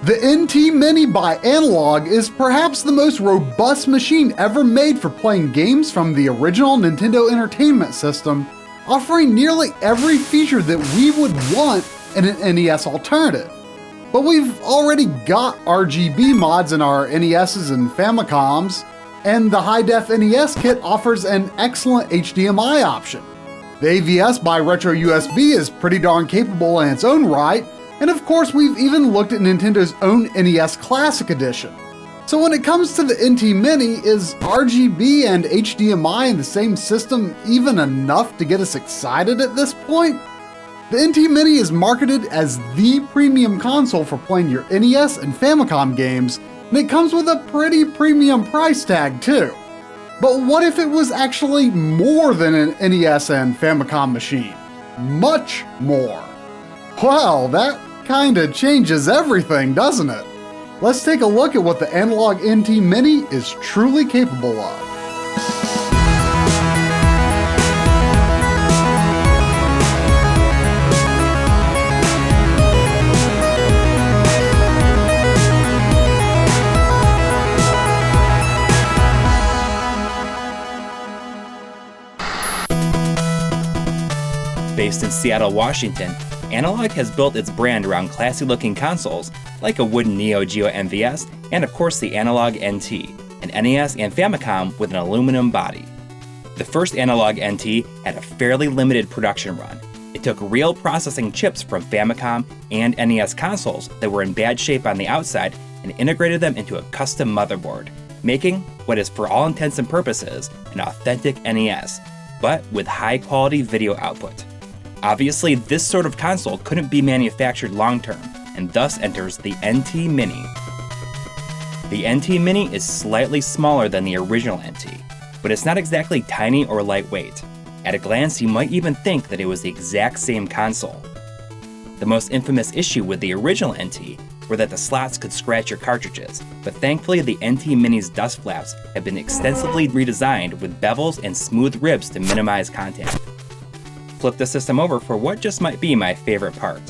The NT Mini by Analogue is perhaps the most robust machine ever made for playing games from the original Nintendo Entertainment System, offering nearly every feature that we would want in an NES alternative. But we've already got RGB mods in our NESs and Famicoms, and the high-def NES kit offers an excellent HDMI option. The AVS by RetroUSB is pretty darn capable in its own right, and of course we've even looked at Nintendo's own NES Classic Edition. So when it comes to the NT Mini, is RGB and HDMI in the same system even enough to get us excited at this point? The NT Mini is marketed as the premium console for playing your NES and Famicom games, and it comes with a pretty premium price tag too. But what if it was actually more than an NES and Famicom machine? Much more. Well, that kinda changes everything, doesn't it? Let's take a look at what the Analogue Nt Mini is truly capable of. Based in Seattle, Washington, Analogue has built its brand around classy-looking consoles like a wooden Neo Geo MVS and of course the Analogue NT, an NES and Famicom with an aluminum body. The first Analogue NT had a fairly limited production run. It took real processing chips from Famicom and NES consoles that were in bad shape on the outside and integrated them into a custom motherboard, making what is for all intents and purposes an authentic NES, but with high-quality video output. Obviously, this sort of console couldn't be manufactured long-term, and thus enters the NT Mini. The NT Mini is slightly smaller than the original NT, but it's not exactly tiny or lightweight. At a glance, you might even think that it was the exact same console. The most infamous issue with the original NT were that the slots could scratch your cartridges, but thankfully the NT Mini's dust flaps have been extensively redesigned with bevels and smooth ribs to minimize contact. Flip the system over for what just might be my favorite part.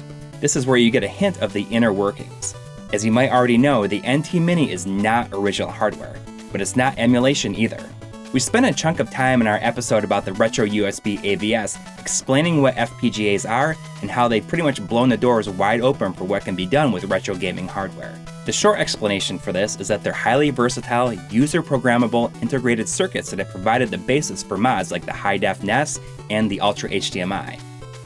This is where you get a hint of the inner workings. As you might already know, the NT Mini is not original hardware, but it's not emulation either. We spent a chunk of time in our episode about the RetroUSB AVS explaining what FPGAs are and how they've pretty much blown the doors wide open for what can be done with retro gaming hardware. The short explanation for this is that they're highly versatile, user-programmable, integrated circuits that have provided the basis for mods like the high-def NES and the Ultra HDMI.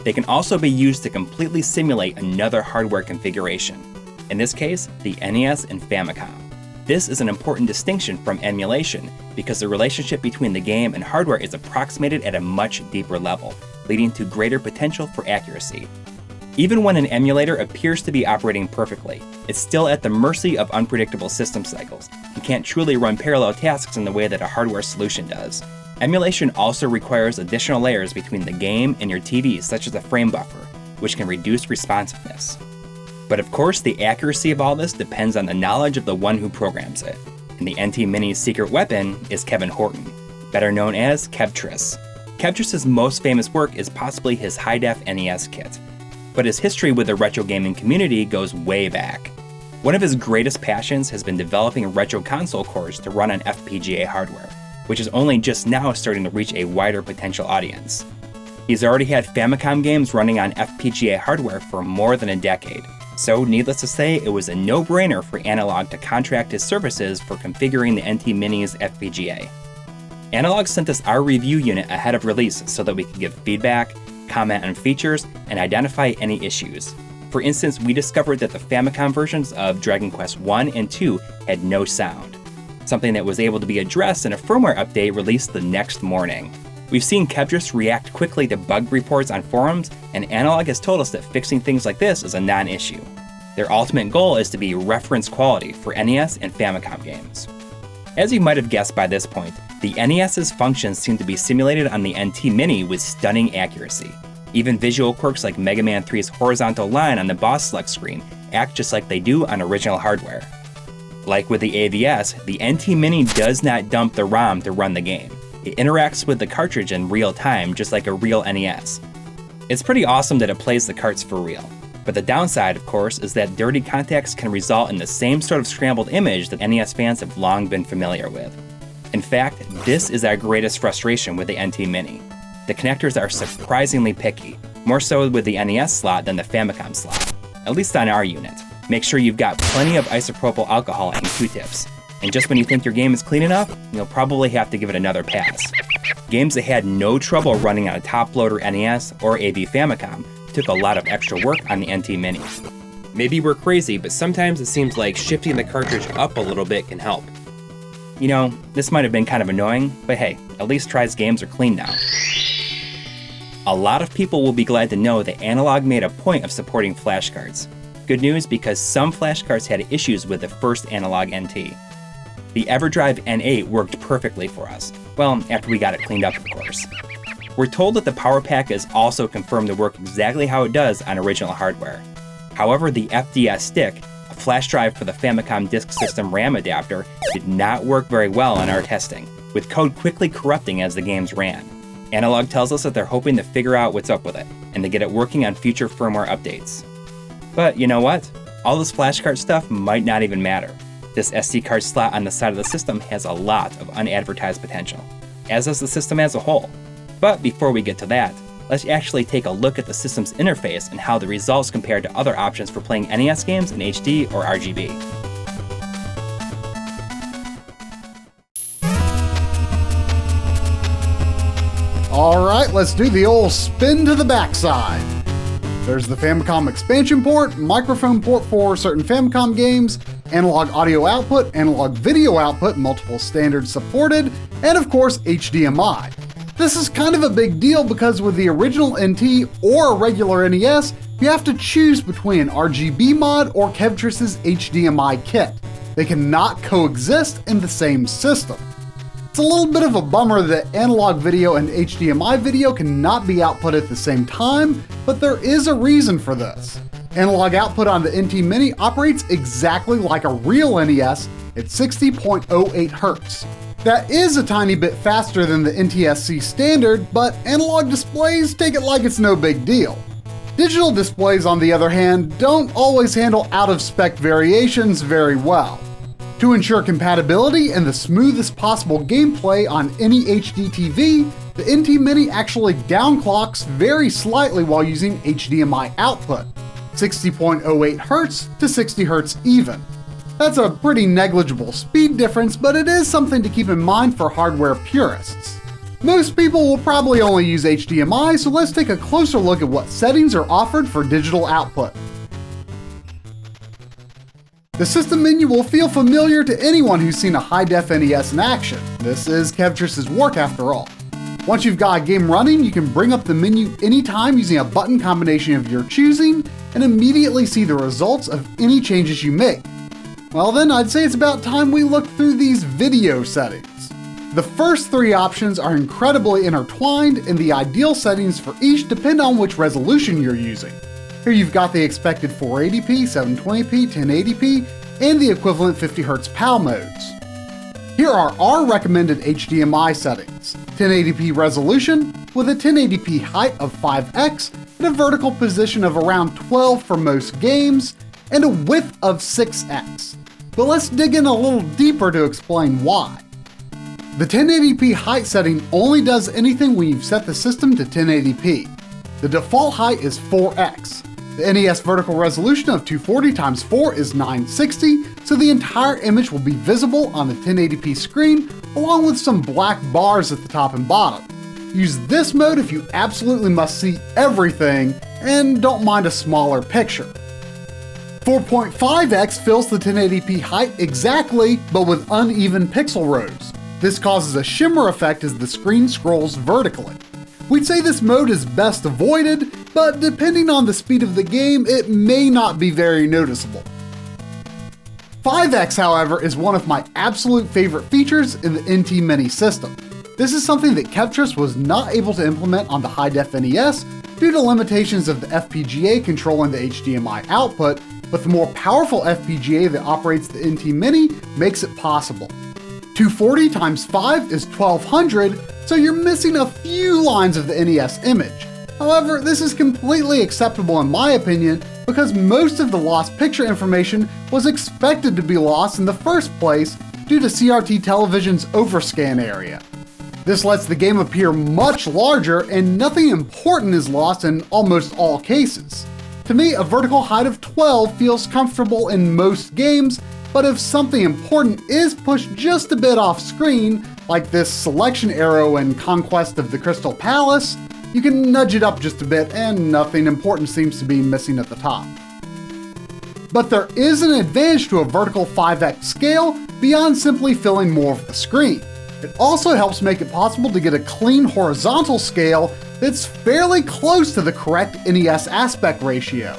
They can also be used to completely simulate another hardware configuration, in this case, the NES and Famicom. This is an important distinction from emulation because the relationship between the game and hardware is approximated at a much deeper level, leading to greater potential for accuracy. Even when an emulator appears to be operating perfectly, it's still at the mercy of unpredictable system cycles and can't truly run parallel tasks in the way that a hardware solution does. Emulation also requires additional layers between the game and your TV, such as a frame buffer, which can reduce responsiveness. But of course, the accuracy of all this depends on the knowledge of the one who programs it. And the NT Mini's secret weapon is Kevin Horton, better known as Kevtris. Kevtris' most famous work is possibly his high-def NES kit, but his history with the retro gaming community goes way back. One of his greatest passions has been developing retro console cores to run on FPGA hardware, which is only just now starting to reach a wider potential audience. He's already had Famicom games running on FPGA hardware for more than a decade, so needless to say, it was a no-brainer for Analogue to contract his services for configuring the NT Mini's FPGA. Analogue sent us our review unit ahead of release so that we could give feedback, comment on features, and identify any issues. For instance, we discovered that the Famicom versions of Dragon Quest I and II had no sound, something that was able to be addressed in a firmware update released the next morning. We've seen Kevtris react quickly to bug reports on forums, and Analogue has told us that fixing things like this is a non-issue. Their ultimate goal is to be reference quality for NES and Famicom games. As you might have guessed by this point, the NES's functions seem to be simulated on the NT Mini with stunning accuracy. Even visual quirks like Mega Man 3's horizontal line on the boss select screen act just like they do on original hardware. Like with the AVS, the NT Mini does not dump the ROM to run the game. It interacts with the cartridge in real time, just like a real NES. It's pretty awesome that it plays the carts for real. But the downside, of course, is that dirty contacts can result in the same sort of scrambled image that NES fans have long been familiar with. In fact, this is our greatest frustration with the NT Mini. The connectors are surprisingly picky, more so with the NES slot than the Famicom slot, at least on our unit. Make sure you've got plenty of isopropyl alcohol and Q-tips, and just when you think your game is clean enough, you'll probably have to give it another pass. Games that had no trouble running on a top-loader NES or AV Famicom took a lot of extra work on the NT Mini. Maybe we're crazy, but sometimes it seems like shifting the cartridge up a little bit can help. You know, this might have been kind of annoying, but hey, at least Tri's games are clean now. A lot of people will be glad to know that Analogue made a point of supporting flashcards. Good news, because some flashcards had issues with the first Analogue NT. The EverDrive N8 worked perfectly for us. Well, after we got it cleaned up, of course. We're told that the power pack is also confirmed to work exactly how it does on original hardware. However, the FDS stick, a flash drive for the Famicom Disk System RAM adapter, did not work very well in our testing, with code quickly corrupting as the games ran. Analogue tells us that they're hoping to figure out what's up with it, and to get it working on future firmware updates. But you know what? All this flashcard stuff might not even matter. This SD card slot on the side of the system has a lot of unadvertised potential, as does the system as a whole. But before we get to that, let's actually take a look at the system's interface and how the results compare to other options for playing NES games in HD or RGB. Alright, let's do the old spin to the backside. There's the Famicom expansion port, microphone port for certain Famicom games, analog audio output, analog video output, multiple standards supported, and of course HDMI. This is kind of a big deal because with the original NT or a regular NES, you have to choose between an RGB mod or Kevtriss's HDMI kit. They cannot coexist in the same system. It's a little bit of a bummer that analog video and HDMI video cannot be output at the same time, but there is a reason for this. Analog output on the NT Mini operates exactly like a real NES at 60.08 Hz. That is a tiny bit faster than the NTSC standard, but analog displays take it like it's no big deal. Digital displays, on the other hand, don't always handle out-of-spec variations very well. To ensure compatibility and the smoothest possible gameplay on any HD TV, the NT Mini actually downclocks very slightly while using HDMI output, 60.08 Hz to 60 Hz even. That's a pretty negligible speed difference, but it is something to keep in mind for hardware purists. Most people will probably only use HDMI, so let's take a closer look at what settings are offered for digital output. The system menu will feel familiar to anyone who's seen a high-def NES in action. This is Kevtriss's work after all. Once you've got a game running, you can bring up the menu anytime using a button combination of your choosing and immediately see the results of any changes you make. Well then, I'd say it's about time we look through these video settings. The first three options are incredibly intertwined, and the ideal settings for each depend on which resolution you're using. Here you've got the expected 480p, 720p, 1080p, and the equivalent 50Hz PAL modes. Here are our recommended HDMI settings. 1080p resolution with a 1080p height of 5x and a vertical position of around 12 for most games, and a width of 6x. But let's dig in a little deeper to explain why. The 1080p height setting only does anything when you've set the system to 1080p. The default height is 4x. The NES vertical resolution of 240x4 is 960, so the entire image will be visible on the 1080p screen, along with some black bars at the top and bottom. Use this mode if you absolutely must see everything and don't mind a smaller picture. 4.5x fills the 1080p height exactly, but with uneven pixel rows. This causes a shimmer effect as the screen scrolls vertically. We'd say this mode is best avoided, but depending on the speed of the game, it may not be very noticeable. 5x, however, is one of my absolute favorite features in the NT Mini system. This is something that Kevtriss was not able to implement on the high-def NES due to limitations of the FPGA controlling the HDMI output, but the more powerful FPGA that operates the NT Mini makes it possible. 240x5 is 1200, so you're missing a few lines of the NES image. However, this is completely acceptable in my opinion, because most of the lost picture information was expected to be lost in the first place due to CRT television's overscan area. This lets the game appear much larger and nothing important is lost in almost all cases. To me, a vertical height of 12 feels comfortable in most games, but if something important is pushed just a bit off screen, like this selection arrow in Conquest of the Crystal Palace, you can nudge it up just a bit and nothing important seems to be missing at the top. But there is an advantage to a vertical 5x scale beyond simply filling more of the screen. It also helps make it possible to get a clean horizontal scale that's fairly close to the correct NES aspect ratio.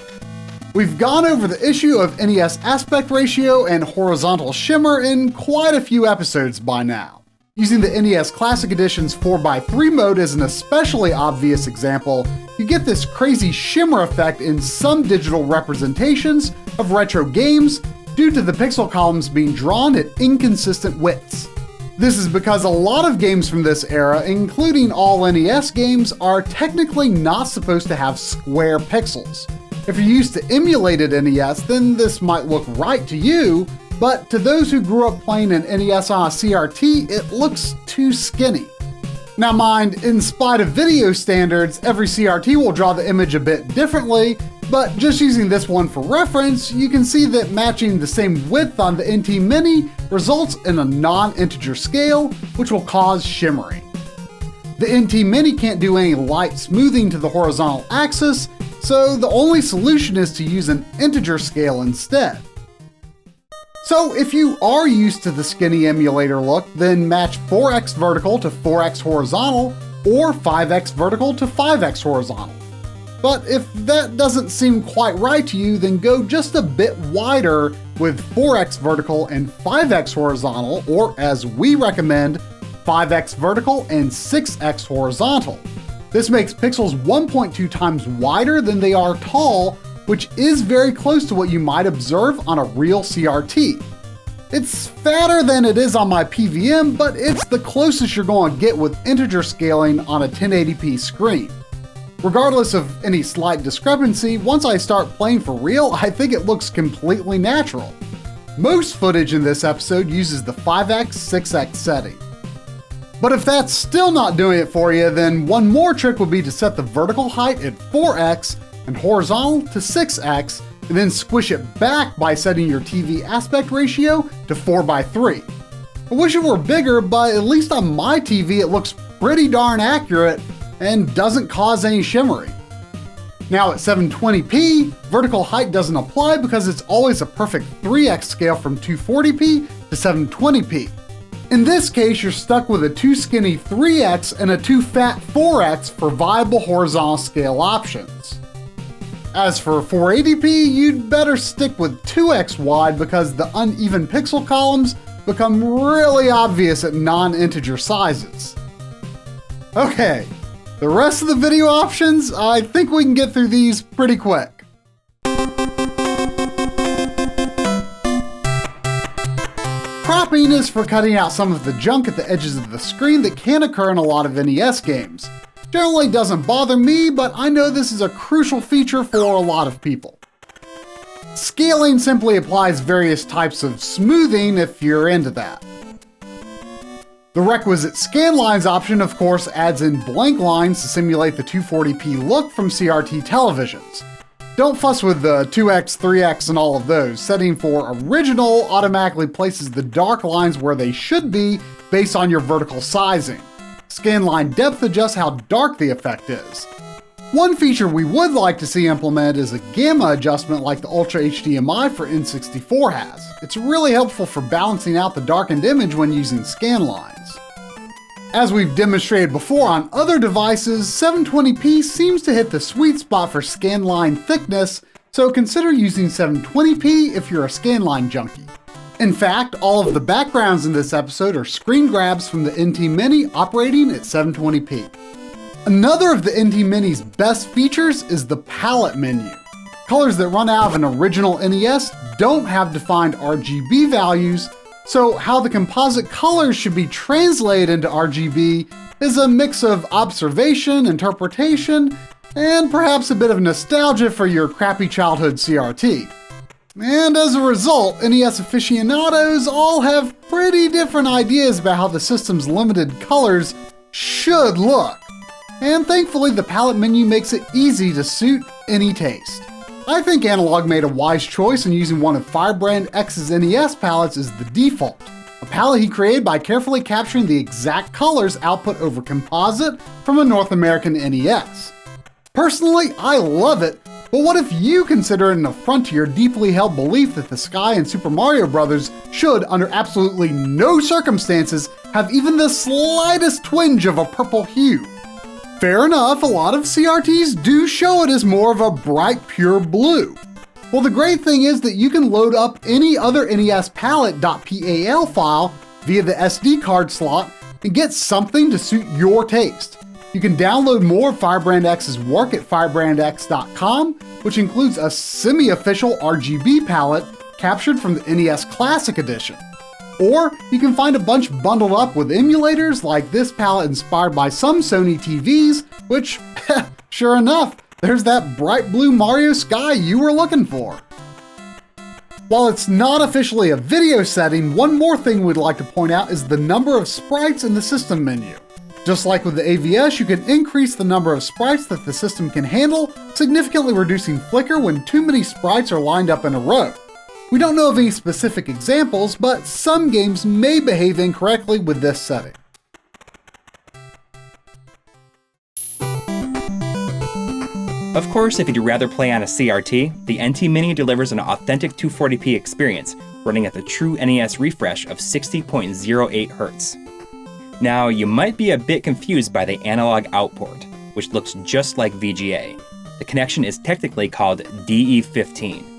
We've gone over the issue of NES aspect ratio and horizontal shimmer in quite a few episodes by now. Using the NES Classic Edition's 4x3 mode as an especially obvious example, you get this crazy shimmer effect in some digital representations of retro games due to the pixel columns being drawn at inconsistent widths. This is because a lot of games from this era, including all NES games, are technically not supposed to have square pixels. If you're used to emulated NES, then this might look right to you, but to those who grew up playing an NES on a CRT, it looks too skinny. Now mind, in spite of video standards, every CRT will draw the image a bit differently, but just using this one for reference, you can see that matching the same width on the NT Mini results in a non-integer scale, which will cause shimmering. The NT Mini can't do any light smoothing to the horizontal axis, so the only solution is to use an integer scale instead. So if you are used to the skinny emulator look, then match 4x vertical to 4x horizontal, or 5x vertical to 5x horizontal. But if that doesn't seem quite right to you, then go just a bit wider with 4x vertical and 5x horizontal, or as we recommend, 5x vertical and 6x horizontal. This makes pixels 1.2 times wider than they are tall, which is very close to what you might observe on a real CRT. It's fatter than it is on my PVM, but it's the closest you're going to get with integer scaling on a 1080p screen. Regardless of any slight discrepancy, once I start playing for real, I think it looks completely natural. Most footage in this episode uses the 5x, 6x setting. But if that's still not doing it for you, then one more trick would be to set the vertical height at 4x and horizontal to 6x, and then squish it back by setting your TV aspect ratio to 4x3. I wish it were bigger, but at least on my TV it looks pretty darn accurate and doesn't cause any shimmering. Now at 720p, vertical height doesn't apply because it's always a perfect 3x scale from 240p to 720p. In this case, you're stuck with a too skinny 3x and a too fat 4x for viable horizontal scale options. As for 480p, you'd better stick with 2x wide because the uneven pixel columns become really obvious at non-integer sizes. Okay, the rest of the video options, I think we can get through these pretty quick. Cropping is for cutting out some of the junk at the edges of the screen that can occur in a lot of NES games. Generally doesn't bother me, but I know this is a crucial feature for a lot of people. Scaling simply applies various types of smoothing if you're into that. The requisite scan lines option, of course, adds in blank lines to simulate the 240p look from CRT televisions. Don't fuss with the 2x, 3x, and all of those. Setting for original automatically places the dark lines where they should be based on your vertical sizing. Scanline depth adjusts how dark the effect is. One feature we would like to see implemented is a gamma adjustment like the Ultra HDMI for N64 has. It's really helpful for balancing out the darkened image when using scanlines. As we've demonstrated before on other devices, 720p seems to hit the sweet spot for scanline thickness, so consider using 720p if you're a scanline junkie. In fact, all of the backgrounds in this episode are screen grabs from the NT Mini operating at 720p. Another of the NT Mini's best features is the palette menu. Colors that run out of an original NES don't have defined RGB values, so how the composite colors should be translated into RGB is a mix of observation, interpretation, and perhaps a bit of nostalgia for your crappy childhood CRT. And as a result, NES aficionados all have pretty different ideas about how the system's limited colors should look. And thankfully, the palette menu makes it easy to suit any taste. I think Analogue made a wise choice in using one of Firebrand X's NES palettes as the default, a palette he created by carefully capturing the exact colors output over composite from a North American NES. Personally, I love it, but what if you consider it an affront to your deeply held belief that the sky in Super Mario Bros. Should, under absolutely no circumstances, have even the slightest twinge of a purple hue? Fair enough, a lot of CRTs do show it as more of a bright pure blue. Well, the great thing is that you can load up any other NES palette.pal file via the SD card slot and get something to suit your taste. You can download more of Firebrand X's work at firebrandx.com, which includes a semi-official RGB palette captured from the NES Classic Edition. Or you can find a bunch bundled up with emulators like this palette inspired by some Sony TVs, which, sure enough, there's that bright blue Mario sky you were looking for. While it's not officially a video setting, one more thing we'd like to point out is the number of sprites in the system menu. Just like with the AVS, you can increase the number of sprites that the system can handle, significantly reducing flicker when too many sprites are lined up in a row. We don't know of any specific examples, but some games may behave incorrectly with this setting. Of course, if you'd rather play on a CRT, the NT Mini delivers an authentic 240p experience, running at the true NES refresh of 60.08 Hz. Now, you might be a bit confused by the analog out port, which looks just like VGA. The connection is technically called DE15.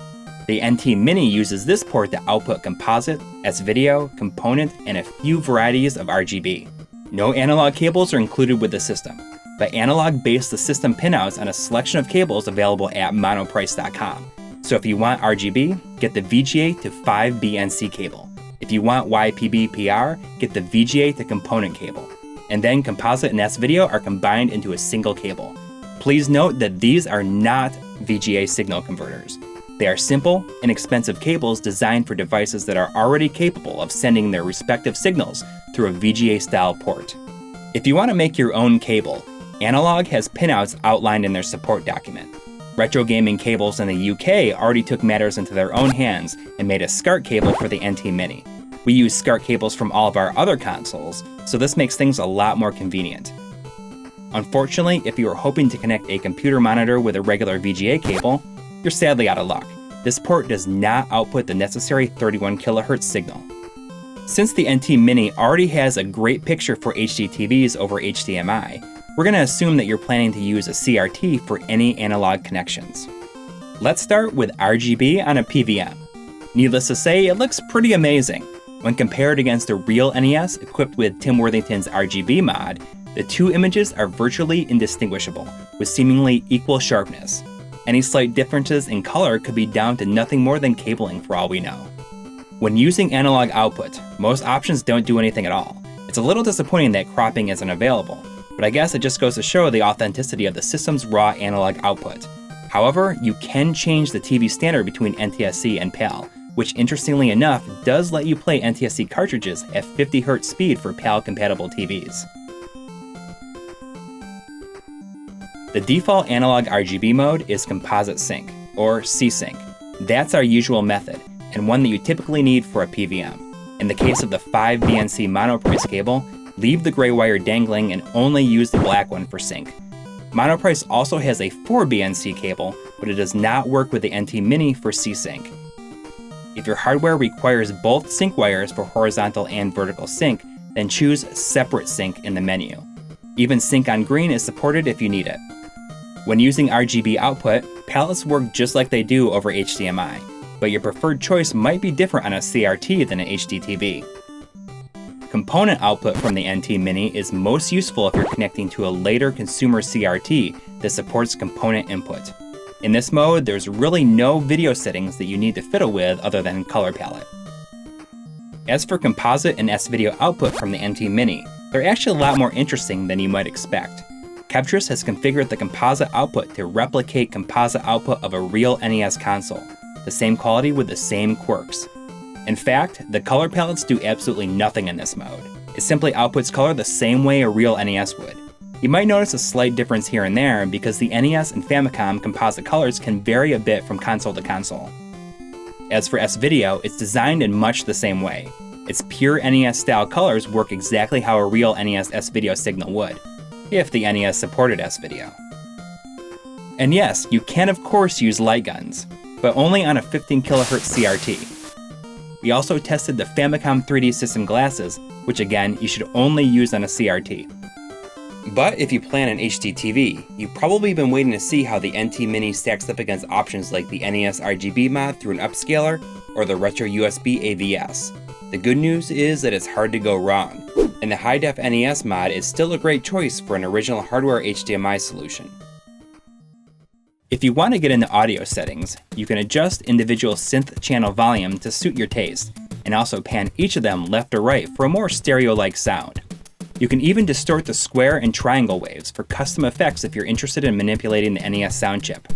The NT Mini uses this port to output composite, S-video, component, and a few varieties of RGB. No analog cables are included with the system, but Analogue based the system pinouts on a selection of cables available at monoprice.com. So if you want RGB, get the VGA to 5BNC cable. If you want YPB-PR, get the VGA to component cable. And then composite and S-video are combined into a single cable. Please note that these are not VGA signal converters. They are simple, inexpensive cables designed for devices that are already capable of sending their respective signals through a VGA-style port. If you want to make your own cable, Analogue has pinouts outlined in their support document. Retro gaming cables in the UK already took matters into their own hands and made a SCART cable for the NT Mini. We use SCART cables from all of our other consoles, so this makes things a lot more convenient. Unfortunately, if you are hoping to connect a computer monitor with a regular VGA cable, you're sadly out of luck. This port does not output the necessary 31 kHz signal. Since the NT Mini already has a great picture for HD TVs over HDMI, we're going to assume that you're planning to use a CRT for any analog connections. Let's start with RGB on a PVM. Needless to say, it looks pretty amazing. When compared against a real NES equipped with Tim Worthington's RGB mod, the two images are virtually indistinguishable, with seemingly equal sharpness. Any slight differences in color could be down to nothing more than cabling for all we know. When using analog output, most options don't do anything at all. It's a little disappointing that cropping isn't available, but I guess it just goes to show the authenticity of the system's raw analog output. However, you can change the TV standard between NTSC and PAL, which interestingly enough does let you play NTSC cartridges at 50 Hz speed for PAL-compatible TVs. The default analog RGB mode is Composite Sync, or C-Sync. That's our usual method, and one that you typically need for a PVM. In the case of the 5BNC monoprice cable, leave the gray wire dangling and only use the black one for sync. Monoprice also has a 4BNC cable, but it does not work with the NT Mini for C-Sync. If your hardware requires both sync wires for horizontal and vertical sync, then choose Separate Sync in the menu. Even Sync on Green is supported if you need it. When using RGB output, palettes work just like they do over HDMI, but your preferred choice might be different on a CRT than an HD TV. Component output from the NT Mini is most useful if you're connecting to a later consumer CRT that supports component input. In this mode, there's really no video settings that you need to fiddle with other than color palette. As for composite and S-video output from the NT Mini, they're actually a lot more interesting than you might expect. Kevtris has configured the composite output to replicate composite output of a real NES console, the same quality with the same quirks. In fact, the color palettes do absolutely nothing in this mode. It simply outputs color the same way a real NES would. You might notice a slight difference here and there because the NES and Famicom composite colors can vary a bit from console to console. As for S-Video, it's designed in much the same way. Its pure NES style colors work exactly how a real NES S-Video signal would, if the NES supported S-Video. And yes, you can of course use light guns, but only on a 15 kHz CRT. We also tested the Famicom 3D system glasses, which again, you should only use on a CRT. But if you plan an HDTV, you've probably been waiting to see how the NT Mini stacks up against options like the NES RGB mod through an upscaler or the RetroUSB AVS. The good news is that it's hard to go wrong, and the high-def NES mod is still a great choice for an original hardware HDMI solution. If you want to get into audio settings, you can adjust individual synth channel volume to suit your taste, and also pan each of them left or right for a more stereo-like sound. You can even distort the square and triangle waves for custom effects if you're interested in manipulating the NES sound chip.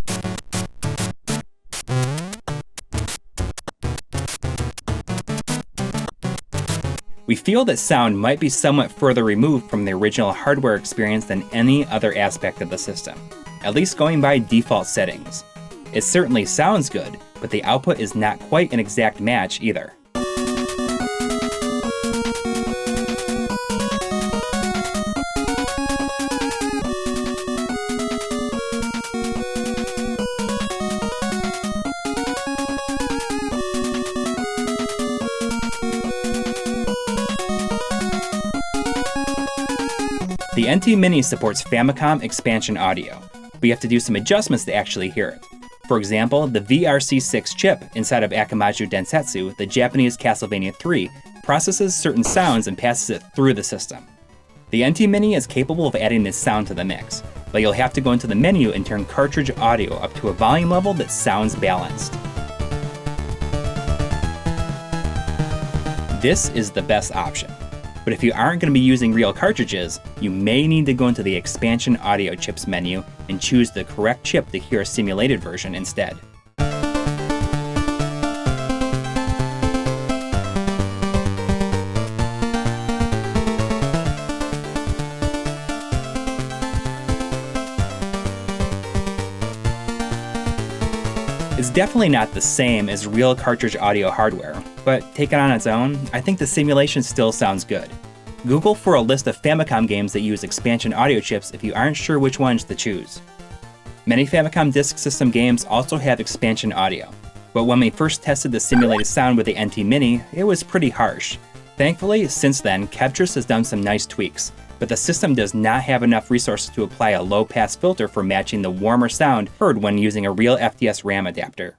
We feel that sound might be somewhat further removed from the original hardware experience than any other aspect of the system, at least going by default settings. It certainly sounds good, but the output is not quite an exact match either. The NT Mini supports Famicom expansion audio, but you have to do some adjustments to actually hear it. For example, the VRC6 chip inside of Akamaju Densetsu, the Japanese Castlevania 3, processes certain sounds and passes it through the system. The NT Mini is capable of adding this sound to the mix, but you'll have to go into the menu and turn cartridge audio up to a volume level that sounds balanced. This is the best option. But if you aren't going to be using real cartridges, you may need to go into the Expansion Audio Chips menu and choose the correct chip to hear a simulated version instead. It's definitely not the same as real cartridge audio hardware, but taken on its own, I think the simulation still sounds good. Google for a list of Famicom games that use expansion audio chips if you aren't sure which ones to choose. Many Famicom Disk System games also have expansion audio, but when we first tested the simulated sound with the NT Mini, it was pretty harsh. Thankfully, since then, Kevtris has done some nice tweaks, but the system does not have enough resources to apply a low-pass filter for matching the warmer sound heard when using a real FTS RAM adapter.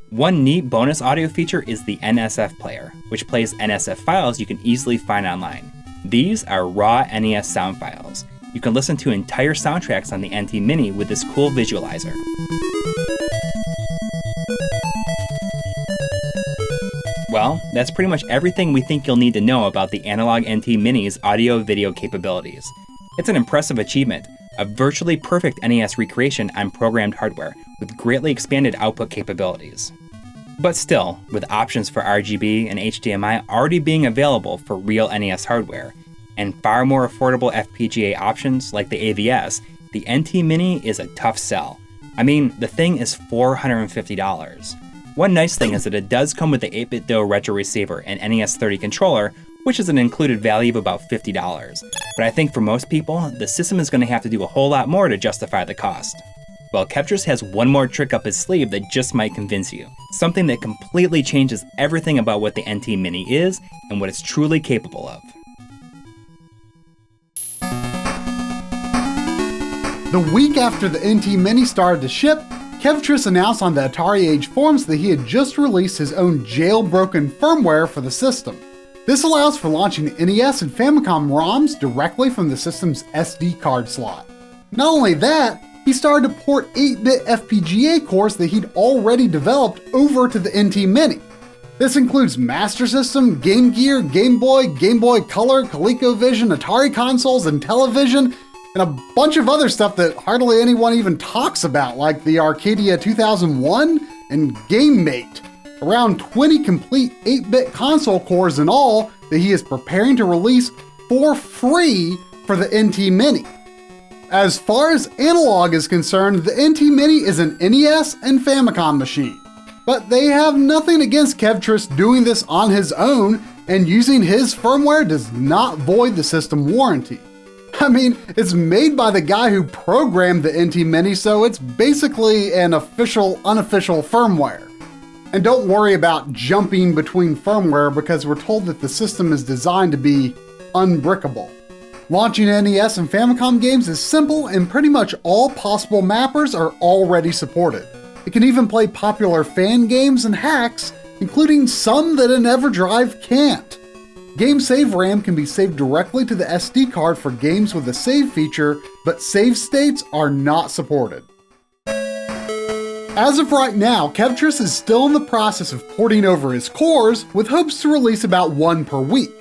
One neat bonus audio feature is the NSF player, which plays NSF files you can easily find online. These are raw NES sound files. You can listen to entire soundtracks on the NT Mini with this cool visualizer. Well, that's pretty much everything we think you'll need to know about the Analogue Nt Mini's audio-video capabilities. It's an impressive achievement, a virtually perfect NES recreation on programmed hardware with greatly expanded output capabilities. But still, with options for RGB and HDMI already being available for real NES hardware, and far more affordable FPGA options like the AVS, the NT Mini is a tough sell. I mean, the thing is $450. One nice thing is that it does come with the 8-bit DOE retro receiver and NES 30 controller, which is an included value of about $50. But I think for most people, the system is going to have to do a whole lot more to justify the cost. Well, Kevtris has one more trick up his sleeve that just might convince you. Something that completely changes everything about what the NT Mini is and what it's truly capable of. The week after the NT Mini started to ship, Kevtris announced on the Atari Age forums that he had just released his own jailbroken firmware for the system. This allows for launching NES and Famicom ROMs directly from the system's SD card slot. Not only that, he started to port 8-bit FPGA cores that he'd already developed over to the NT Mini. This includes Master System, Game Gear, Game Boy Color, ColecoVision, Atari consoles, and television, and a bunch of other stuff that hardly anyone even talks about, like the Arcadia 2001 and GameMate. Around 20 complete 8-bit console cores in all that he is preparing to release for free for the NT Mini. As far as Analogue is concerned, the NT Mini is an NES and Famicom machine. But they have nothing against Kevtris doing this on his own, and using his firmware does not void the system warranty. I mean, it's made by the guy who programmed the NT Mini, so it's basically an official, unofficial firmware. And don't worry about jumping between firmware because we're told that the system is designed to be unbrickable. Launching NES and Famicom games is simple, and pretty much all possible mappers are already supported. It can even play popular fan games and hacks, including some that an EverDrive can't. Game save RAM can be saved directly to the SD card for games with a save feature, but save states are not supported. As of right now, Kevtris is still in the process of porting over his cores, with hopes to release about one per week.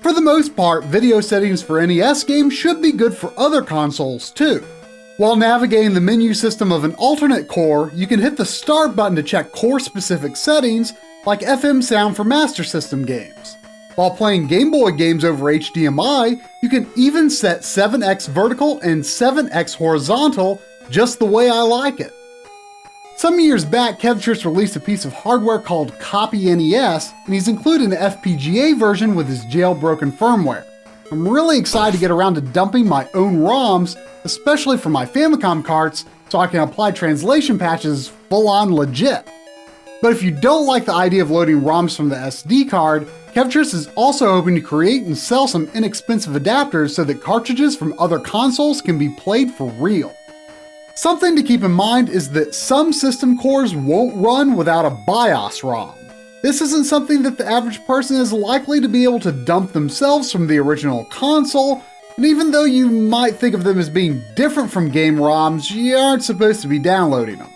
For the most part, video settings for NES games should be good for other consoles too. While navigating the menu system of an alternate core, you can hit the Start button to check core-specific settings, like FM sound for Master System games. While playing Game Boy games over HDMI, you can even set 7x vertical and 7x horizontal just the way I like it. Some years back, Kevtris released a piece of hardware called Copy NES, and he's included an FPGA version with his jailbroken firmware. I'm really excited to get around to dumping my own ROMs, especially for my Famicom carts, so I can apply translation patches full-on legit. But if you don't like the idea of loading ROMs from the SD card, Kevtris is also hoping to create and sell some inexpensive adapters so that cartridges from other consoles can be played for real. Something to keep in mind is that some system cores won't run without a BIOS ROM. This isn't something that the average person is likely to be able to dump themselves from the original console, and even though you might think of them as being different from game ROMs, you aren't supposed to be downloading them.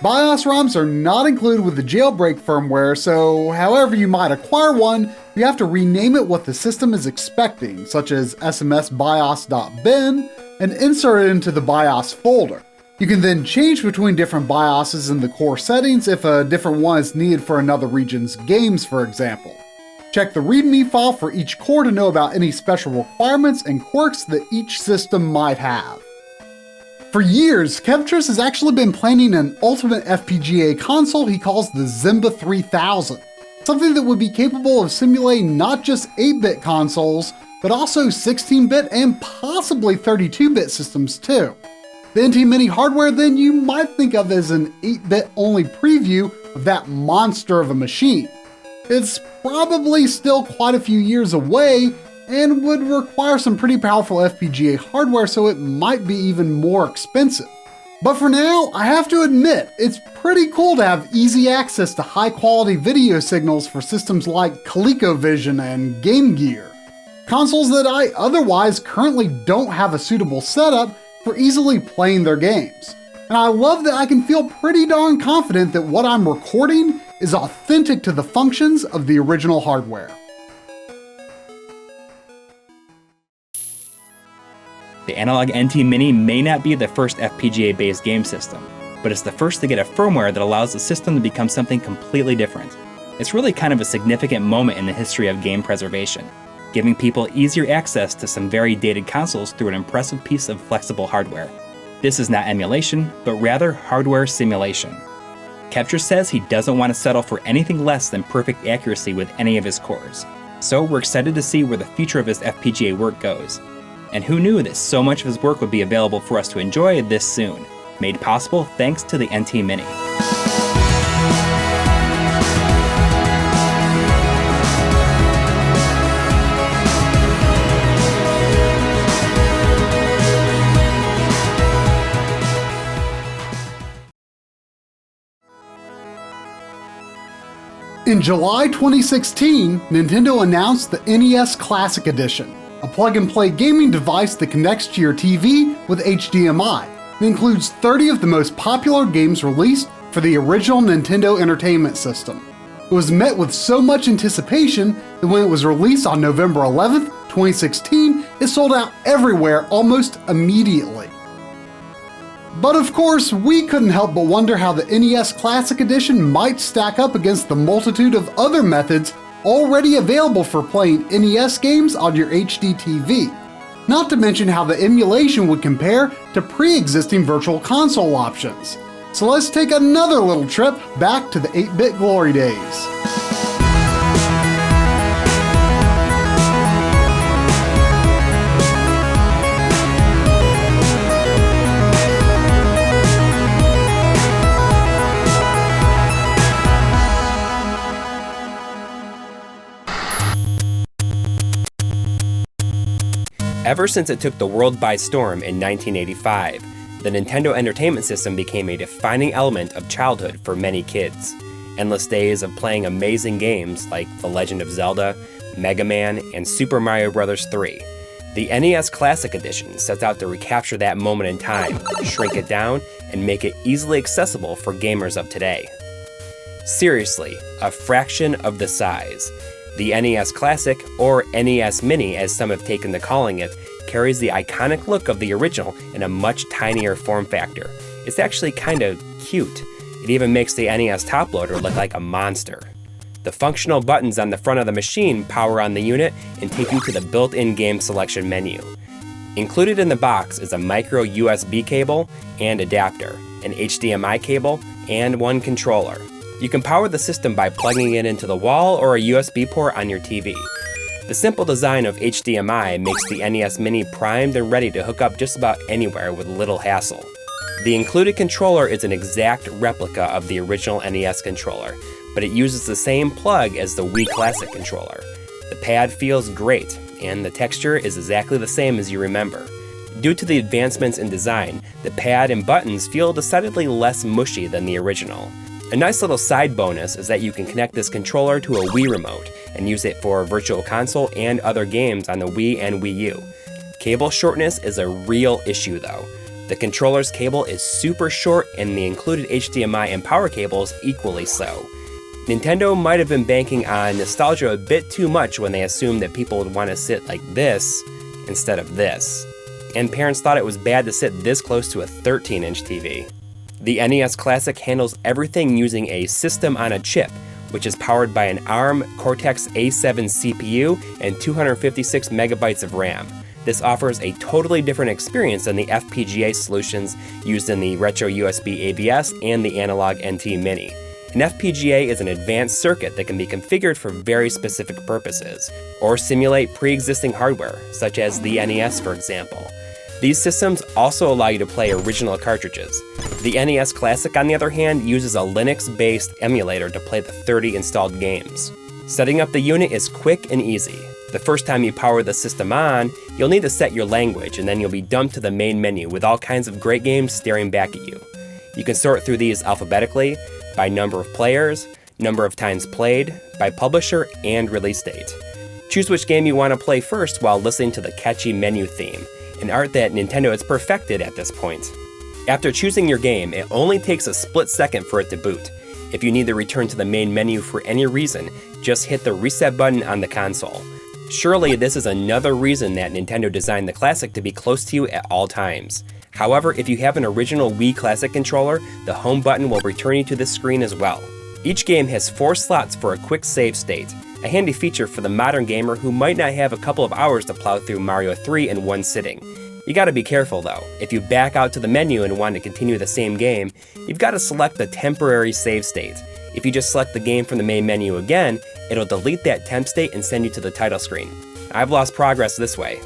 BIOS ROMs are not included with the jailbreak firmware, so however you might acquire one, you have to rename it what the system is expecting, such as smsbios.bin, and insert it into the BIOS folder. You can then change between different BIOSes in the core settings if a different one is needed for another region's games, for example. Check the README file for each core to know about any special requirements and quirks that each system might have. For years, Kevtris has actually been planning an ultimate FPGA console he calls the Zimba 3000, something that would be capable of simulating not just 8-bit consoles, but also 16-bit and possibly 32-bit systems too. The NT Mini hardware then you might think of as an 8-bit only preview of that monster of a machine. It's probably still quite a few years away and would require some pretty powerful FPGA hardware, so it might be even more expensive. But for now, I have to admit, it's pretty cool to have easy access to high quality video signals for systems like ColecoVision and Game Gear, consoles that I otherwise currently don't have a suitable setup for easily playing their games. And I love that I can feel pretty darn confident that what I'm recording is authentic to the functions of the original hardware. The Analogue Nt Mini may not be the first FPGA-based game system, but it's the first to get a firmware that allows the system to become something completely different. It's really kind of a significant moment in the history of game preservation, giving people easier access to some very dated consoles through an impressive piece of flexible hardware. This is not emulation, but rather hardware simulation. Kevtris says he doesn't want to settle for anything less than perfect accuracy with any of his cores, so we're excited to see where the future of his FPGA work goes. And who knew that so much of his work would be available for us to enjoy this soon? Made possible thanks to the NT Mini. In July 2016, Nintendo announced the NES Classic Edition, a plug-and-play gaming device that connects to your TV with HDMI. It includes 30 of the most popular games released for the original Nintendo Entertainment System. It was met with so much anticipation that when it was released on November 11th, 2016, it sold out everywhere almost immediately. But of course, we couldn't help but wonder how the NES Classic Edition might stack up against the multitude of other methods already available for playing NES games on your HD TV. Not to mention how the emulation would compare to pre-existing virtual console options. So let's take another little trip back to the 8-bit glory days. Ever since it took the world by storm in 1985, the Nintendo Entertainment System became a defining element of childhood for many kids. Endless days of playing amazing games like The Legend of Zelda, Mega Man, and Super Mario Bros. 3. The NES Classic Edition sets out to recapture that moment in time, shrink it down, and make it easily accessible for gamers of today. Seriously, a fraction of the size. The NES Classic, or NES Mini as some have taken to calling it, carries the iconic look of the original in a much tinier form factor. It's actually kinda cute. It even makes the NES top loader look like a monster. The functional buttons on the front of the machine power on the unit and take you to the built-in game selection menu. Included in the box is a micro USB cable and adapter, an HDMI cable, and one controller. You can power the system by plugging it into the wall or a USB port on your TV. The simple design of HDMI makes the NES Mini primed and ready to hook up just about anywhere with little hassle. The included controller is an exact replica of the original NES controller, but it uses the same plug as the Wii Classic controller. The pad feels great, and the texture is exactly the same as you remember. Due to the advancements in design, the pad and buttons feel decidedly less mushy than the original. A nice little side bonus is that you can connect this controller to a Wii remote and use it for Virtual Console and other games on the Wii and Wii U. Cable shortness is a real issue though. The controller's cable is super short and the included HDMI and power cables equally so. Nintendo might have been banking on nostalgia a bit too much when they assumed that people would want to sit like this instead of this. And parents thought it was bad to sit this close to a 13-inch TV. The NES Classic handles everything using a system on a chip, which is powered by an ARM Cortex-A7 CPU and 256 megabytes of RAM. This offers a totally different experience than the FPGA solutions used in the RetroUSB AVS and the Analogue Nt Mini. An FPGA is an advanced circuit that can be configured for very specific purposes, or simulate pre-existing hardware, such as the NES for example. These systems also allow you to play original cartridges. The NES Classic, on the other hand, uses a Linux-based emulator to play the 30 installed games. Setting up the unit is quick and easy. The first time you power the system on, you'll need to set your language and then you'll be dumped to the main menu with all kinds of great games staring back at you. You can sort through these alphabetically, by number of players, number of times played, by publisher, and release date. Choose which game you want to play first while listening to the catchy menu theme, an art that Nintendo has perfected at this point. After choosing your game, it only takes a split second for it to boot. If you need to return to the main menu for any reason, just hit the reset button on the console. Surely this is another reason that Nintendo designed the Classic to be close to you at all times. However, if you have an original Wii Classic controller, the home button will return you to this screen as well. Each game has 4 slots for a quick save state, a handy feature for the modern gamer who might not have a couple of hours to plow through Mario 3 in one sitting. You gotta be careful though. If you back out to the menu and want to continue the same game, you've got to select the temporary save state. If you just select the game from the main menu again, it'll delete that temp state and send you to the title screen. I've lost progress this way.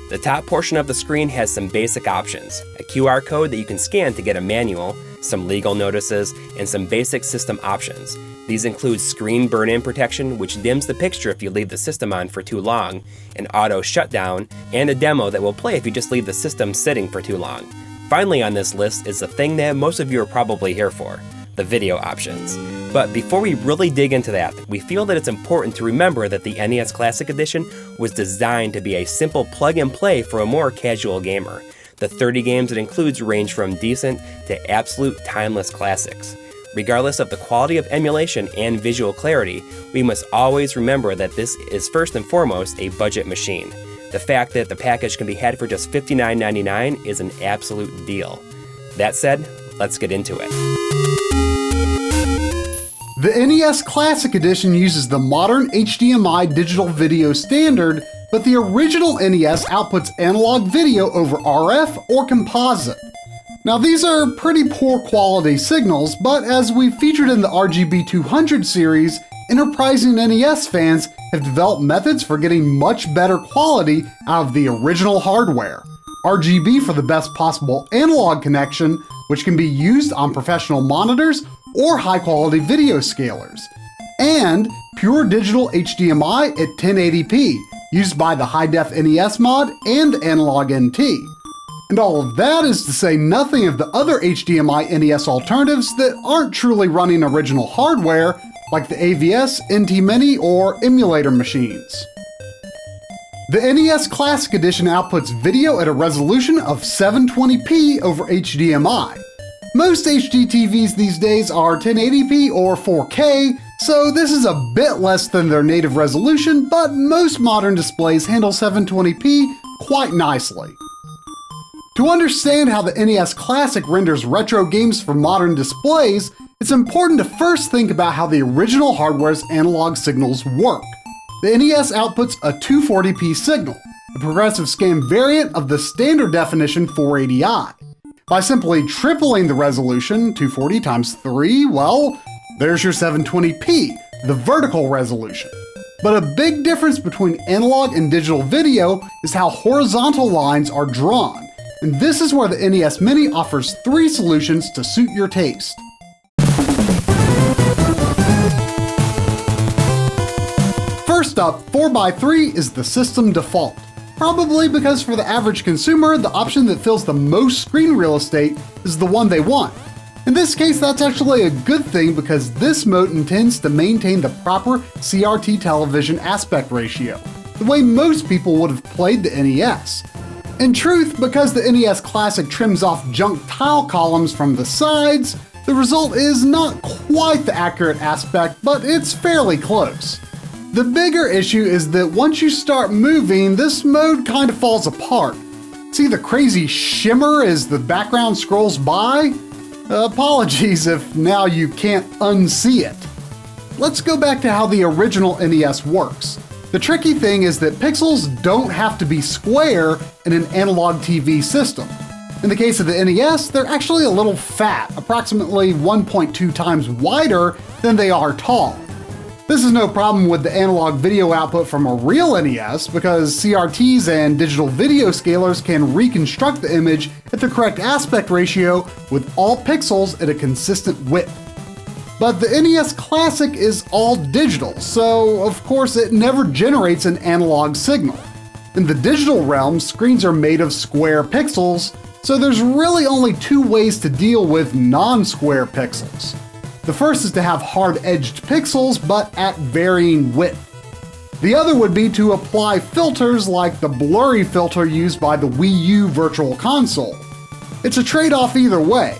The top portion of the screen has some basic options, a QR code that you can scan to get a manual, some legal notices, and some basic system options. These include screen burn-in protection, which dims the picture if you leave the system on for too long, an auto shutdown, and a demo that will play if you just leave the system sitting for too long. Finally on this list is the thing that most of you are probably here for, the video options. But before we really dig into that, we feel that it's important to remember that the NES Classic Edition was designed to be a simple plug-and-play for a more casual gamer. The 30 games it includes range from decent to absolute timeless classics. Regardless of the quality of emulation and visual clarity, we must always remember that this is first and foremost a budget machine. The fact that the package can be had for just $59.99 is an absolute deal. That said, let's get into it. The NES Classic Edition uses the modern HDMI digital video standard, but the original NES outputs analog video over RF or composite. Now these are pretty poor quality signals, but as we've featured in the RGB 200 series, enterprising NES fans have developed methods for getting much better quality out of the original hardware. RGB for the best possible analog connection, which can be used on professional monitors or high-quality video scalers. And pure digital HDMI at 1080p, used by the high-def NES mod and Analogue Nt. And all of that is to say nothing of the other HDMI NES alternatives that aren't truly running original hardware, like the AVS, Nt Mini, or emulator machines. The NES Classic Edition outputs video at a resolution of 720p over HDMI. Most HD TVs these days are 1080p or 4K, so this is a bit less than their native resolution, but most modern displays handle 720p quite nicely. To understand how the NES Classic renders retro games for modern displays, it's important to first think about how the original hardware's analog signals work. The NES outputs a 240p signal, a progressive scan variant of the standard definition 480i. By simply tripling the resolution, 240 times 3, well, there's your 720p, the vertical resolution. But a big difference between analog and digital video is how horizontal lines are drawn, and this is where the NES Mini offers 3 solutions to suit your taste. First up, 4x3 is the system default. Probably because for the average consumer, the option that fills the most screen real estate is the one they want. In this case, that's actually a good thing because this mode intends to maintain the proper CRT television aspect ratio, the way most people would have played the NES. In truth, because the NES Classic trims off junk tile columns from the sides, the result is not quite the accurate aspect, but it's fairly close. The bigger issue is that once you start moving, this mode kind of falls apart. See the crazy shimmer as the background scrolls by? Apologies if now you can't unsee it. Let's go back to how the original NES works. The tricky thing is that pixels don't have to be square in an analog TV system. In the case of the NES, they're actually a little fat, approximately 1.2 times wider than they are tall. This is no problem with the analog video output from a real NES because CRTs and digital video scalers can reconstruct the image at the correct aspect ratio with all pixels at a consistent width. But the NES Classic is all digital, so of course it never generates an analog signal. In the digital realm, screens are made of square pixels, so there's really only 2 ways to deal with non-square pixels. The first is to have hard-edged pixels, but at varying width. The other would be to apply filters like the blurry filter used by the Wii U Virtual Console. It's a trade-off either way.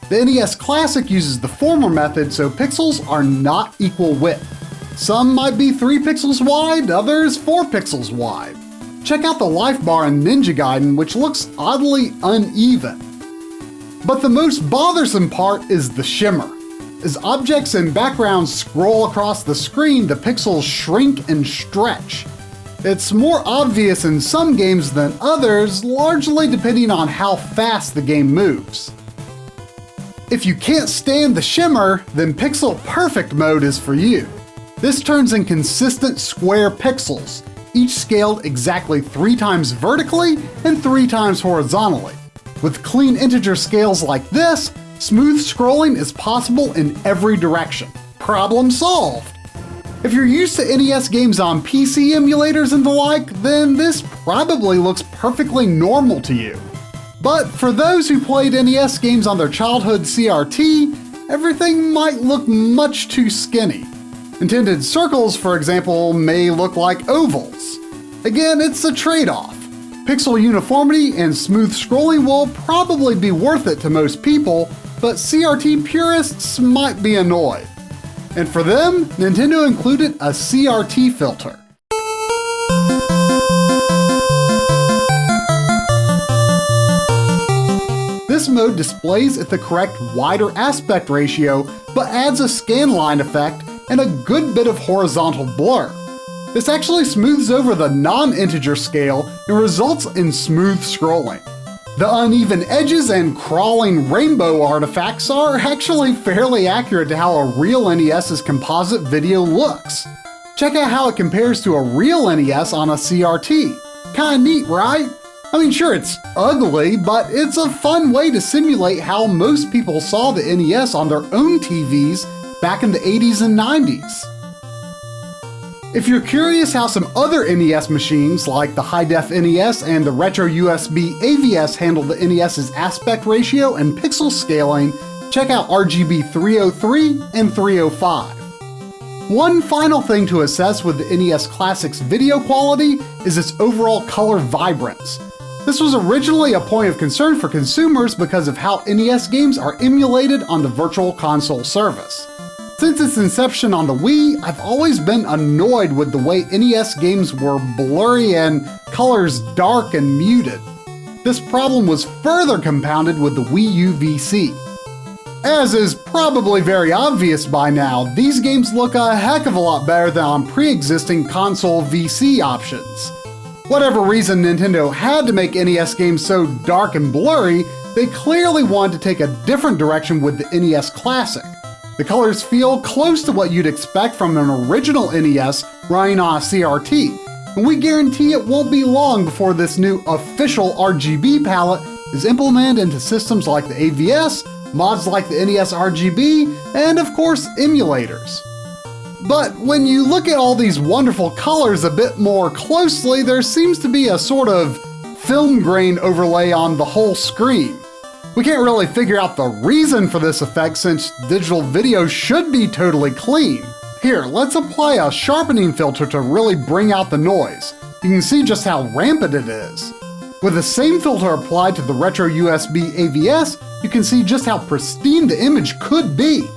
The NES Classic uses the former method, so pixels are not equal width. Some might be 3 pixels wide, others 4 pixels wide. Check out the life bar in Ninja Gaiden, which looks oddly uneven. But the most bothersome part is the shimmer. As objects and backgrounds scroll across the screen, the pixels shrink and stretch. It's more obvious in some games than others, largely depending on how fast the game moves. If you can't stand the shimmer, then Pixel Perfect mode is for you. This turns in consistent square pixels, each scaled exactly 3 times vertically and 3 times horizontally. With clean integer scales like this, smooth scrolling is possible in every direction. Problem solved! If you're used to NES games on PC emulators and the like, then this probably looks perfectly normal to you. But for those who played NES games on their childhood CRT, everything might look much too skinny. Intended circles, for example, may look like ovals. Again, it's a trade-off. Pixel uniformity and smooth scrolling will probably be worth it to most people, but CRT purists might be annoyed. And for them, Nintendo included a CRT filter. This mode displays at the correct wider aspect ratio, but adds a scanline effect and a good bit of horizontal blur. This actually smooths over the non-integer scale and results in smooth scrolling. The uneven edges and crawling rainbow artifacts are actually fairly accurate to how a real NES's composite video looks. Check out how it compares to a real NES on a CRT. Kinda neat, right? I mean, sure, it's ugly, but it's a fun way to simulate how most people saw the NES on their own TVs back in the 80s and 90s. If you're curious how some other NES machines, like the high-def NES and the RetroUSB AVS, handle the NES's aspect ratio and pixel scaling, check out RGB 303 and 305. One final thing to assess with the NES Classic's video quality is its overall color vibrance. This was originally a point of concern for consumers because of how NES games are emulated on the Virtual Console service. Since its inception on the Wii, I've always been annoyed with the way NES games were blurry and colors dark and muted. This problem was further compounded with the Wii U VC. As is probably very obvious by now, these games look a heck of a lot better than on pre-existing console VC options. Whatever reason Nintendo had to make NES games so dark and blurry, they clearly wanted to take a different direction with the NES Classic. The colors feel close to what you'd expect from an original NES running on a CRT, and we guarantee it won't be long before this new official RGB palette is implemented into systems like the AVS, mods like the NES RGB, and of course emulators. But when you look at all these wonderful colors a bit more closely, there seems to be a sort of film grain overlay on the whole screen. We can't really figure out the reason for this effect since digital video should be totally clean. Here, let's apply a sharpening filter to really bring out the noise. You can see just how rampant it is. With the same filter applied to the RetroUSB AVS, you can see just how pristine the image could be.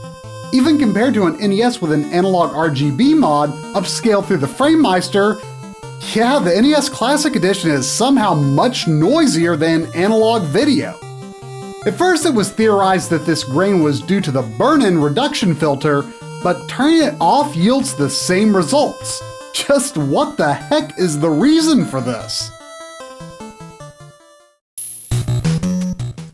Even compared to an NES with an analog RGB mod, upscaled through the FrameMeister, yeah, the NES Classic Edition is somehow much noisier than analog video. At first it was theorized that this grain was due to the burn-in reduction filter, but turning it off yields the same results. Just what the heck is the reason for this?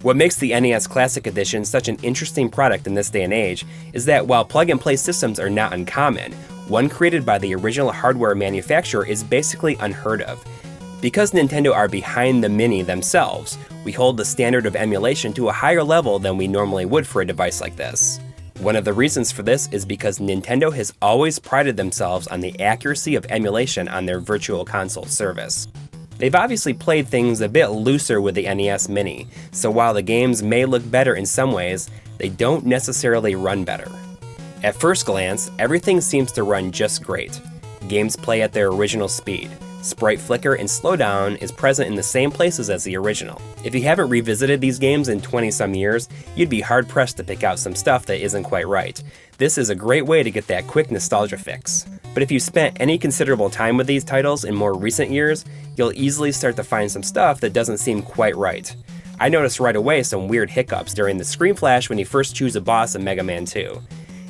What makes the NES Classic Edition such an interesting product in this day and age is that while plug-and-play systems are not uncommon, one created by the original hardware manufacturer is basically unheard of. Because Nintendo are behind the Mini themselves, we hold the standard of emulation to a higher level than we normally would for a device like this. One of the reasons for this is because Nintendo has always prided themselves on the accuracy of emulation on their Virtual Console service. They've obviously played things a bit looser with the NES Mini, so while the games may look better in some ways, they don't necessarily run better. At first glance, everything seems to run just great. Games play at their original speed. Sprite flicker and slowdown is present in the same places as the original. If you haven't revisited these games in 20-some years, you'd be hard-pressed to pick out some stuff that isn't quite right. This is a great way to get that quick nostalgia fix. But if you spent any considerable time with these titles in more recent years, you'll easily start to find some stuff that doesn't seem quite right. I noticed right away some weird hiccups during the screen flash when you first choose a boss in Mega Man 2.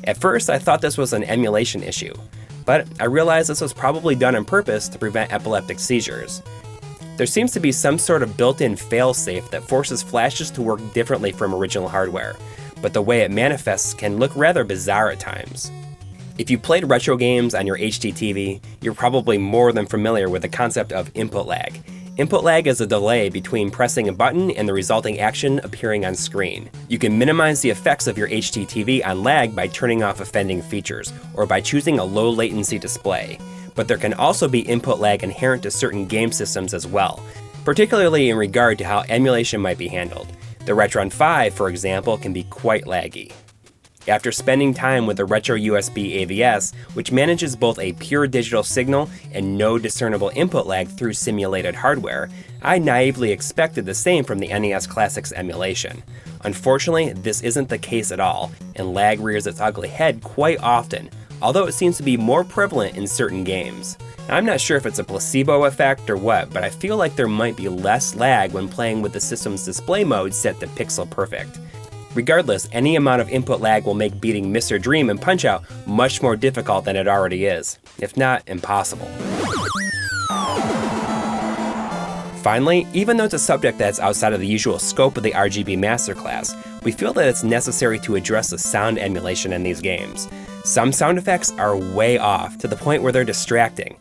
At first, I thought this was an emulation issue, but I realized this was probably done on purpose to prevent epileptic seizures. There seems to be some sort of built-in fail-safe that forces flashes to work differently from original hardware, but the way it manifests can look rather bizarre at times. If you played retro games on your HDTV, you're probably more than familiar with the concept of input lag. Input lag is a delay between pressing a button and the resulting action appearing on screen. You can minimize the effects of your HDTV on lag by turning off offending features, or by choosing a low latency display. But there can also be input lag inherent to certain game systems as well, particularly in regard to how emulation might be handled. The Retron 5, for example, can be quite laggy. After spending time with the RetroUSB AVS, which manages both a pure digital signal and no discernible input lag through simulated hardware, I naively expected the same from the NES Classic's emulation. Unfortunately, this isn't the case at all, and lag rears its ugly head quite often, although it seems to be more prevalent in certain games. I'm not sure if it's a placebo effect or what, but I feel like there might be less lag when playing with the system's display mode set to pixel perfect. Regardless, any amount of input lag will make beating Mr. Dream and Punch-Out much more difficult than it already is, if not impossible. Finally, even though it's a subject that's outside of the usual scope of the RGB Masterclass, we feel that it's necessary to address the sound emulation in these games. Some sound effects are way off, to the point where they're distracting.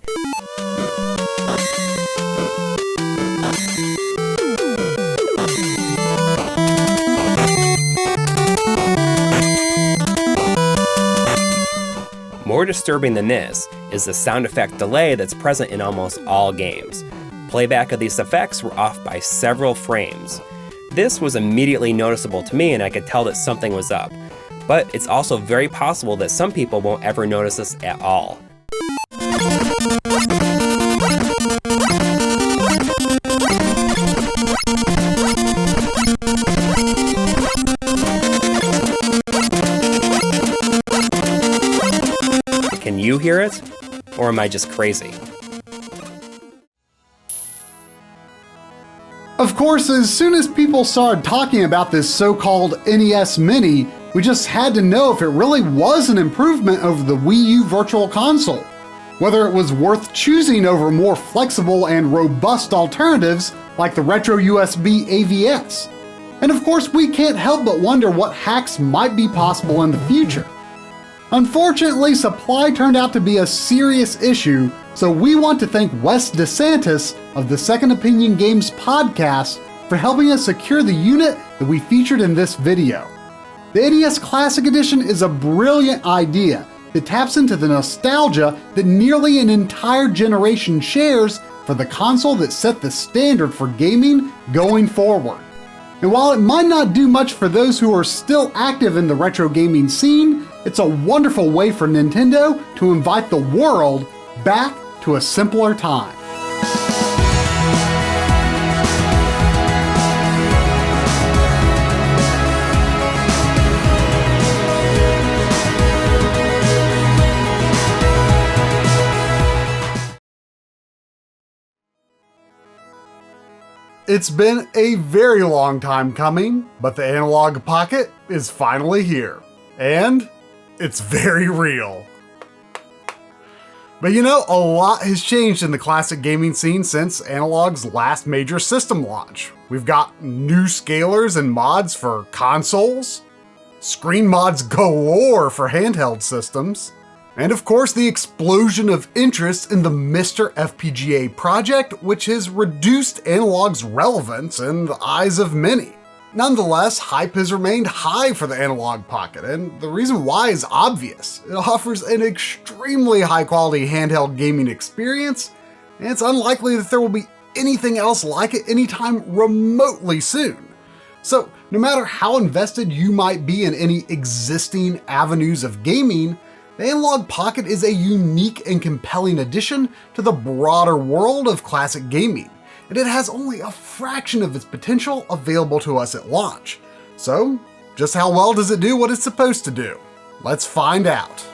More disturbing than this is the sound effect delay that's present in almost all games. Playback of these effects were off by several frames. This was immediately noticeable to me, and I could tell that something was up. But it's also very possible that some people won't ever notice this at all. Can you hear it? Or am I just crazy? Of course, as soon as people started talking about this so-called NES Mini, we just had to know if it really was an improvement over the Wii U Virtual Console, whether it was worth choosing over more flexible and robust alternatives like the RetroUSB AVS. And of course, we can't help but wonder what hacks might be possible in the future. Unfortunately, supply turned out to be a serious issue, so we want to thank Wes DeSantis of the Second Opinion Games podcast for helping us secure the unit that we featured in this video. The NES Classic Edition is a brilliant idea that taps into the nostalgia that nearly an entire generation shares for the console that set the standard for gaming going forward. And while it might not do much for those who are still active in the retro gaming scene, it's a wonderful way for Nintendo to invite the world back to a simpler time. It's been a very long time coming, but the Analogue Pocket is finally here. And it's very real. But you know, a lot has changed in the classic gaming scene since Analogue's last major system launch. We've got new scalers and mods for consoles, screen mods galore for handheld systems, and of course the explosion of interest in the Mr. FPGA project, which has reduced Analogue's relevance in the eyes of many. Nonetheless, hype has remained high for the Analogue Pocket, and the reason why is obvious. It offers an extremely high-quality handheld gaming experience, and it's unlikely that there will be anything else like it anytime remotely soon. So, no matter how invested you might be in any existing avenues of gaming, the Analogue Pocket is a unique and compelling addition to the broader world of classic gaming, and it has only a fraction of its potential available to us at launch. So, just how well does it do what it's supposed to do? Let's find out.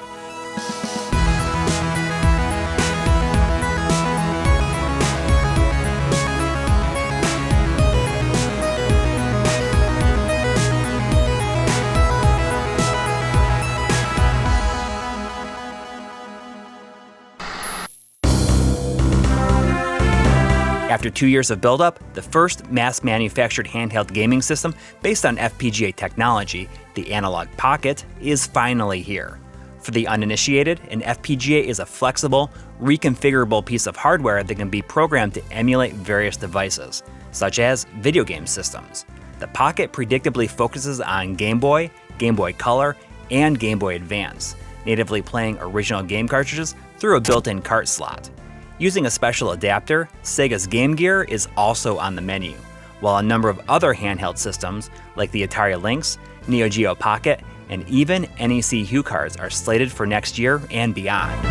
After 2 years of build-up, the first mass-manufactured handheld gaming system based on FPGA technology, the Analogue Pocket, is finally here. For the uninitiated, an FPGA is a flexible, reconfigurable piece of hardware that can be programmed to emulate various devices, such as video game systems. The Pocket predictably focuses on Game Boy, Game Boy Color, and Game Boy Advance, natively playing original game cartridges through a built-in cart slot. Using a special adapter, Sega's Game Gear is also on the menu, while a number of other handheld systems, like the Atari Lynx, Neo Geo Pocket, and even NEC Hue cards are slated for next year and beyond.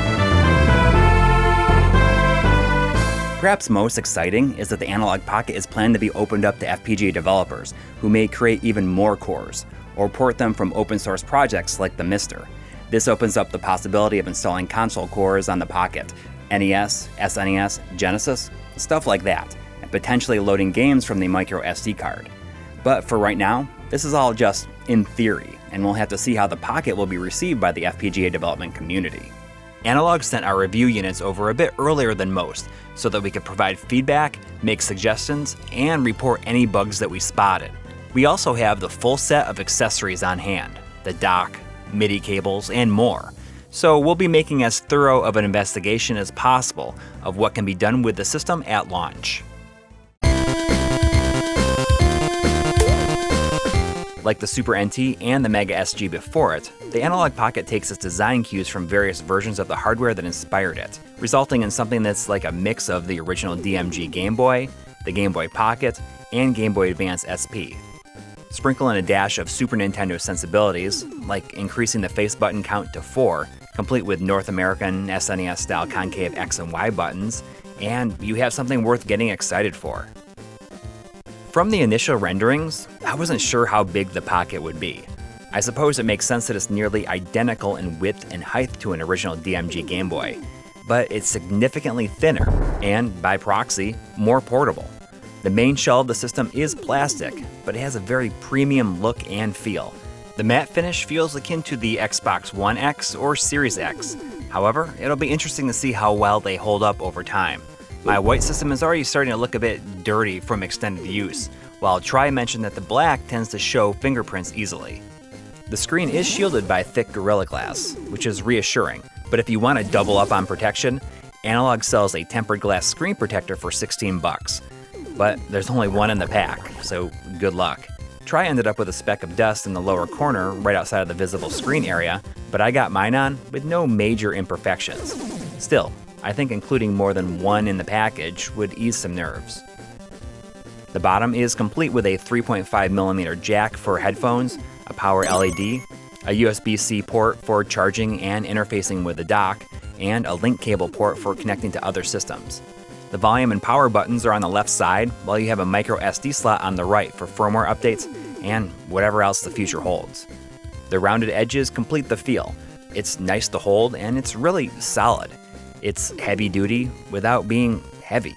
Perhaps most exciting is that the Analogue Pocket is planned to be opened up to FPGA developers who may create even more cores, or port them from open source projects like the Mister. This opens up the possibility of installing console cores on the Pocket, NES, SNES, Genesis, stuff like that, and potentially loading games from the micro SD card. But for right now, this is all just in theory, and we'll have to see how the Pocket will be received by the FPGA development community. Analogue sent our review units over a bit earlier than most, so that we could provide feedback, make suggestions, and report any bugs that we spotted. We also have the full set of accessories on hand, the dock, MIDI cables, and more. So we'll be making as thorough of an investigation as possible of what can be done with the system at launch. Like the Super NT and the Mega Sg before it, the Analogue Pocket takes its design cues from various versions of the hardware that inspired it, resulting in something that's like a mix of the original DMG Game Boy, the Game Boy Pocket, and Game Boy Advance SP. Sprinkle in a dash of Super Nintendo sensibilities, like increasing the face button count to 4, complete with North American SNES-style concave X and Y buttons, and you have something worth getting excited for. From the initial renderings, I wasn't sure how big the Pocket would be. I suppose it makes sense that it's nearly identical in width and height to an original DMG Game Boy, but it's significantly thinner, and by proxy, more portable. The main shell of the system is plastic, but it has a very premium look and feel. The matte finish feels akin to the Xbox One X or Series X. However, it'll be interesting to see how well they hold up over time. My white system is already starting to look a bit dirty from extended use, while Tri mentioned that the black tends to show fingerprints easily. The screen is shielded by thick Gorilla Glass, which is reassuring, but if you want to double up on protection, Analogue sells a tempered glass screen protector for $16. But there's only one in the pack, so good luck. Tri ended up with a speck of dust in the lower corner right outside of the visible screen area, but I got mine on with no major imperfections. Still, I think including more than one in the package would ease some nerves. The bottom is complete with a 3.5mm jack for headphones, a power LED, a USB-C port for charging and interfacing with the dock, and a link cable port for connecting to other systems. The volume and power buttons are on the left side, while you have a micro SD slot on the right for firmware updates and whatever else the future holds. The rounded edges complete the feel. It's nice to hold and it's really solid. It's heavy duty without being heavy.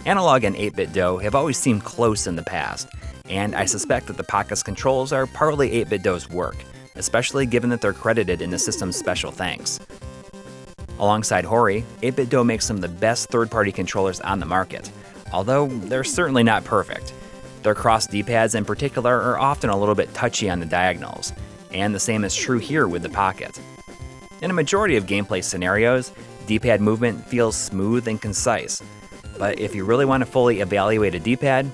Analogue and 8BitDo have always seemed close in the past, and I suspect that the Pocket's controls are partly 8BitDo's work, especially given that they're credited in the system's special thanks. Alongside Hori, 8BitDo makes some of the best third-party controllers on the market, although they're certainly not perfect. Their cross D-pads in particular are often a little bit touchy on the diagonals, and the same is true here with the Pocket. In a majority of gameplay scenarios, D-pad movement feels smooth and concise, but if you really want to fully evaluate a D-pad,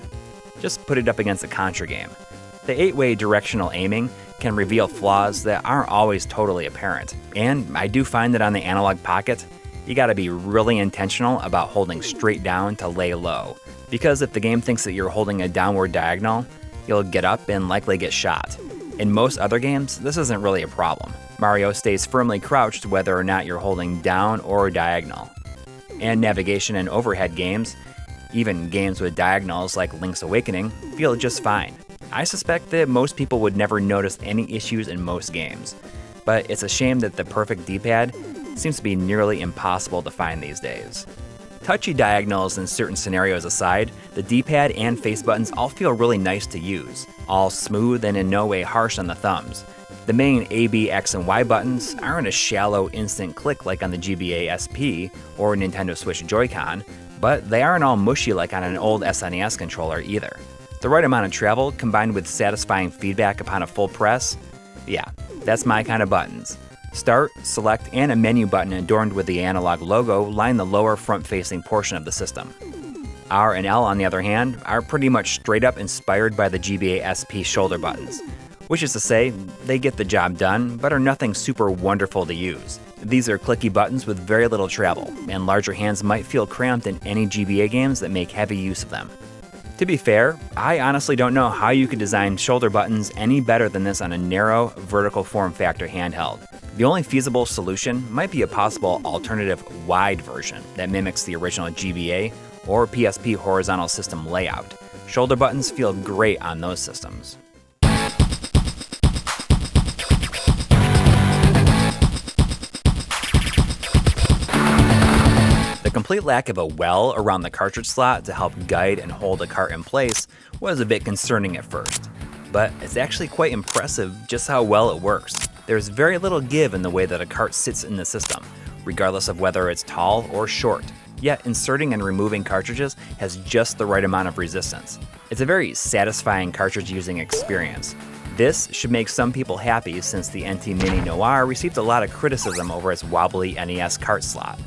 just put it up against a Contra game. The 8-way directional aiming can reveal flaws that aren't always totally apparent, and I do find that on the Analogue Pocket, you gotta be really intentional about holding straight down to lay low, because if the game thinks that you're holding a downward diagonal, you'll get up and likely get shot. In most other games, this isn't really a problem. Mario stays firmly crouched whether or not you're holding down or diagonal. And navigation and overhead games, even games with diagonals like Link's Awakening, feel just fine. I suspect that most people would never notice any issues in most games, but it's a shame that the perfect D-pad seems to be nearly impossible to find these days. Touchy diagonals in certain scenarios aside, the D-pad and face buttons all feel really nice to use, all smooth and in no way harsh on the thumbs. The main A, B, X, and Y buttons aren't a shallow instant click like on the GBA SP or Nintendo Switch Joy-Con, but they aren't all mushy like on an old SNES controller either. The right amount of travel combined with satisfying feedback upon a full press, yeah, that's my kind of buttons. Start, select, and a menu button adorned with the Analogue logo line the lower front-facing portion of the system. R and L, on the other hand, are pretty much straight up inspired by the GBA SP shoulder buttons, which is to say, they get the job done, but are nothing super wonderful to use. These are clicky buttons with very little travel, and larger hands might feel cramped in any GBA games that make heavy use of them. To be fair, I honestly don't know how you could design shoulder buttons any better than this on a narrow, vertical form factor handheld. The only feasible solution might be a possible alternative wide version that mimics the original GBA or PSP horizontal system layout. Shoulder buttons feel great on those systems. The complete lack of a well around the cartridge slot to help guide and hold a cart in place was a bit concerning at first, but it's actually quite impressive just how well it works. There's very little give in the way that a cart sits in the system, regardless of whether it's tall or short, yet inserting and removing cartridges has just the right amount of resistance. It's a very satisfying cartridge using experience. This should make some people happy since the Nt Mini Noir received a lot of criticism over its wobbly NES cart slot.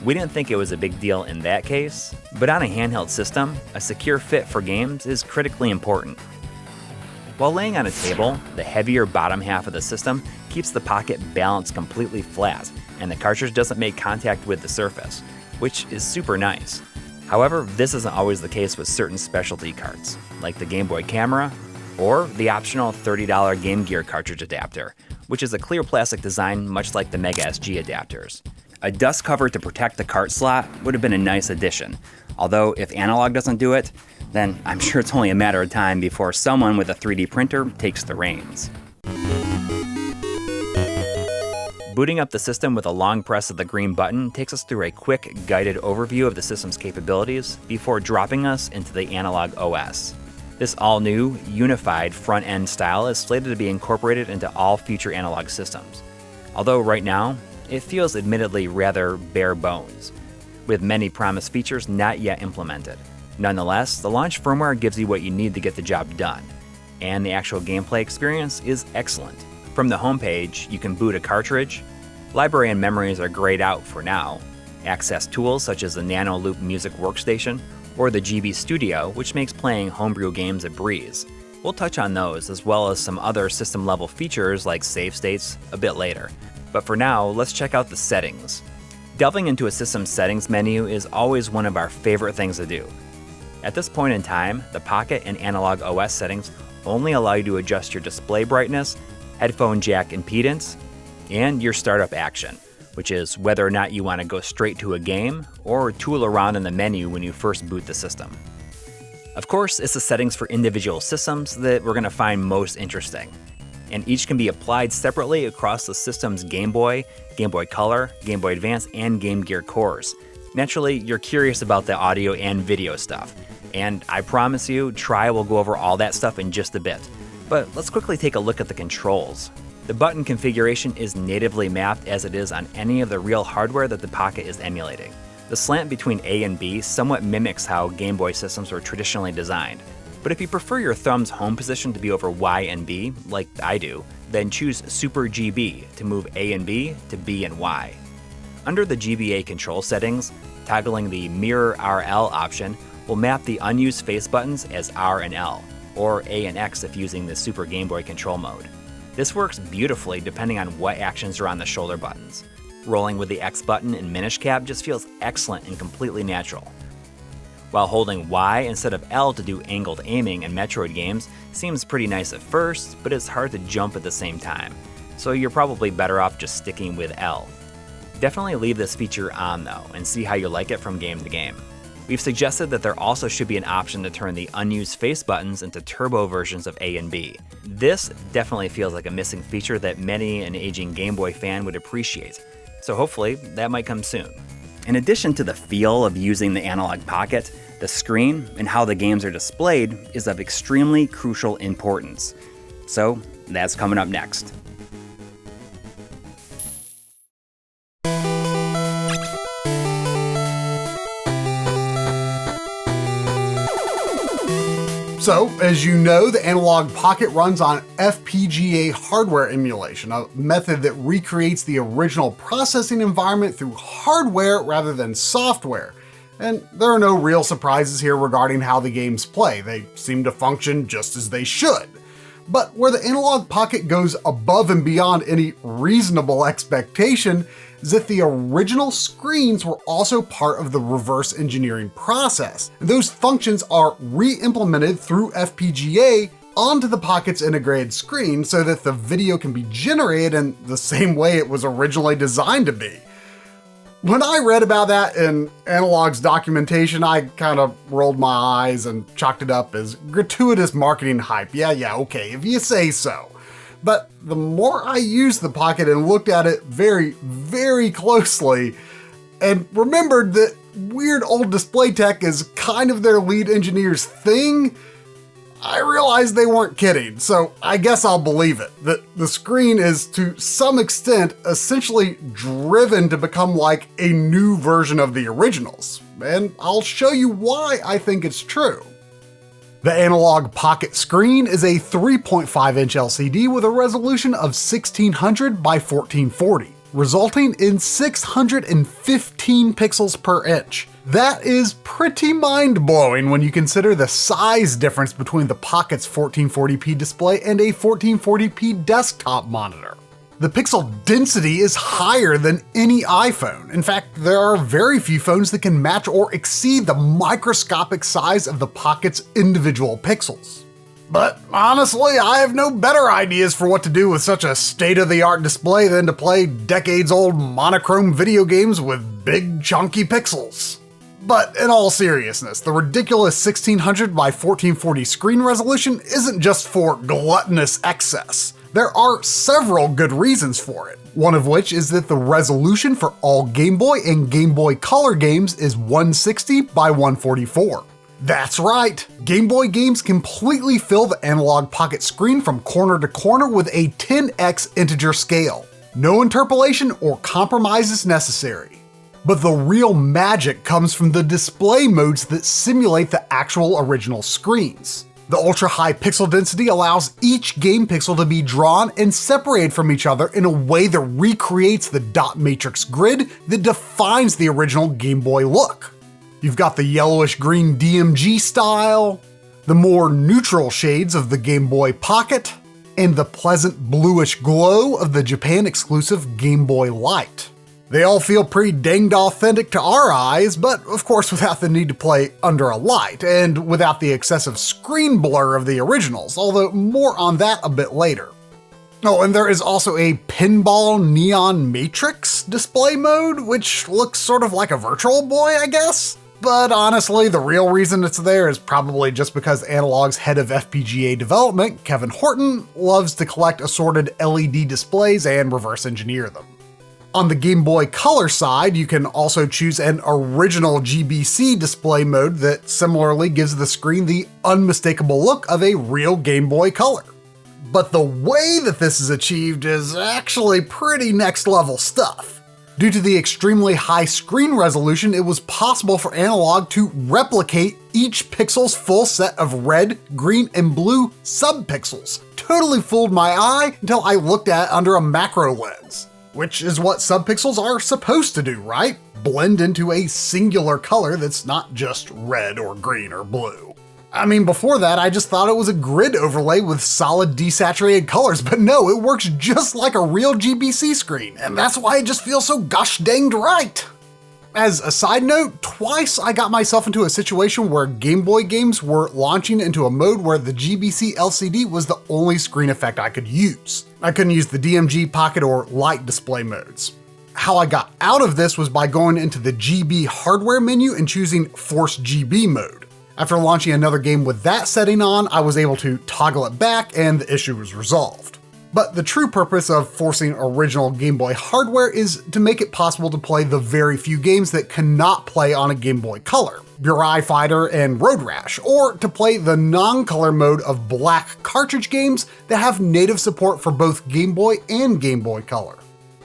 We didn't think it was a big deal in that case, but on a handheld system, a secure fit for games is critically important. While laying on a table, the heavier bottom half of the system keeps the Pocket balanced completely flat, and the cartridge doesn't make contact with the surface, which is super nice. However, this isn't always the case with certain specialty carts, like the Game Boy Camera, or the optional $30 Game Gear cartridge adapter, which is a clear plastic design much like the Mega Sg adapters. A dust cover to protect the cart slot would have been a nice addition, although if Analogue doesn't do it, then I'm sure it's only a matter of time before someone with a 3D printer takes the reins. Booting up the system with a long press of the green button takes us through a quick, guided overview of the system's capabilities before dropping us into the Analogue OS. This all-new, unified front-end style is slated to be incorporated into all future Analogue systems, although right now, it feels admittedly rather bare bones, with many promised features not yet implemented. Nonetheless, the launch firmware gives you what you need to get the job done, and the actual gameplay experience is excellent. From the homepage, you can boot a cartridge, library and memories are grayed out for now, access tools such as the Nano Loop Music Workstation, or the GB Studio, which makes playing homebrew games a breeze. We'll touch on those, as well as some other system-level features like save states, a bit later. But for now, let's check out the settings. Delving into a system settings menu is always one of our favorite things to do. At this point in time, the Pocket and Analogue OS settings only allow you to adjust your display brightness, headphone jack impedance, and your startup action, which is whether or not you want to go straight to a game or tool around in the menu when you first boot the system. Of course, it's the settings for individual systems that we're going to find most interesting, and each can be applied separately across the system's Game Boy, Game Boy Color, Game Boy Advance, and Game Gear cores. Naturally, you're curious about the audio and video stuff, and I promise you, Tri will go over all that stuff in just a bit. But let's quickly take a look at the controls. The button configuration is natively mapped as it is on any of the real hardware that the Pocket is emulating. The slant between A and B somewhat mimics how Game Boy systems were traditionally designed. But if you prefer your thumb's home position to be over Y and B, like I do, then choose Super GB to move A and B to B and Y. Under the GBA control settings, toggling the Mirror RL option will map the unused face buttons as R and L, or A and X if using the Super Game Boy control mode. This works beautifully depending on what actions are on the shoulder buttons. Rolling with the X button in Minish Cap just feels excellent and completely natural. While holding Y instead of L to do angled aiming in Metroid games seems pretty nice at first, but it's hard to jump at the same time, so you're probably better off just sticking with L. Definitely leave this feature on though, and see how you like it from game to game. We've suggested that there also should be an option to turn the unused face buttons into turbo versions of A and B. This definitely feels like a missing feature that many an aging Game Boy fan would appreciate, so hopefully that might come soon. In addition to the feel of using the Analogue Pocket, the screen and how the games are displayed is of extremely crucial importance. So that's coming up next. So, as you know, the Analogue Pocket runs on FPGA hardware emulation, a method that recreates the original processing environment through hardware rather than software. And there are no real surprises here regarding how the games play. They seem to function just as they should. But where the Analogue Pocket goes above and beyond any reasonable expectation is that the original screens were also part of the reverse engineering process. Those functions are re-implemented through FPGA onto the Pocket's integrated screen so that the video can be generated in the same way it was originally designed to be. When I read about that in Analogue's documentation, I kind of rolled my eyes and chalked it up as gratuitous marketing hype. Yeah, okay, if you say so. But the more I used the Pocket and looked at it very, very closely, and remembered that weird old display tech is kind of their lead engineer's thing, I realized they weren't kidding, so I guess I'll believe it, that the screen is to some extent essentially driven to become like a new version of the originals, and I'll show you why I think it's true. The Analogue Pocket screen is a 3.5-inch LCD with a resolution of 1600 by 1440, resulting in 615 pixels per inch. That is pretty mind-blowing when you consider the size difference between the Pocket's 1440p display and a 1440p desktop monitor. The pixel density is higher than any iPhone. In fact, there are very few phones that can match or exceed the microscopic size of the Pocket's individual pixels. But honestly, I have no better ideas for what to do with such a state-of-the-art display than to play decades-old monochrome video games with big chunky pixels. But in all seriousness, the ridiculous 1600 by 1440 screen resolution isn't just for gluttonous excess. There are several good reasons for it, one of which is that the resolution for all Game Boy and Game Boy Color games is 160 by 144. That's right, Game Boy games completely fill the Analogue Pocket screen from corner to corner with a 10x integer scale. No interpolation or compromise is necessary. But the real magic comes from the display modes that simulate the actual original screens. The ultra-high pixel density allows each game pixel to be drawn and separated from each other in a way that recreates the dot matrix grid that defines the original Game Boy look. You've got the yellowish-green DMG style, the more neutral shades of the Game Boy Pocket, and the pleasant bluish glow of the Japan-exclusive Game Boy Light. They all feel pretty danged authentic to our eyes, but of course without the need to play under a light, and without the excessive screen blur of the originals, although more on that a bit later. Oh, and there is also a pinball neon matrix display mode, which looks sort of like a Virtual Boy, I guess? But honestly, the real reason it's there is probably just because Analogue's head of FPGA development, Kevin Horton, loves to collect assorted LED displays and reverse engineer them. On the Game Boy Color side, you can also choose an original GBC display mode that similarly gives the screen the unmistakable look of a real Game Boy Color. But the way that this is achieved is actually pretty next level stuff. Due to the extremely high screen resolution, it was possible for Analogue to replicate each pixel's full set of red, green, and blue subpixels. Totally fooled my eye until I looked at it under a macro lens. Which is what subpixels are supposed to do, right? Blend into a singular color that's not just red or green or blue. I mean, before that, I just thought it was a grid overlay with solid desaturated colors, but no, it works just like a real GBC screen, and that's why it just feels so gosh danged right. As a side note, twice I got myself into a situation where Game Boy games were launching into a mode where the GBC LCD was the only screen effect I could use. I couldn't use the DMG, Pocket, or Light display modes. How I got out of this was by going into the GB hardware menu and choosing Force GB mode. After launching another game with that setting on, I was able to toggle it back and the issue was resolved. But the true purpose of forcing original Game Boy hardware is to make it possible to play the very few games that cannot play on a Game Boy Color, Burai Fighter and Road Rash, or to play the non-color mode of black cartridge games that have native support for both Game Boy and Game Boy Color.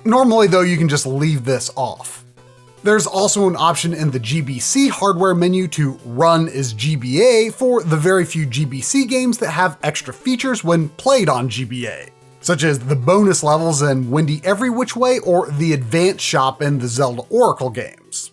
Normally though, you can just leave this off. There's also an option in the GBC hardware menu to run as GBA for the very few GBC games that have extra features when played on GBA, such as the bonus levels in Windy Every Which Way or the Advanced Shop in the Zelda Oracle games.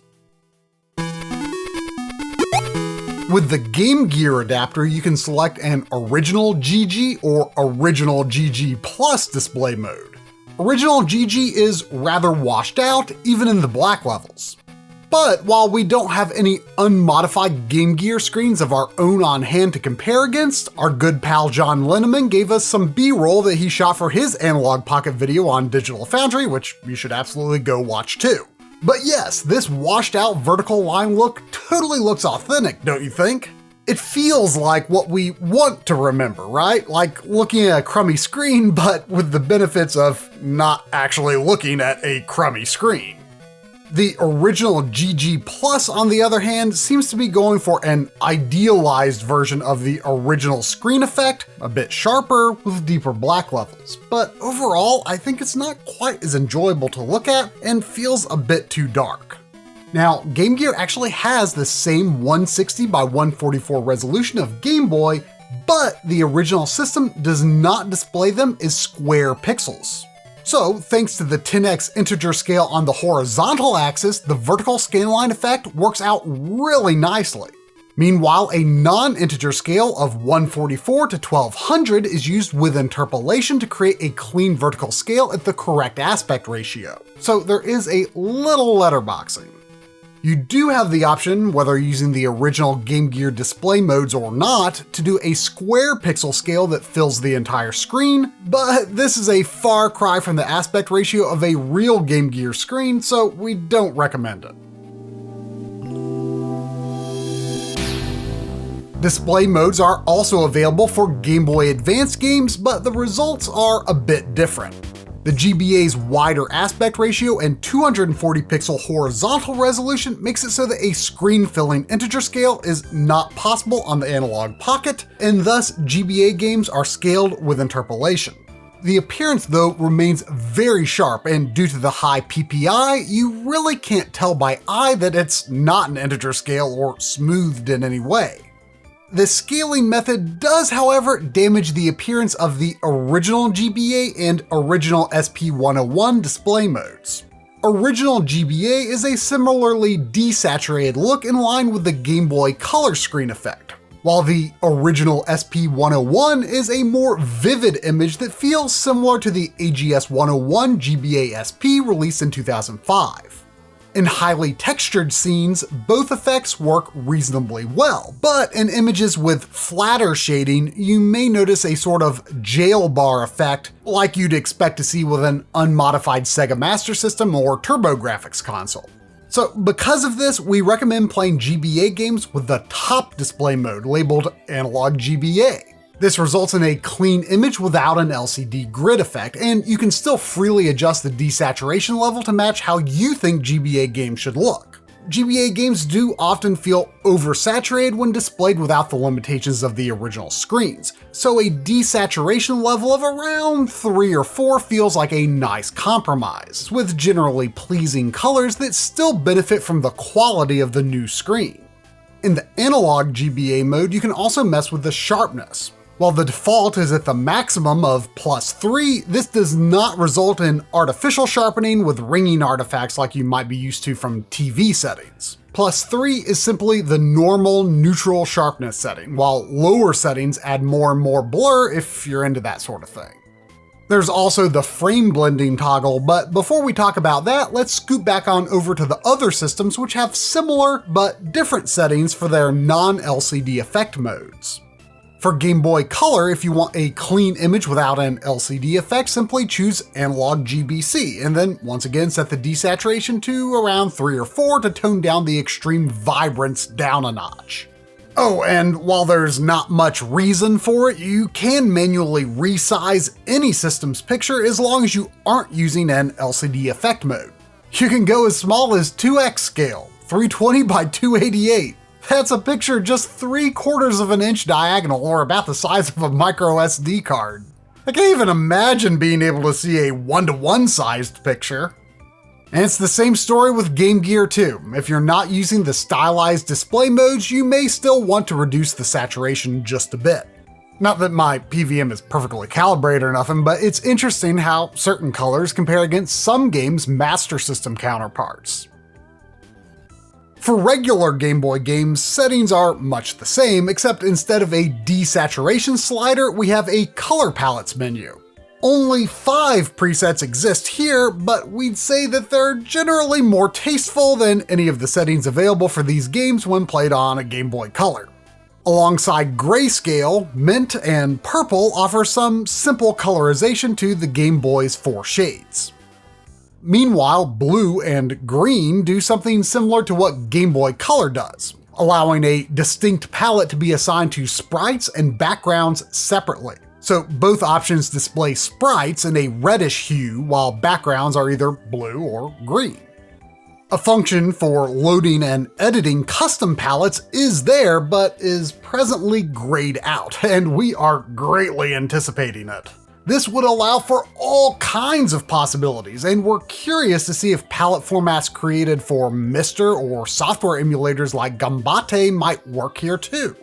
With the Game Gear adapter, you can select an Original GG or Original GG Plus display mode. Original GG is rather washed out, even in the black levels. But while we don't have any unmodified Game Gear screens of our own on hand to compare against, our good pal John Linneman gave us some B-roll that he shot for his Analogue Pocket video on Digital Foundry, which you should absolutely go watch too. But yes, this washed out vertical line look totally looks authentic, don't you think? It feels like what we want to remember, right? Like looking at a crummy screen, but with the benefits of not actually looking at a crummy screen. The original GG Plus, on the other hand, seems to be going for an idealized version of the original screen effect, a bit sharper with deeper black levels. But overall, I think it's not quite as enjoyable to look at and feels a bit too dark. Now, Game Gear actually has the same 160 by 144 resolution of Game Boy, but the original system does not display them as square pixels. So, thanks to the 10x integer scale on the horizontal axis, the vertical scanline effect works out really nicely. Meanwhile, a non-integer scale of 144 to 1200 is used with interpolation to create a clean vertical scale at the correct aspect ratio. So there is a little letterboxing. You do have the option, whether using the original Game Gear display modes or not, to do a square pixel scale that fills the entire screen, but this is a far cry from the aspect ratio of a real Game Gear screen, so we don't recommend it. Display modes are also available for Game Boy Advance games, but the results are a bit different. The GBA's wider aspect ratio and 240 pixel horizontal resolution makes it so that a screen-filling integer scale is not possible on the Analogue Pocket, and thus GBA games are scaled with interpolation. The appearance, though, remains very sharp, and due to the high PPI, you really can't tell by eye that it's not an integer scale or smoothed in any way. This scaling method does, however, damage the appearance of the original GBA and original SP101 display modes. Original GBA is a similarly desaturated look in line with the Game Boy Color screen effect, while the original SP101 is a more vivid image that feels similar to the AGS101 GBA SP released in 2005. In highly textured scenes, both effects work reasonably well, but in images with flatter shading, you may notice a sort of jail bar effect like you'd expect to see with an unmodified Sega Master System or TurboGrafx console. So because of this, we recommend playing GBA games with the top display mode labeled Analogue GBA. This results in a clean image without an LCD grid effect, and you can still freely adjust the desaturation level to match how you think GBA games should look. GBA games do often feel oversaturated when displayed without the limitations of the original screens, so a desaturation level of around 3 or 4 feels like a nice compromise, with generally pleasing colors that still benefit from the quality of the new screen. In the Analogue GBA mode, you can also mess with the sharpness. While the default is at the maximum of +3, this does not result in artificial sharpening with ringing artifacts like you might be used to from TV settings. +3 is simply the normal neutral sharpness setting, while lower settings add more and more blur if you're into that sort of thing. There's also the frame blending toggle, but before we talk about that, let's scoot back on over to the other systems which have similar but different settings for their non-LCD effect modes. For Game Boy Color, if you want a clean image without an LCD effect, simply choose Analogue GBC, and then once again set the desaturation to around 3 or 4 to tone down the extreme vibrance down a notch. Oh, and while there's not much reason for it, you can manually resize any system's picture as long as you aren't using an LCD effect mode. You can go as small as 2x scale, 320 by 288. That's a picture just 3/4 of an inch diagonal, or about the size of a micro SD card. I can't even imagine being able to see a 1:1 sized picture. And it's the same story with Game Gear too. If you're not using the stylized display modes, you may still want to reduce the saturation just a bit. Not that my PVM is perfectly calibrated or nothing, but it's interesting how certain colors compare against some games' Master System counterparts. For regular Game Boy games, settings are much the same, except instead of a desaturation slider, we have a color palettes menu. Only 5 presets exist here, but we'd say that they're generally more tasteful than any of the settings available for these games when played on a Game Boy Color. Alongside grayscale, mint and purple offer some simple colorization to the Game Boy's 4 shades. Meanwhile, blue and green do something similar to what Game Boy Color does, allowing a distinct palette to be assigned to sprites and backgrounds separately. So both options display sprites in a reddish hue, while backgrounds are either blue or green. A function for loading and editing custom palettes is there, but is presently grayed out, and we are greatly anticipating it. This would allow for all kinds of possibilities, and we're curious to see if palette formats created for Mister or software emulators like Gambate might work here too.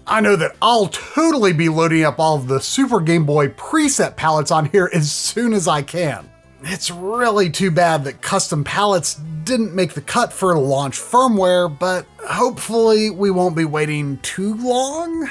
I know that I'll totally be loading up all of the Super Game Boy preset palettes on here as soon as I can. It's really too bad that custom palettes didn't make the cut for launch firmware, but hopefully we won't be waiting too long.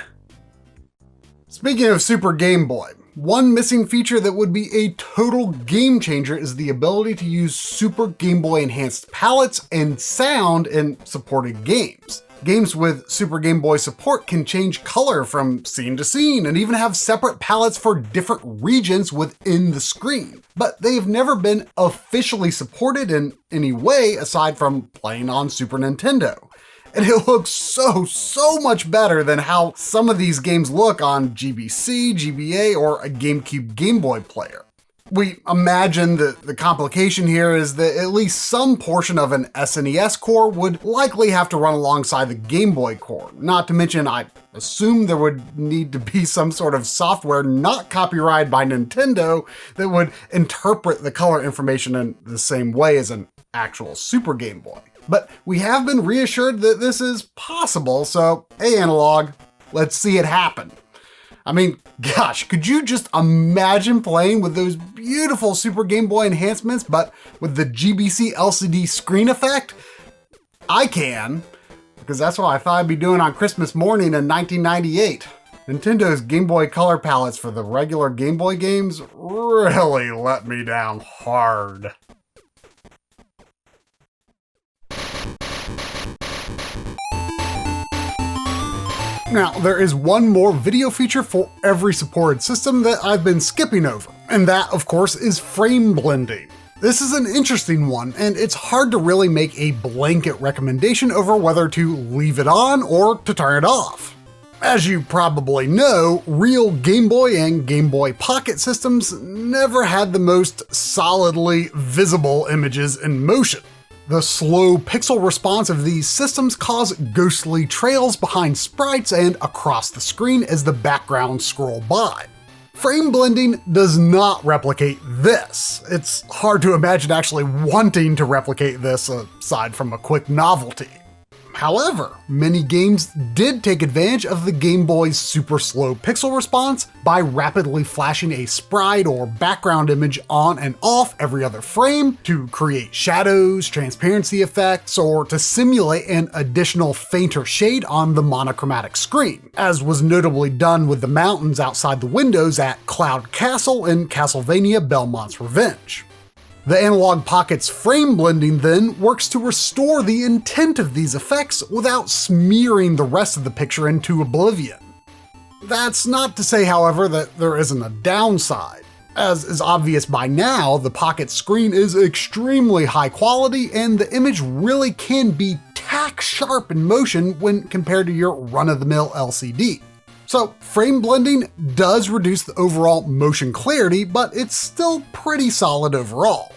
Speaking of Super Game Boy, one missing feature that would be a total game changer is the ability to use Super Game Boy enhanced palettes and sound in supported games. Games with Super Game Boy support can change color from scene to scene and even have separate palettes for different regions within the screen. But they've never been officially supported in any way aside from playing on Super Nintendo. And it looks so much better than how some of these games look on GBC, GBA, or a GameCube Game Boy player. We imagine that the complication here is that at least some portion of an SNES core would likely have to run alongside the Game Boy core. Not to mention, I assume there would need to be some sort of software not copyrighted by Nintendo that would interpret the color information in the same way as an actual Super Game Boy. But we have been reassured that this is possible, so hey Analogue, let's see it happen. I mean, gosh, could you just imagine playing with those beautiful Super Game Boy enhancements, but with the GBC LCD screen effect? I can, because that's what I thought I'd be doing on Christmas morning in 1998. Nintendo's Game Boy Color palettes for the regular Game Boy games really let me down hard. Now, there is one more video feature for every supported system that I've been skipping over, and that, of course, is frame blending. This is an interesting one, and it's hard to really make a blanket recommendation over whether to leave it on or to turn it off. As you probably know, real Game Boy and Game Boy Pocket systems never had the most solidly visible images in motion. The slow pixel response of these systems cause ghostly trails behind sprites and across the screen as the backgrounds scroll by. Frame blending does not replicate this. It's hard to imagine actually wanting to replicate this aside from a quick novelty. However, many games did take advantage of the Game Boy's super slow pixel response by rapidly flashing a sprite or background image on and off every other frame to create shadows, transparency effects, or to simulate an additional fainter shade on the monochromatic screen, as was notably done with the mountains outside the windows at Cloud Castle in Castlevania Belmont's Revenge. The Analogue Pocket's frame blending then works to restore the intent of these effects without smearing the rest of the picture into oblivion. That's not to say, however, that there isn't a downside. As is obvious by now, the Pocket screen is extremely high quality and the image really can be tack sharp in motion when compared to your run-of-the-mill LCD. So frame blending does reduce the overall motion clarity, but it's still pretty solid overall.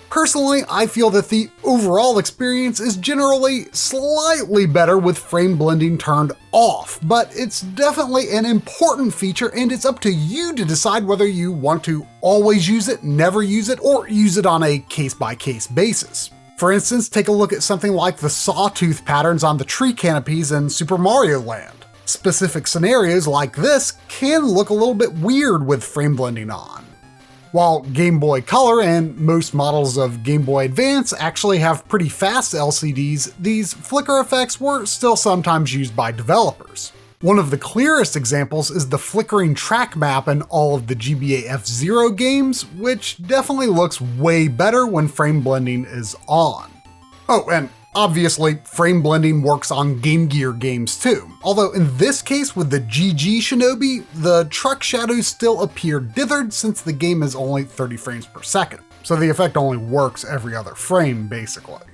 Personally, I feel that the overall experience is generally slightly better with frame blending turned off, but it's definitely an important feature and it's up to you to decide whether you want to always use it, never use it, or use it on a case-by-case basis. For instance, take a look at something like the sawtooth patterns on the tree canopies in Super Mario Land. Specific scenarios like this can look a little bit weird with frame blending on. While Game Boy Color and most models of Game Boy Advance actually have pretty fast LCDs, these flicker effects were still sometimes used by developers. One of the clearest examples is the flickering track map in all of the GBA F-Zero games, which definitely looks way better when frame blending is on. Oh, and obviously, frame blending works on Game Gear games too, although in this case with the GG Shinobi, the truck shadows still appear dithered since the game is only 30 frames per second, so the effect only works every other frame basically.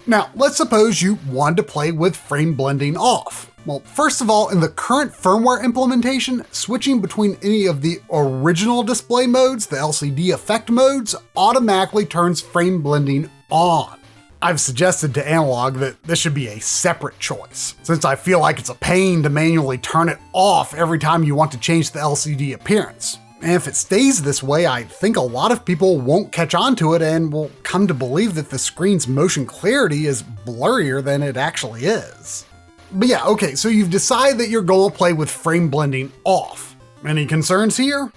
Now, let's suppose you wanted to play with frame blending off. Well, first of all, in the current firmware implementation, switching between any of the original display modes, the LCD effect modes, automatically turns frame blending on. I've suggested to Analogue that this should be a separate choice, since I feel like it's a pain to manually turn it off every time you want to change the LCD appearance. And if it stays this way, I think a lot of people won't catch on to it and will come to believe that the screen's motion clarity is blurrier than it actually is. But yeah, okay, so you've decided that you're going to play with frame blending off. Any concerns here?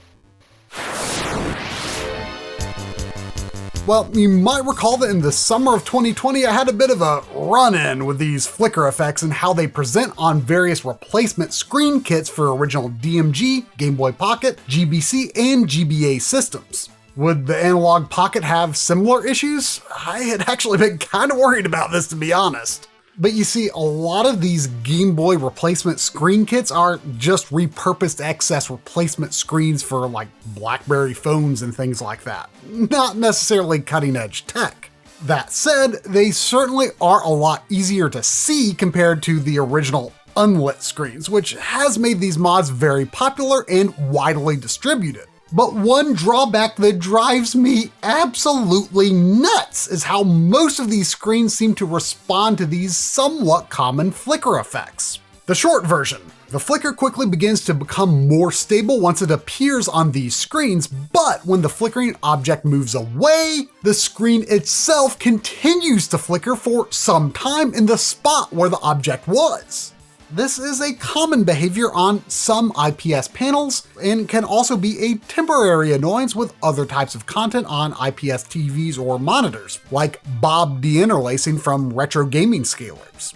Well, you might recall that in the summer of 2020, I had a bit of a run-in with these flicker effects and how they present on various replacement screen kits for original DMG, Game Boy Pocket, GBC, and GBA systems. Would the Analogue Pocket have similar issues? I had actually been kind of worried about this, to be honest. But you see, a lot of these Game Boy replacement screen kits are just repurposed excess replacement screens for like BlackBerry phones and things like that. Not necessarily cutting edge tech. That said, they certainly are a lot easier to see compared to the original unlit screens, which has made these mods very popular and widely distributed. But one drawback that drives me absolutely nuts is how most of these screens seem to respond to these somewhat common flicker effects. The short version: the flicker quickly begins to become more stable once it appears on these screens, but when the flickering object moves away, the screen itself continues to flicker for some time in the spot where the object was. This is a common behavior on some IPS panels and can also be a temporary annoyance with other types of content on IPS TVs or monitors, like bob deinterlacing from retro gaming scalers.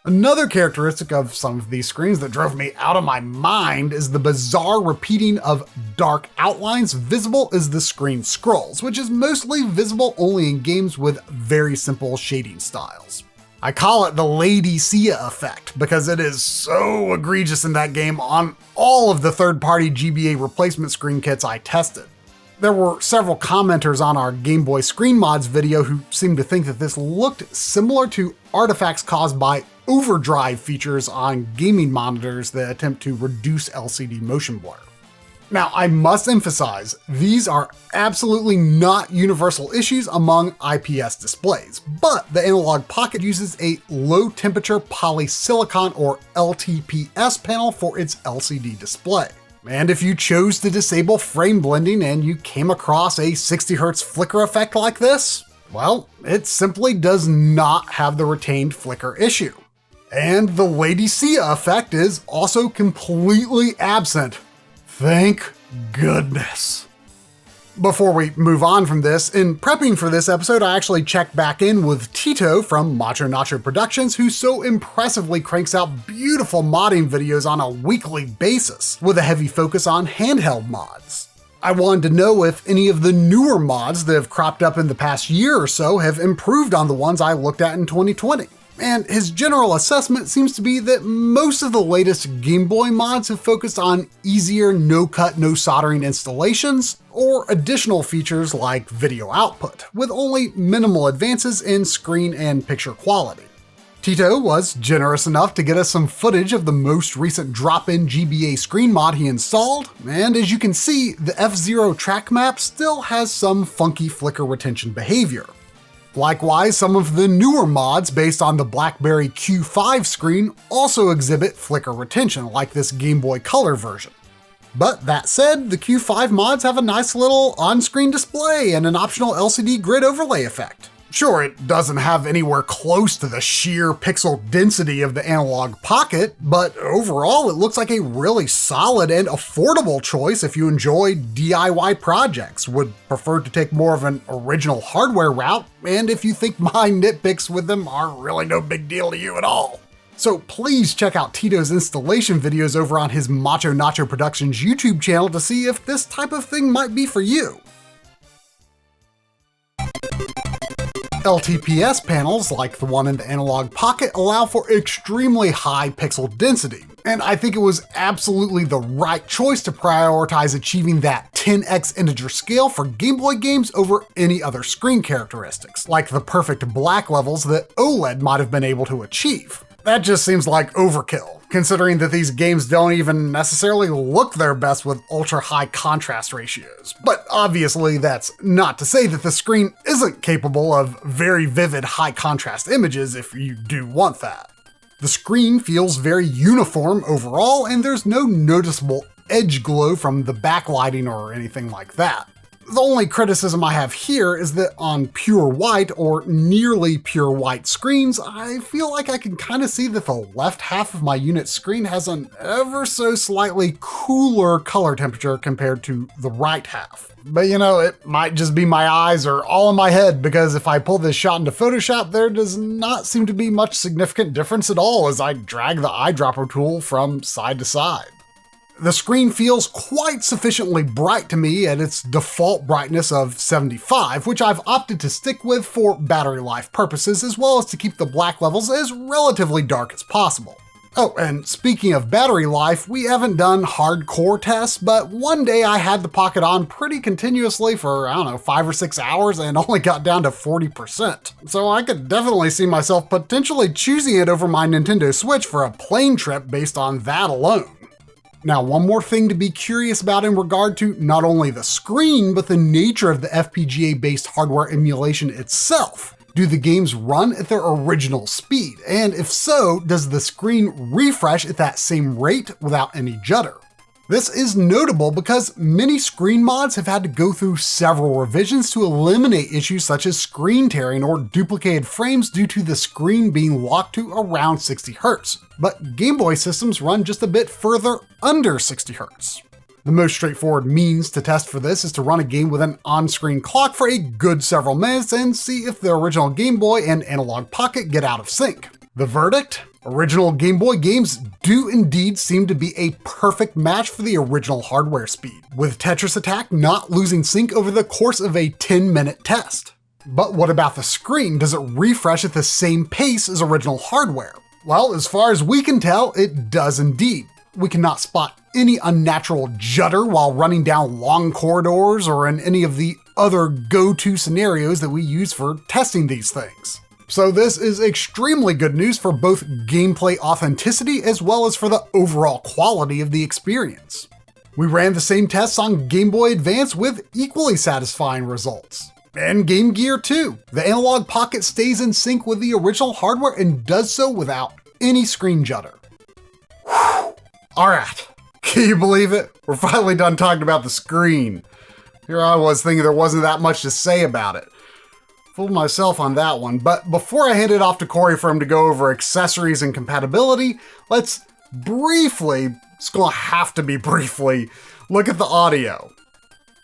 Another characteristic of some of these screens that drove me out of my mind is the bizarre repeating of dark outlines visible as the screen scrolls, which is mostly visible only in games with very simple shading styles. I call it the Lady Sia effect because it is so egregious in that game on all of the third-party GBA replacement screen kits I tested. There were several commenters on our Game Boy Screen Mods video who seemed to think that this looked similar to artifacts caused by overdrive features on gaming monitors that attempt to reduce LCD motion blur. Now, I must emphasize, these are absolutely not universal issues among IPS displays, but the Analogue Pocket uses a low-temperature polysilicon or LTPS panel for its LCD display. And if you chose to disable frame blending and you came across a 60Hz flicker effect like this, well, it simply does not have the retained flicker issue. And the Lady Sia effect is also completely absent. Thank goodness. Before we move on from this, in prepping for this episode, I actually checked back in with Tito from Macho Nacho Productions, who so impressively cranks out beautiful modding videos on a weekly basis, with a heavy focus on handheld mods. I wanted to know if any of the newer mods that have cropped up in the past year or so have improved on the ones I looked at in 2020. And his general assessment seems to be that most of the latest Game Boy mods have focused on easier no-cut, no-soldering installations, or additional features like video output, with only minimal advances in screen and picture quality. Tito was generous enough to get us some footage of the most recent drop-in GBA screen mod he installed, and as you can see, the F-Zero track map still has some funky flicker retention behavior. Likewise, some of the newer mods based on the BlackBerry Q5 screen also exhibit flicker retention, like this Game Boy Color version. But that said, the Q5 mods have a nice little on-screen display and an optional LCD grid overlay effect. Sure, it doesn't have anywhere close to the sheer pixel density of the Analogue Pocket, but overall it looks like a really solid and affordable choice if you enjoy DIY projects, would prefer to take more of an original hardware route, and if you think my nitpicks with them are really no big deal to you at all. So please check out Tito's installation videos over on his Macho Nacho Productions YouTube channel to see if this type of thing might be for you. LTPS panels, like the one in the Analogue Pocket, allow for extremely high pixel density, and I think it was absolutely the right choice to prioritize achieving that 10x integer scale for Game Boy games over any other screen characteristics, like the perfect black levels that OLED might have been able to achieve. That just seems like overkill, considering that these games don't even necessarily look their best with ultra-high contrast ratios. But obviously that's not to say that the screen isn't capable of very vivid high-contrast images if you do want that. The screen feels very uniform overall, and there's no noticeable edge glow from the backlighting or anything like that. The only criticism I have here is that on pure white or nearly pure white screens, I feel like I can kind of see that the left half of my unit screen has an ever so slightly cooler color temperature compared to the right half. But you know, it might just be my eyes or all in my head, because if I pull this shot into Photoshop, there does not seem to be much significant difference at all as I drag the eyedropper tool from side to side. The screen feels quite sufficiently bright to me at its default brightness of 75, which I've opted to stick with for battery life purposes, as well as to keep the black levels as relatively dark as possible. Oh, and speaking of battery life, we haven't done hardcore tests, but one day I had the Pocket on pretty continuously for, 5 or 6 hours and only got down to 40%. So I could definitely see myself potentially choosing it over my Nintendo Switch for a plane trip based on that alone. Now, one more thing to be curious about in regard to not only the screen, but the nature of the FPGA-based hardware emulation itself. Do the games run at their original speed? And if so, does the screen refresh at that same rate without any judder? This is notable because many screen mods have had to go through several revisions to eliminate issues such as screen tearing or duplicated frames due to the screen being locked to around 60 Hz. But Game Boy systems run just a bit further under 60 Hz. The most straightforward means to test for this is to run a game with an on-screen clock for a good several minutes and see if the original Game Boy and Analogue Pocket get out of sync. The verdict? Original Game Boy games do indeed seem to be a perfect match for the original hardware speed, with Tetris Attack not losing sync over the course of a 10-minute test. But what about the screen? Does it refresh at the same pace as original hardware? Well, as far as we can tell, it does indeed. We cannot spot any unnatural judder while running down long corridors or in any of the other go-to scenarios that we use for testing these things. So this is extremely good news for both gameplay authenticity as well as for the overall quality of the experience. We ran the same tests on Game Boy Advance with equally satisfying results. And Game Gear too. The Analogue Pocket stays in sync with the original hardware and does so without any screen judder. Alright, can you believe it? We're finally done talking about the screen. Here I was thinking there wasn't that much to say about it. Fooled myself on that one, but before I hand it off to Corey for him to go over accessories and compatibility, let's briefly, it's gonna have to be briefly, look at the audio.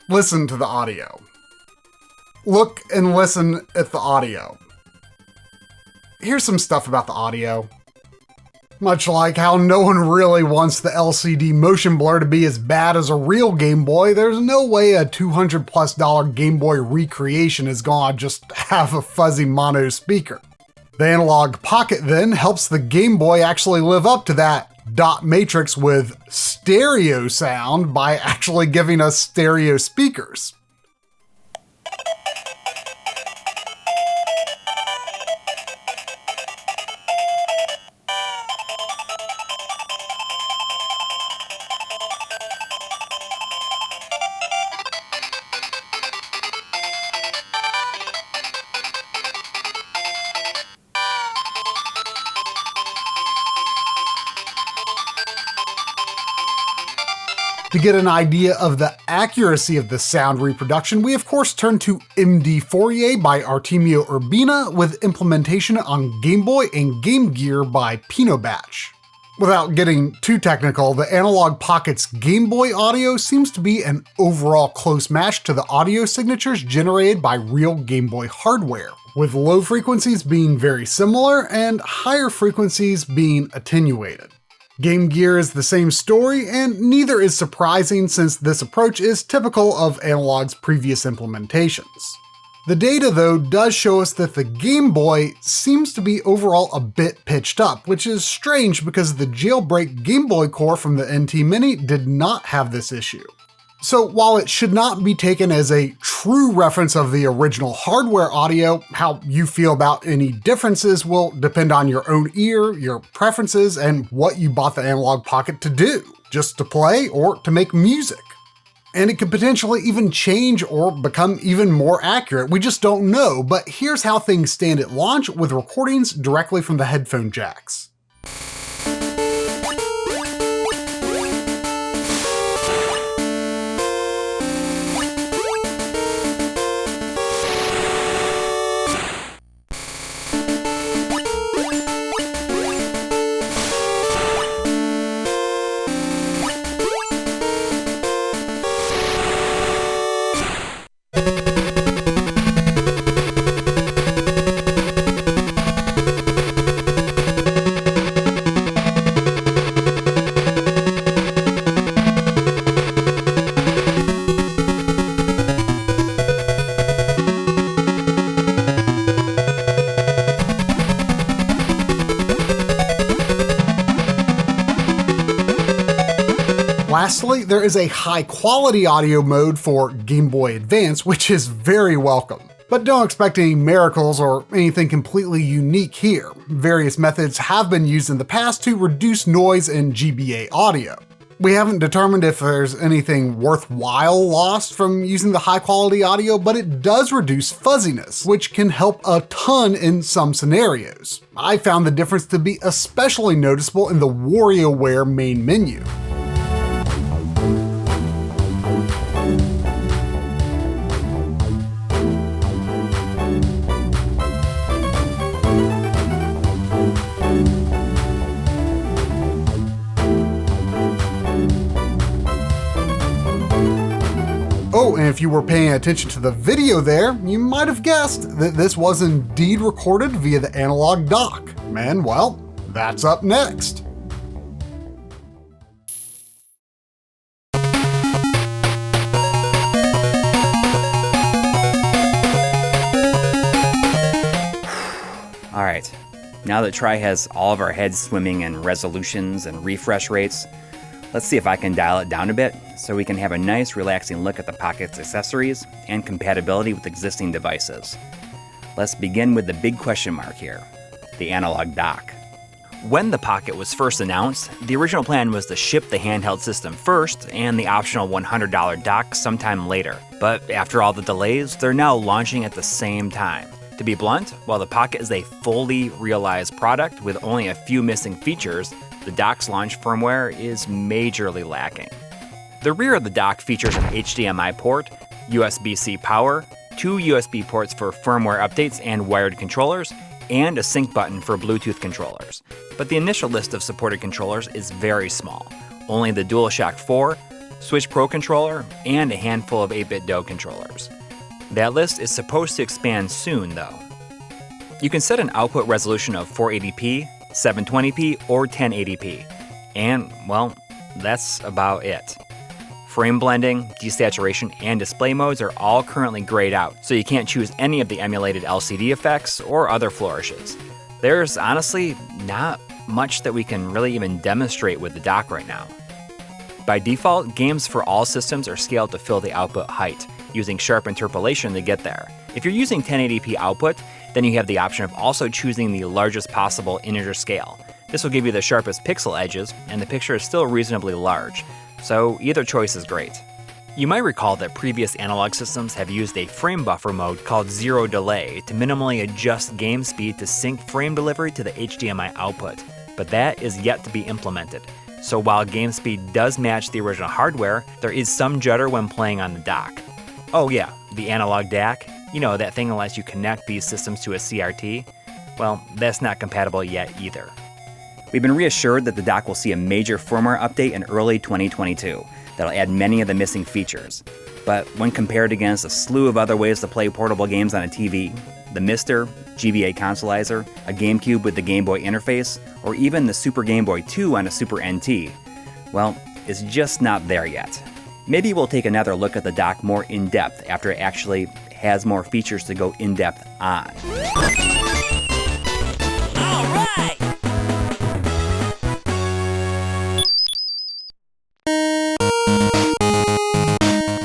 Listen to the audio. Look and listen at the audio. Here's some stuff about the audio. Much like how no one really wants the LCD motion blur to be as bad as a real Game Boy, there's no way a $200+ Game Boy recreation is gonna just have a fuzzy mono speaker. The Analogue Pocket then helps the Game Boy actually live up to that dot matrix with stereo sound by actually giving us stereo speakers. To get an idea of the accuracy of the sound reproduction, we of course turn to MD Fourier by Artemio Urbina with implementation on Game Boy and Game Gear by Pinobatch. Without getting too technical, the Analogue Pocket's Game Boy audio seems to be an overall close match to the audio signatures generated by real Game Boy hardware, with low frequencies being very similar and higher frequencies being attenuated. Game Gear is the same story, and neither is surprising since this approach is typical of Analogue's previous implementations. The data, though, does show us that the Game Boy seems to be overall a bit pitched up, which is strange because the jailbreak Game Boy core from the NT Mini did not have this issue. So while it should not be taken as a true reference of the original hardware audio, how you feel about any differences will depend on your own ear, your preferences, and what you bought the Analogue Pocket to do, just to play or to make music. And it could potentially even change or become even more accurate, we just don't know, but here's how things stand at launch with recordings directly from the headphone jacks. Lastly, there is a high-quality audio mode for Game Boy Advance, which is very welcome. But don't expect any miracles or anything completely unique here. Various methods have been used in the past to reduce noise in GBA audio. We haven't determined if there's anything worthwhile lost from using the high-quality audio, but it does reduce fuzziness, which can help a ton in some scenarios. I found the difference to be especially noticeable in the WarioWare main menu. Oh, and if you were paying attention to the video there, you might have guessed that this was indeed recorded via the Analogue dock. And well, that's up next. Alright, now that Tri has all of our heads swimming in resolutions and refresh rates, let's see if I can dial it down a bit so we can have a nice relaxing look at the Pocket's accessories and compatibility with existing devices. Let's begin with the big question mark here, the Analogue dock. When the Pocket was first announced, the original plan was to ship the handheld system first and the optional $100 dock sometime later. But after all the delays, they're now launching at the same time. To be blunt, while the Pocket is a fully realized product with only a few missing features, the dock's launch firmware is majorly lacking. The rear of the dock features an HDMI port, USB-C power, 2 USB ports for firmware updates and wired controllers, and a sync button for Bluetooth controllers. But the initial list of supported controllers is very small. Only the DualShock 4, Switch Pro controller, and a handful of 8-bit DOE controllers. That list is supposed to expand soon, though. You can set an output resolution of 480p, 720p, or 1080p. And, well, that's about it. Frame blending, desaturation, and display modes are all currently grayed out, so you can't choose any of the emulated LCD effects or other flourishes. There's honestly not much that we can really even demonstrate with the dock right now. By default, games for all systems are scaled to fill the output height, using sharp interpolation to get there. If you're using 1080p output, then you have the option of also choosing the largest possible integer scale. This will give you the sharpest pixel edges, and the picture is still reasonably large, so either choice is great. You might recall that previous analog systems have used a frame buffer mode called zero delay to minimally adjust game speed to sync frame delivery to the HDMI output, but that is yet to be implemented. So while game speed does match the original hardware, there is some judder when playing on the dock. Oh yeah, the analog DAC, you know, that thing that lets you connect these systems to a CRT? Well, that's not compatible yet either. We've been reassured that the dock will see a major firmware update in early 2022 that'll add many of the missing features. But when compared against a slew of other ways to play portable games on a TV, the Mister, GBA Consolizer, a GameCube with the Game Boy interface, or even the Super Game Boy 2 on a Super NT, well, it's just not there yet. Maybe we'll take another look at the dock more in-depth after it actually has more features to go in-depth on. Alright!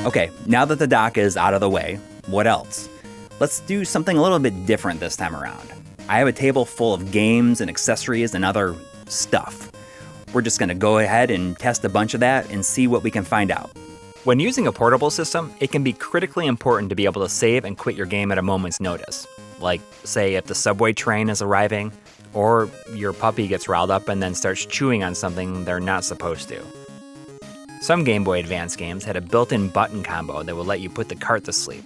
Okay, now that the dock is out of the way, what else? Let's do something a little bit different this time around. I have a table full of games and accessories and other stuff. We're just going to go ahead and test a bunch of that and see what we can find out. When using a portable system, it can be critically important to be able to save and quit your game at a moment's notice. Like, say, if the subway train is arriving, or your puppy gets riled up and then starts chewing on something they're not supposed to. Some Game Boy Advance games had a built-in button combo that would let you put the cart to sleep,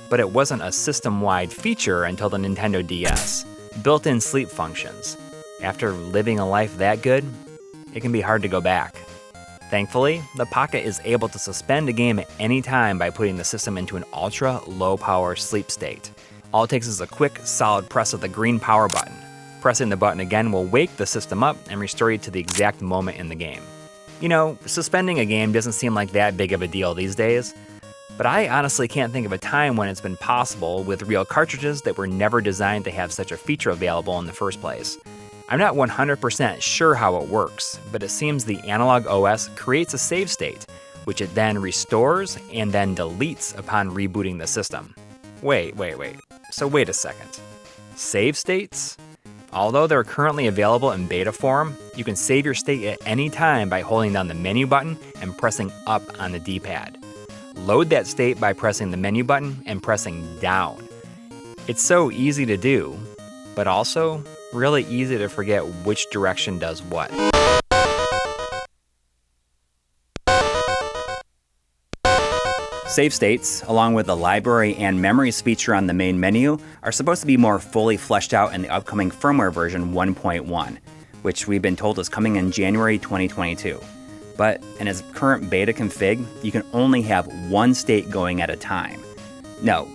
but it wasn't a system-wide feature until the Nintendo DS. Built-in sleep functions. After living a life that good, it can be hard to go back. Thankfully, the Pocket is able to suspend a game at any time by putting the system into an ultra-low-power sleep state. All it takes is a quick, solid press of the green power button. Pressing the button again will wake the system up and restore you to the exact moment in the game. You know, suspending a game doesn't seem like that big of a deal these days, but I honestly can't think of a time when it's been possible with real cartridges that were never designed to have such a feature available in the first place. I'm not 100% sure how it works, but it seems the Analogue OS creates a save state, which it then restores and then deletes upon rebooting the system. Wait. So wait a second. Save states? Although they're currently available in beta form, you can save your state at any time by holding down the menu button and pressing up on the D-pad. Load that state by pressing the menu button and pressing down. It's so easy to do, but also really easy to forget which direction does what. Save states, along with the library and memories feature on the main menu, are supposed to be more fully fleshed out in the upcoming firmware version 1.1, which we've been told is coming in January 2022. But in its current beta config, you can only have one state going at a time. No,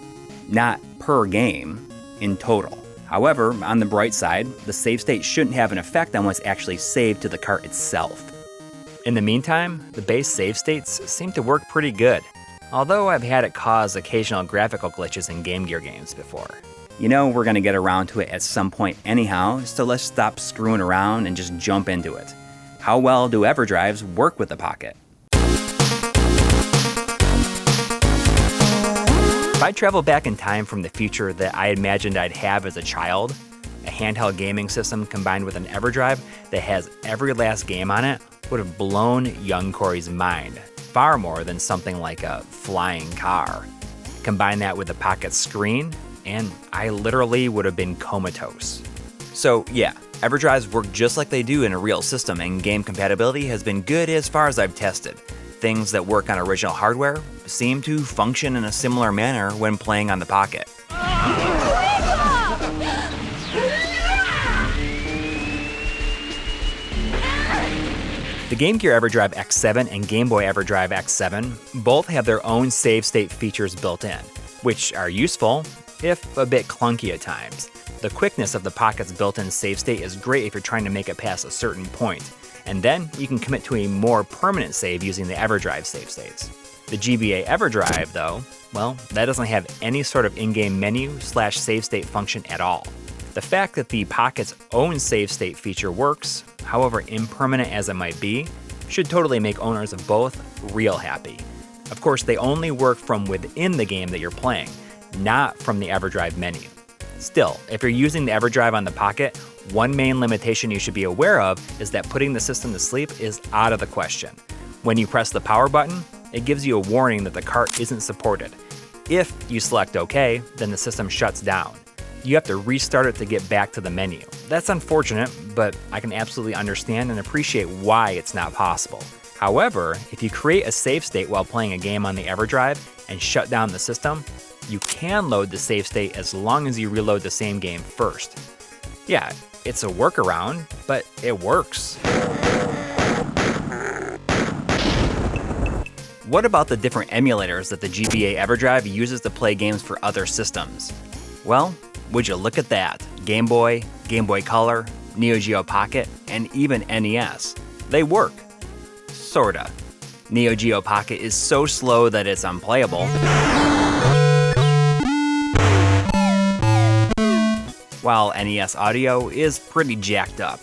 not per game, in total. However, on the bright side, the save state shouldn't have an effect on what's actually saved to the cart itself. In the meantime, the base save states seem to work pretty good, although I've had it cause occasional graphical glitches in Game Gear games before. You know we're going to get around to it at some point anyhow, so let's stop screwing around and just jump into it. How well do EverDrives work with the Pocket? If I travel back in time from the future that I imagined I'd have as a child, a handheld gaming system combined with an EverDrive that has every last game on it would have blown young Corey's mind, far more than something like a flying car. Combine that with the Pocket screen, and I literally would have been comatose. So yeah, EverDrives work just like they do in a real system, and game compatibility has been good as far as I've tested. Things that work on original hardware seem to function in a similar manner when playing on the Pocket. The Game Gear EverDrive X7 and Game Boy EverDrive X7 both have their own save state features built in, which are useful, if a bit clunky at times. The quickness of the Pocket's built-in save state is great if you're trying to make it past a certain point, and then you can commit to a more permanent save using the EverDrive save states. The GBA EverDrive, though, well, that doesn't have any sort of in-game menu/save state function at all. The fact that the Pocket's own save state feature works, however impermanent as it might be, should totally make owners of both real happy. Of course, they only work from within the game that you're playing, not from the EverDrive menu. Still, if you're using the EverDrive on the Pocket, one main limitation you should be aware of is that putting the system to sleep is out of the question. When you press the power button, it gives you a warning that the cart isn't supported. If you select OK, then the system shuts down. You have to restart it to get back to the menu. That's unfortunate, but I can absolutely understand and appreciate why it's not possible. However, if you create a save state while playing a game on the EverDrive and shut down the system, you can load the save state as long as you reload the same game first. Yeah, It's a workaround, but it works. What about the different emulators that the GBA EverDrive uses to play games for other systems? Well, would you look at that? Game Boy, Game Boy Color, Neo Geo Pocket, and even NES. They work. Sorta. Neo Geo Pocket is so slow that it's unplayable, while NES audio is pretty jacked up.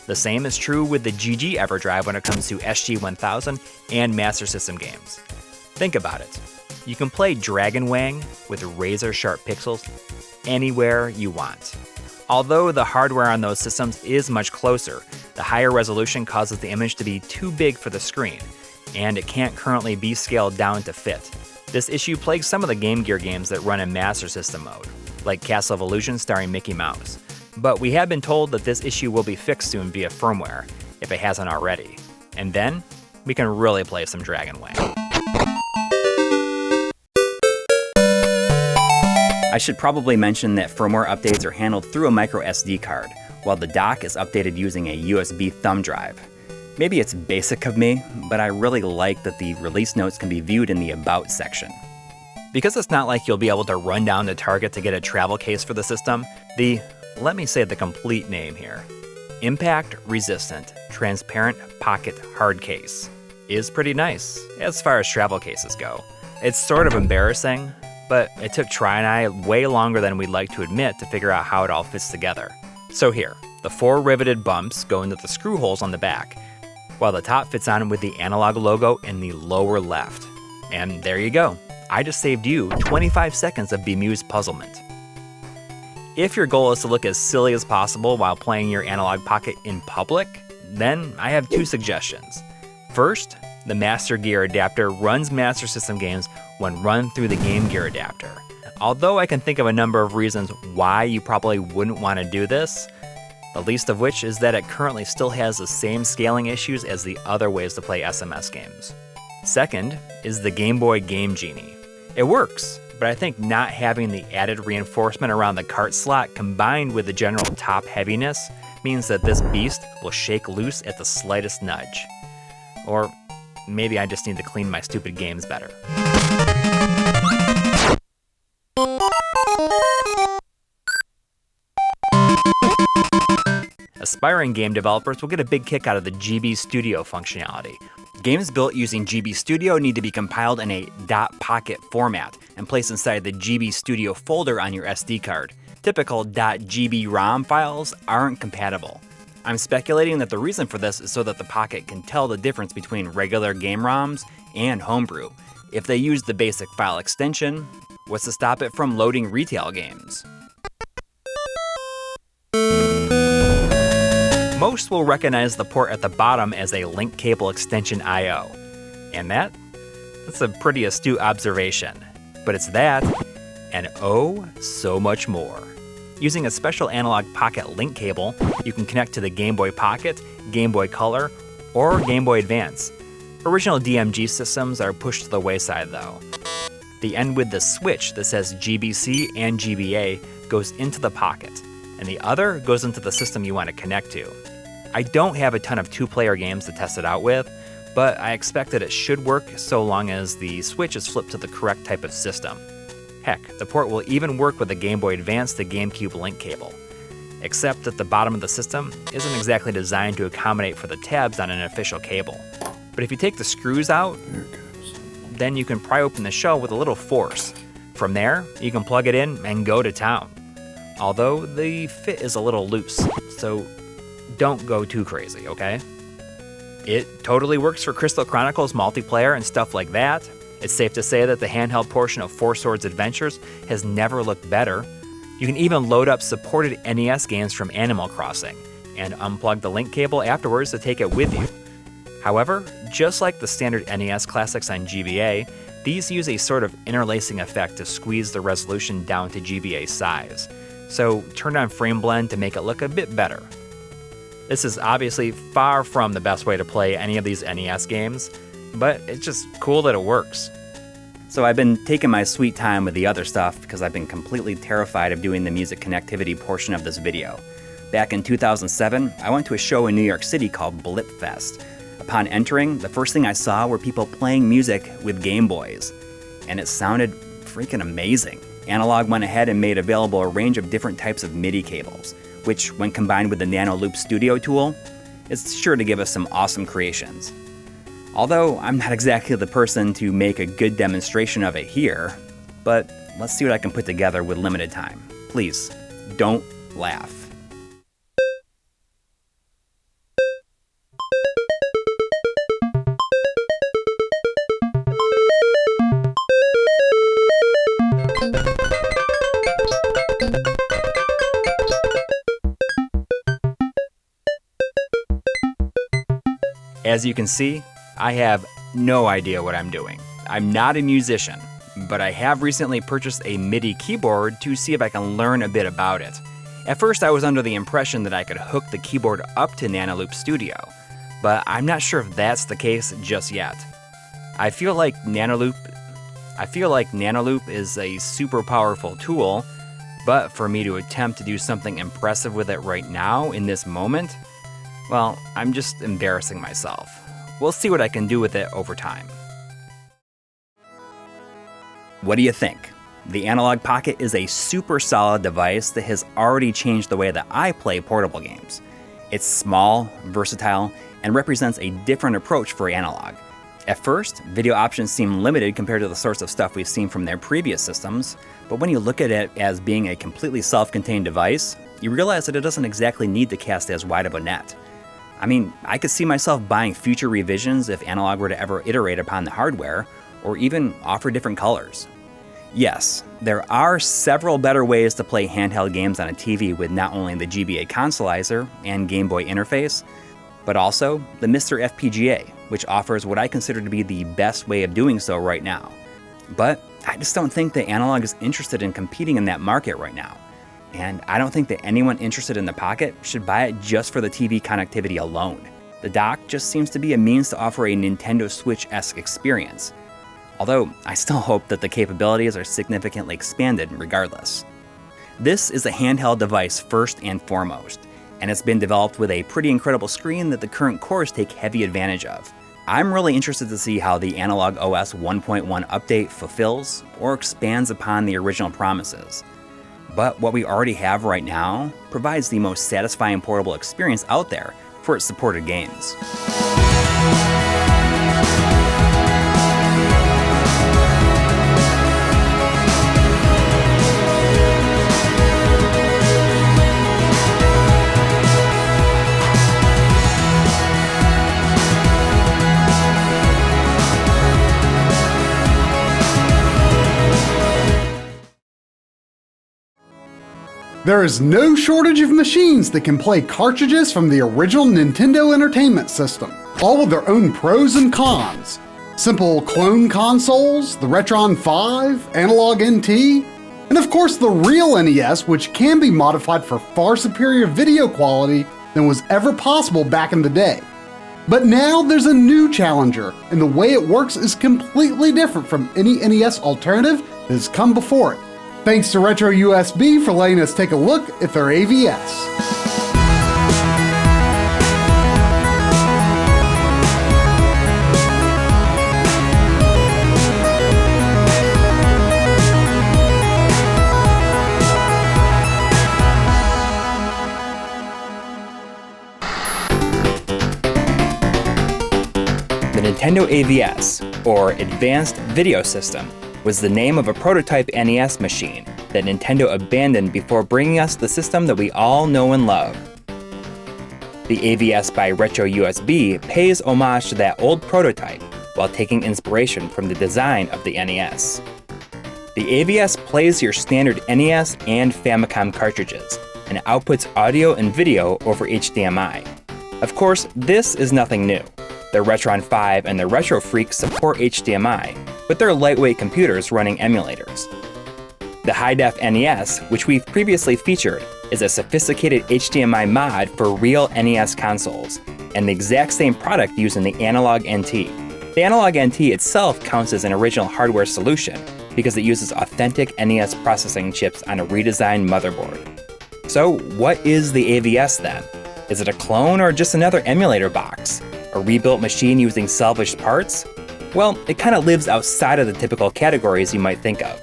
The same is true with the GG EverDrive when it comes to SG-1000 and Master System games. Think about it. You can play Dragon Wang with razor-sharp pixels anywhere you want. Although the hardware on those systems is much closer, the higher resolution causes the image to be too big for the screen, and it can't currently be scaled down to fit. This issue plagues some of the Game Gear games that run in Master System mode, like Castle of Illusion starring Mickey Mouse. But we have been told that this issue will be fixed soon via firmware, if it hasn't already. And then, we can really play some Dragon Wang. I should probably mention that firmware updates are handled through a micro SD card, while the dock is updated using a USB thumb drive. Maybe it's basic of me, but I really like that the release notes can be viewed in the About section. Because it's not like you'll be able to run down to Target to get a travel case for the system, let me say the complete name here, Impact Resistant Transparent Pocket Hard Case, is pretty nice as far as travel cases go. It's sort of embarrassing, but it took Tri and I way longer than we'd like to admit to figure out how it all fits together. So here, the 4 riveted bumps go into the screw holes on the back, while the top fits on with the Analogue logo in the lower left. And there you go. I just saved you 25 seconds of bemused puzzlement. If your goal is to look as silly as possible while playing your Analogue Pocket in public, then I have 2 suggestions. First, the Master Gear adapter runs Master System games when run through the Game Gear adapter. Although I can think of a number of reasons why you probably wouldn't want to do this, the least of which is that it currently still has the same scaling issues as the other ways to play SMS games. Second is the Game Boy Game Genie. It works, but I think not having the added reinforcement around the cart slot combined with the general top heaviness means that this beast will shake loose at the slightest nudge. Or maybe I just need to clean my stupid games better. Aspiring game developers will get a big kick out of the GB Studio functionality. Games built using GB Studio need to be compiled in a .pocket format and placed inside the GB Studio folder on your SD card. Typical .gb ROM files aren't compatible. I'm speculating that the reason for this is so that the Pocket can tell the difference between regular game ROMs and homebrew. If they use the basic file extension, what's to stop it from loading retail games? Most will recognize the port at the bottom as a link cable extension I/O. And that's a pretty astute observation. But it's that, and oh, so much more. Using a special Analogue Pocket link cable, you can connect to the Game Boy Pocket, Game Boy Color, or Game Boy Advance. Original DMG systems are pushed to the wayside though. The end with the switch that says GBC and GBA goes into the Pocket, and the other goes into the system you want to connect to. I don't have a ton of 2-player games to test it out with, but I expect that it should work so long as the switch is flipped to the correct type of system. Heck, the port will even work with the Game Boy Advance to GameCube link cable, except that the bottom of the system isn't exactly designed to accommodate for the tabs on an official cable. But if you take the screws out, then you can pry open the shell with a little force. From there, you can plug it in and go to town. Although the fit is a little loose, so don't go too crazy, okay? It totally works for Crystal Chronicles multiplayer and stuff like that. It's safe to say that the handheld portion of Four Swords Adventures has never looked better. You can even load up supported NES games from Animal Crossing and unplug the link cable afterwards to take it with you. However, just like the standard NES classics on GBA, these use a sort of interlacing effect to squeeze the resolution down to GBA size. So turn on frame blend to make it look a bit better. This is obviously far from the best way to play any of these NES games, but it's just cool that it works. So I've been taking my sweet time with the other stuff because I've been completely terrified of doing the music connectivity portion of this video. Back in 2007, I went to a show in New York City called Blip Fest. Upon entering, the first thing I saw were people playing music with Game Boys. And it sounded freaking amazing. Analogue went ahead and made available a range of different types of MIDI cables, which, when combined with the Nano Loop Studio tool, is sure to give us some awesome creations. Although I'm not exactly the person to make a good demonstration of it here, but let's see what I can put together with limited time. Please, don't laugh. As you can see, I have no idea what I'm doing. I'm not a musician, but I have recently purchased a MIDI keyboard to see if I can learn a bit about it. At first I was under the impression that I could hook the keyboard up to Nano Loop Studio, but I'm not sure if that's the case just yet. I feel like Nano Loop is a super powerful tool, but for me to attempt to do something impressive with it right now in this moment, well, I'm just embarrassing myself. We'll see what I can do with it over time. What do you think? The Analogue Pocket is a super solid device that has already changed the way that I play portable games. It's small, versatile, and represents a different approach for Analogue. At first, video options seem limited compared to the sorts of stuff we've seen from their previous systems, but when you look at it as being a completely self-contained device, you realize that it doesn't exactly need to cast as wide of a net. I mean, I could see myself buying future revisions if Analogue were to ever iterate upon the hardware, or even offer different colors. Yes, there are several better ways to play handheld games on a TV with not only the GBA consolizer and Game Boy interface, but also the Mr. FPGA, which offers what I consider to be the best way of doing so right now. But I just don't think that Analogue is interested in competing in that market right now. And I don't think that anyone interested in the Pocket should buy it just for the TV connectivity alone. The dock just seems to be a means to offer a Nintendo Switch-esque experience. Although, I still hope that the capabilities are significantly expanded regardless. This is a handheld device first and foremost, and it's been developed with a pretty incredible screen that the current cores take heavy advantage of. I'm really interested to see how the Analogue OS 1.1 update fulfills or expands upon the original promises. But what we already have right now provides the most satisfying portable experience out there for its supported games. There is no shortage of machines that can play cartridges from the original Nintendo Entertainment System, all with their own pros and cons. Simple clone consoles, the Retron 5, Analogue Nt, and of course the real NES, which can be modified for far superior video quality than was ever possible back in the day. But now there's a new challenger, and the way it works is completely different from any NES alternative that has come before it. Thanks to RetroUSB for letting us take a look at their AVS. The Nintendo AVS, or Advanced Video System, was the name of a prototype NES machine that Nintendo abandoned before bringing us the system that we all know and love. The AVS by RetroUSB pays homage to that old prototype while taking inspiration from the design of the NES. The AVS plays your standard NES and Famicom cartridges and outputs audio and video over HDMI. Of course, this is nothing new. The Retron 5 and the Retro Freak support HDMI, but they're lightweight computers running emulators. The High-Def NES, which we've previously featured, is a sophisticated HDMI mod for real NES consoles, and the exact same product used in the Analogue Nt. The Analogue Nt itself counts as an original hardware solution because it uses authentic NES processing chips on a redesigned motherboard. So what is the AVS then? Is it a clone or just another emulator box? A rebuilt machine using salvaged parts? Well, it kind of lives outside of the typical categories you might think of.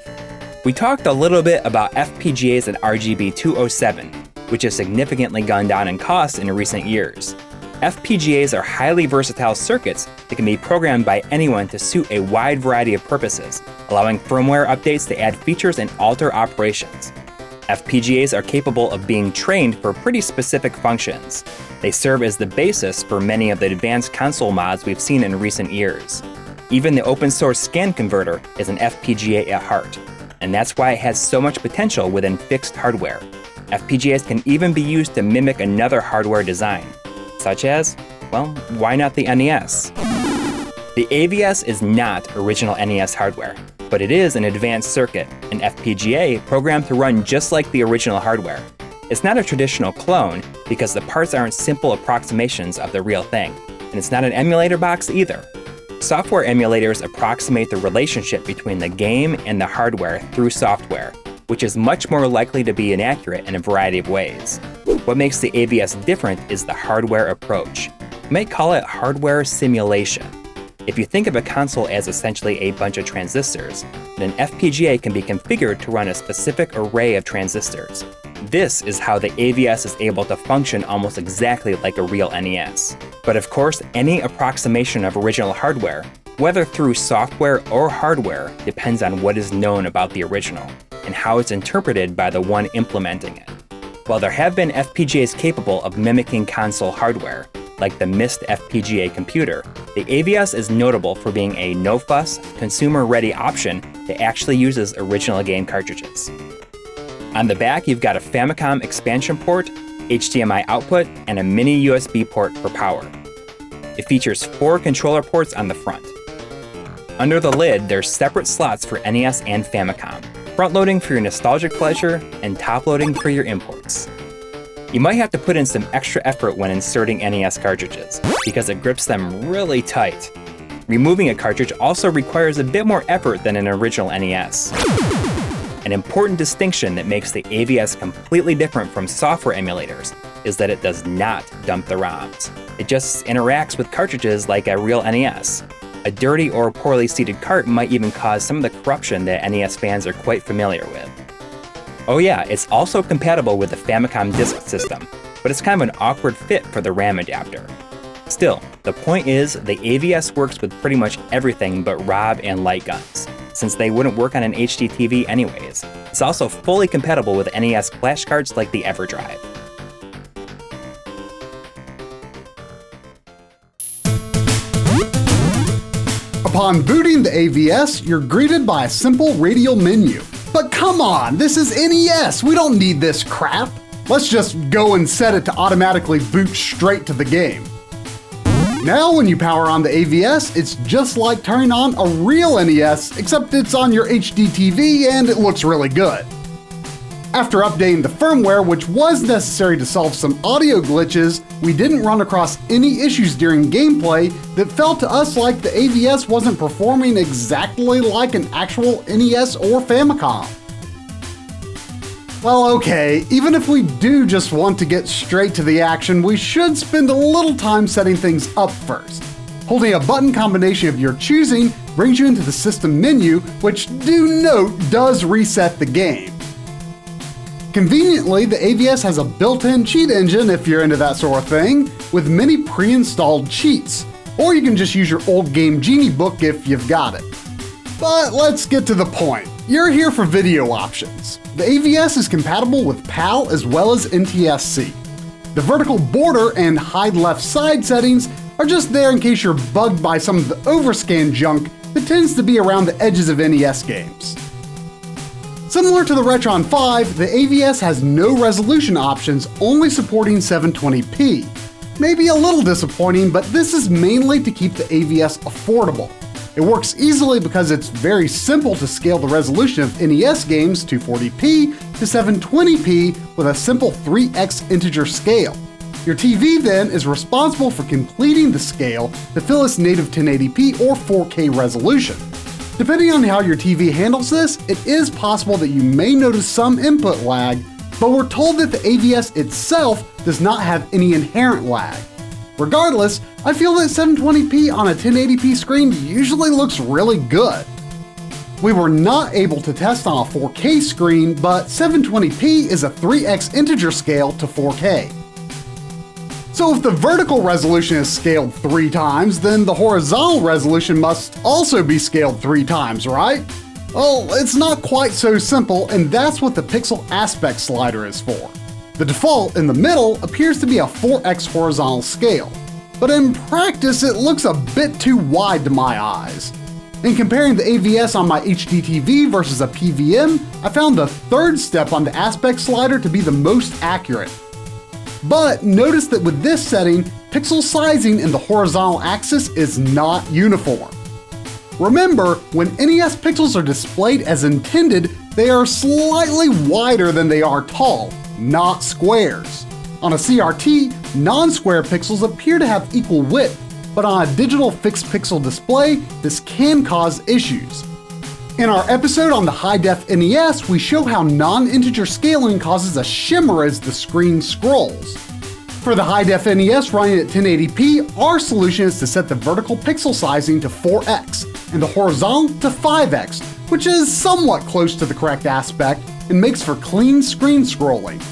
We talked a little bit about FPGAs and RGB 207, which has significantly gone down in cost in recent years. FPGAs are highly versatile circuits that can be programmed by anyone to suit a wide variety of purposes, allowing firmware updates to add features and alter operations. FPGAs are capable of being trained for pretty specific functions. They serve as the basis for many of the advanced console mods we've seen in recent years. Even the open source scan converter is an FPGA at heart, and that's why it has so much potential within fixed hardware. FPGAs can even be used to mimic another hardware design, such as, well, why not the NES? The AVS is not original NES hardware, but it is an advanced circuit, an FPGA programmed to run just like the original hardware. It's not a traditional clone because the parts aren't simple approximations of the real thing, and it's not an emulator box either. Software emulators approximate the relationship between the game and the hardware through software, which is much more likely to be inaccurate in a variety of ways. What makes the AVS different is the hardware approach. You might call it hardware simulation. If you think of a console as essentially a bunch of transistors, then an FPGA can be configured to run a specific array of transistors. This is how the AVS is able to function almost exactly like a real NES. But of course, any approximation of original hardware, whether through software or hardware, depends on what is known about the original and how it's interpreted by the one implementing it. While there have been FPGAs capable of mimicking console hardware, like the MIST FPGA computer, the AVS is notable for being a no-fuss, consumer-ready option that actually uses original game cartridges. On the back, you've got a Famicom expansion port, HDMI output, and a mini USB port for power. It features 4 controller ports on the front. Under the lid, there's separate slots for NES and Famicom, front-loading for your nostalgic pleasure and top-loading for your imports. You might have to put in some extra effort when inserting NES cartridges, because it grips them really tight. Removing a cartridge also requires a bit more effort than an original NES. An important distinction that makes the AVS completely different from software emulators is that it does not dump the ROMs. It just interacts with cartridges like a real NES. A dirty or poorly seated cart might even cause some of the corruption that NES fans are quite familiar with. Oh yeah, it's also compatible with the Famicom disk system, but it's kind of an awkward fit for the RAM adapter. Still, the point is the AVS works with pretty much everything but Rob and light guns, since they wouldn't work on an HD TV anyways. It's also fully compatible with NES flash cards like the EverDrive. Upon booting the AVS, you're greeted by a simple radial menu. But come on, this is NES, we don't need this crap. Let's just go and set it to automatically boot straight to the game. Now when you power on the AVS, it's just like turning on a real NES, except it's on your HD TV and it looks really good. After updating the firmware, which was necessary to solve some audio glitches, we didn't run across any issues during gameplay that felt to us like the AVS wasn't performing exactly like an actual NES or Famicom. Well, okay, even if we do just want to get straight to the action, we should spend a little time setting things up first. Holding a button combination of your choosing brings you into the system menu, which, do note, does reset the game. Conveniently, the AVS has a built-in cheat engine if you're into that sort of thing, with many pre-installed cheats, or you can just use your old Game Genie book if you've got it. But let's get to the point. You're here for video options. The AVS is compatible with PAL as well as NTSC. The vertical border and hide left side settings are just there in case you're bugged by some of the overscan junk that tends to be around the edges of NES games. Similar to the Retron 5, the AVS has no resolution options, only supporting 720p. Maybe a little disappointing, but this is mainly to keep the AVS affordable. It works easily because it's very simple to scale the resolution of NES games 240p to 720p with a simple 3x integer scale. Your TV then is responsible for completing the scale to fill its native 1080p or 4K resolution. Depending on how your TV handles this, it is possible that you may notice some input lag, but we're told that the AVS itself does not have any inherent lag. Regardless, I feel that 720p on a 1080p screen usually looks really good. We were not able to test on a 4K screen, but 720p is a 3x integer scale to 4K. So if the vertical resolution is scaled 3 times, then the horizontal resolution must also be scaled 3 times, right? Well, it's not quite so simple, and that's what the pixel aspect slider is for. The default in the middle appears to be a 4x horizontal scale, but in practice it looks a bit too wide to my eyes. In comparing the AVS on my HDTV versus a PVM, I found the third step on the aspect slider to be the most accurate. But notice that with this setting, pixel sizing in the horizontal axis is not uniform. Remember, when NES pixels are displayed as intended, they are slightly wider than they are tall, not squares. On a CRT, non-square pixels appear to have equal width, but on a digital fixed pixel display, this can cause issues. In our episode on the high-def NES, we show how non-integer scaling causes a shimmer as the screen scrolls. For the high-def NES running at 1080p, our solution is to set the vertical pixel sizing to 4x and the horizontal to 5x, which is somewhat close to the correct aspect and makes for clean screen scrolling.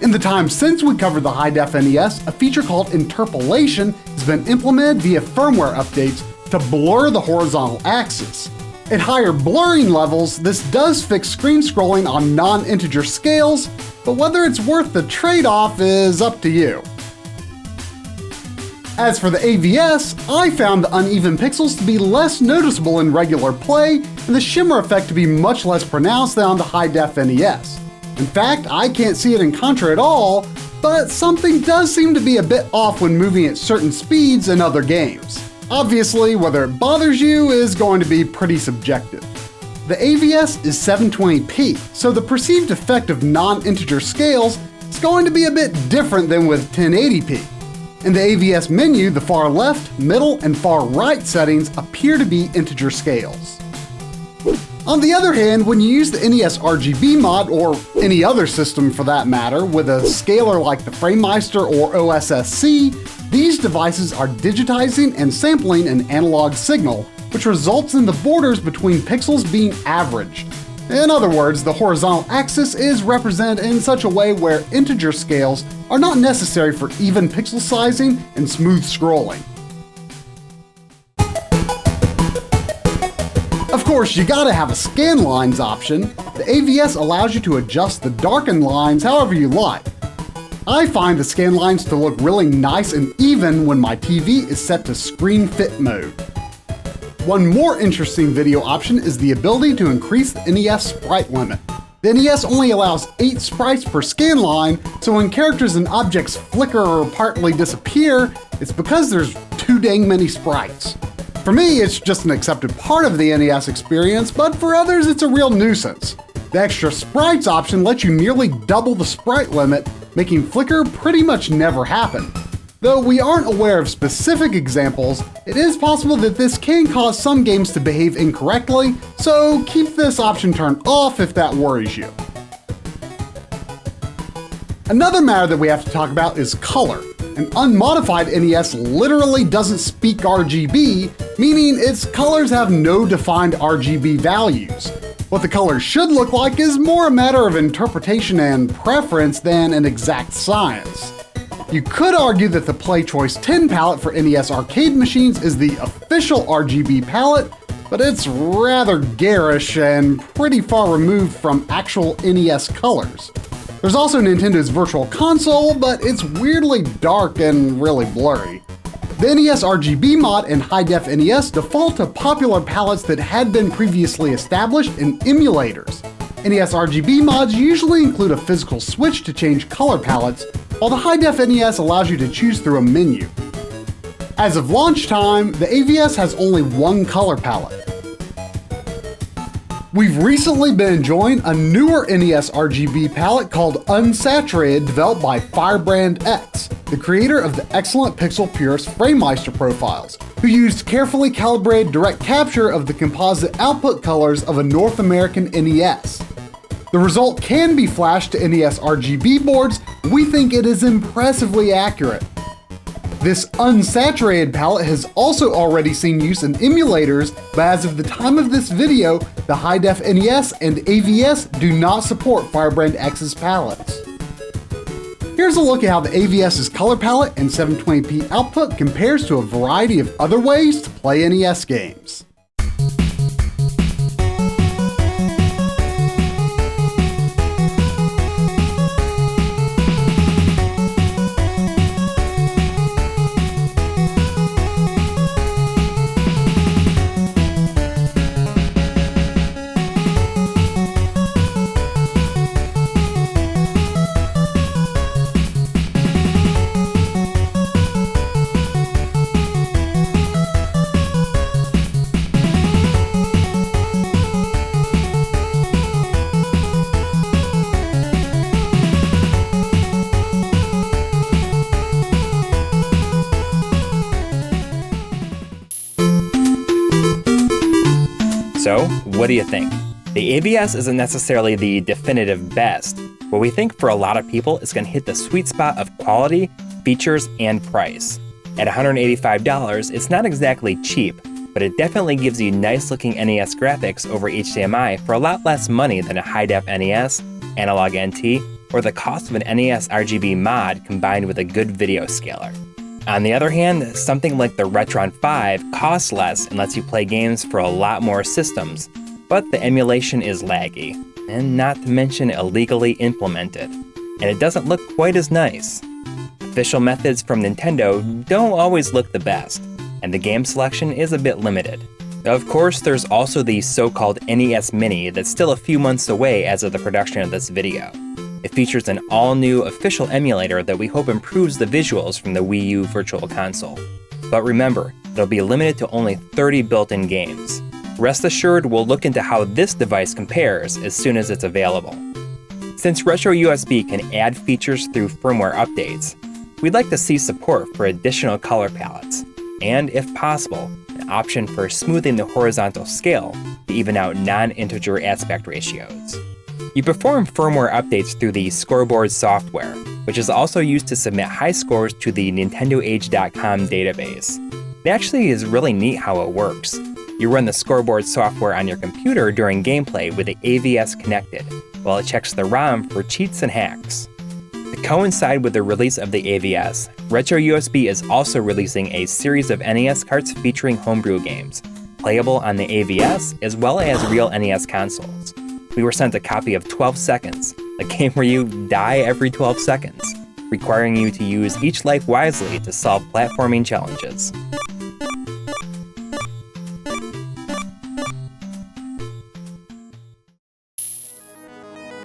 In the time since we covered the high-def NES, a feature called interpolation has been implemented via firmware updates to blur the horizontal axis. At higher blurring levels, this does fix screen scrolling on non-integer scales, but whether it's worth the trade-off is up to you. As for the AVS, I found the uneven pixels to be less noticeable in regular play, and the shimmer effect to be much less pronounced than on the high-def NES. In fact, I can't see it in Contra at all, but something does seem to be a bit off when moving at certain speeds in other games. Obviously, whether it bothers you is going to be pretty subjective. The AVS is 720p, so the perceived effect of non-integer scales is going to be a bit different than with 1080p. In the AVS menu, the far left, middle, and far right settings appear to be integer scales. On the other hand, when you use the NES RGB mod, or any other system for that matter, with a scaler like the FrameMeister or OSSC, these devices are digitizing and sampling an analog signal, which results in the borders between pixels being averaged. In other words, the horizontal axis is represented in such a way where integer scales are not necessary for even pixel sizing and smooth scrolling. Of course, you gotta have a scan lines option. The AVS allows you to adjust the darken lines however you like. I find the scan lines to look really nice and even when my TV is set to screen fit mode. One more interesting video option is the ability to increase the NES sprite limit. The NES only allows 8 sprites per scan line, so when characters and objects flicker or partly disappear, it's because there's too dang many sprites. For me, it's just an accepted part of the NES experience, but for others it's a real nuisance. The extra sprites option lets you nearly double the sprite limit, making flicker pretty much never happen. Though we aren't aware of specific examples, it is possible that this can cause some games to behave incorrectly, so keep this option turned off if that worries you. Another matter that we have to talk about is color. An unmodified NES literally doesn't speak RGB, meaning its colors have no defined RGB values. What the colors should look like is more a matter of interpretation and preference than an exact science. You could argue that the PlayChoice 10 palette for NES arcade machines is the official RGB palette, but it's rather garish and pretty far removed from actual NES colors. There's also Nintendo's Virtual Console, but it's weirdly dark and really blurry. The NES RGB mod and high-def NES default to popular palettes that had been previously established in emulators. NES RGB mods usually include a physical switch to change color palettes, while the high-def NES allows you to choose through a menu. As of launch time, the AVS has only one color palette. We've recently been enjoying a newer NES RGB palette called Unsaturated, developed by Firebrand X, the creator of the excellent Pixel Purist FrameMeister profiles, who used carefully calibrated direct capture of the composite output colors of a North American NES. The result can be flashed to NES RGB boards, and we think it is impressively accurate. This unsaturated palette has also already seen use in emulators, but as of the time of this video, the high-def NES and AVS do not support Firebrand X's palettes. Here's a look at how the AVS's color palette and 720p output compares to a variety of other ways to play NES games. So, what do you think? The AVS isn't necessarily the definitive best, but we think for a lot of people it's going to hit the sweet spot of quality, features, and price. At $185, it's not exactly cheap, but it definitely gives you nice looking NES graphics over HDMI for a lot less money than a high-def NES, Analogue Nt, or the cost of an NES RGB mod combined with a good video scaler. On the other hand, something like the Retron 5 costs less and lets you play games for a lot more systems, but the emulation is laggy, and not to mention illegally implemented, and it doesn't look quite as nice. Official methods from Nintendo don't always look the best, and the game selection is a bit limited. Of course, there's also the so-called NES Mini that's still a few months away as of the production of this video. It features an all-new official emulator that we hope improves the visuals from the Wii U Virtual Console. But remember, it'll be limited to only 30 built-in games. Rest assured, we'll look into how this device compares as soon as it's available. Since RetroUSB can add features through firmware updates, we'd like to see support for additional color palettes, and if possible, an option for smoothing the horizontal scale to even out non-integer aspect ratios. You perform firmware updates through the Scoreboard software, which is also used to submit high scores to the NintendoAge.com database. It actually is really neat how it works. You run the Scoreboard software on your computer during gameplay with the AVS connected, while it checks the ROM for cheats and hacks. To coincide with the release of the AVS, RetroUSB is also releasing a series of NES carts featuring homebrew games, playable on the AVS as well as real NES consoles. We were sent a copy of 12 Seconds, a game where you die every 12 seconds, requiring you to use each life wisely to solve platforming challenges.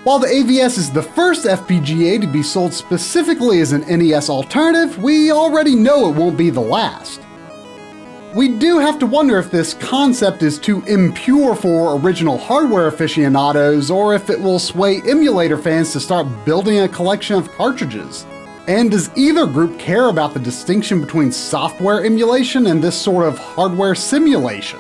While the AVS is the first FPGA to be sold specifically as an NES alternative, we already know it won't be the last. We do have to wonder if this concept is too impure for original hardware aficionados, or if it will sway emulator fans to start building a collection of cartridges. And does either group care about the distinction between software emulation and this sort of hardware simulation?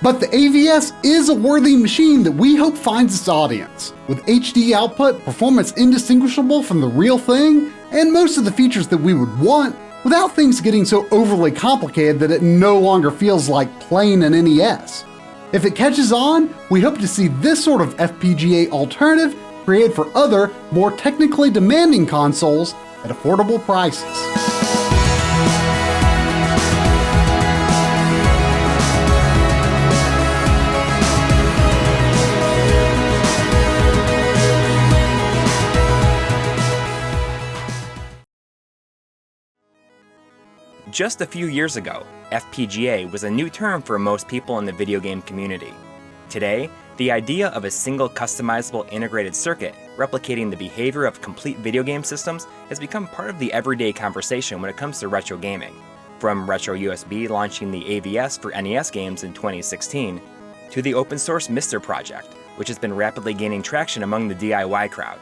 But the AVS is a worthy machine that we hope finds its audience, with HD output, performance indistinguishable from the real thing, and most of the features that we would want, without things getting so overly complicated that it no longer feels like playing an NES. If it catches on, we hope to see this sort of FPGA alternative created for other, more technically demanding consoles at affordable prices. Just a few years ago, FPGA was a new term for most people in the video game community. Today, the idea of a single customizable integrated circuit replicating the behavior of complete video game systems has become part of the everyday conversation when it comes to retro gaming. From RetroUSB launching the AVS for NES games in 2016, to the open source Mister project, which has been rapidly gaining traction among the DIY crowd.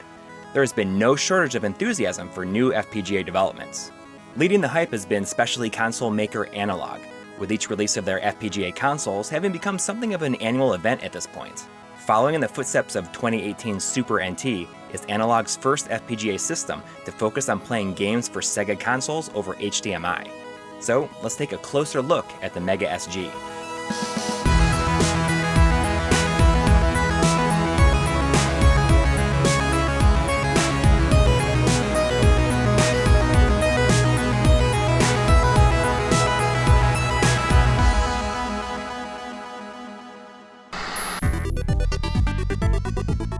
There has been no shortage of enthusiasm for new FPGA developments. Leading the hype has been specialty console maker Analogue, with each release of their FPGA consoles having become something of an annual event at this point. Following in the footsteps of 2018's Super NT is Analogue's first FPGA system to focus on playing games for Sega consoles over HDMI. So let's take a closer look at the Mega Sg.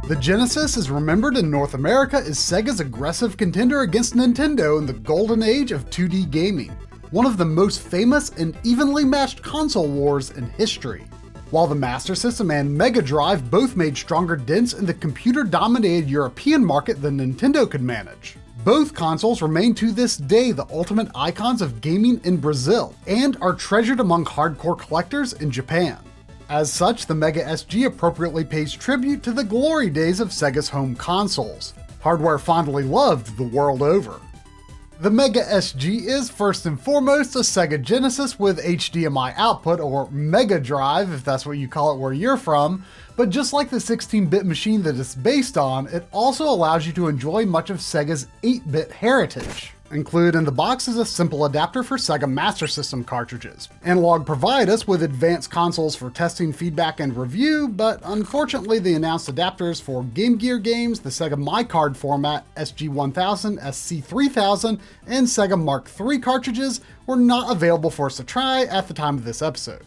The Genesis is remembered in North America as Sega's aggressive contender against Nintendo in the golden age of 2D gaming, one of the most famous and evenly matched console wars in history. While the Master System and Mega Drive both made stronger dents in the computer-dominated European market than Nintendo could manage. Both consoles remain to this day the ultimate icons of gaming in Brazil, and are treasured among hardcore collectors in Japan. As such, the Mega Sg appropriately pays tribute to the glory days of Sega's home consoles, hardware fondly loved the world over. The Mega Sg is first and foremost a Sega Genesis with HDMI output, or Mega Drive if that's what you call it where you're from, but just like the 16-bit machine that it's based on, it also allows you to enjoy much of Sega's 8-bit heritage. Included in the box is a simple adapter for Sega Master System cartridges. Analogue provide us with advanced consoles for testing, feedback, and review, but unfortunately the announced adapters for Game Gear games, the Sega MyCard format, SG-1000, SC-3000, and Sega Mark III cartridges were not available for us to try at the time of this episode.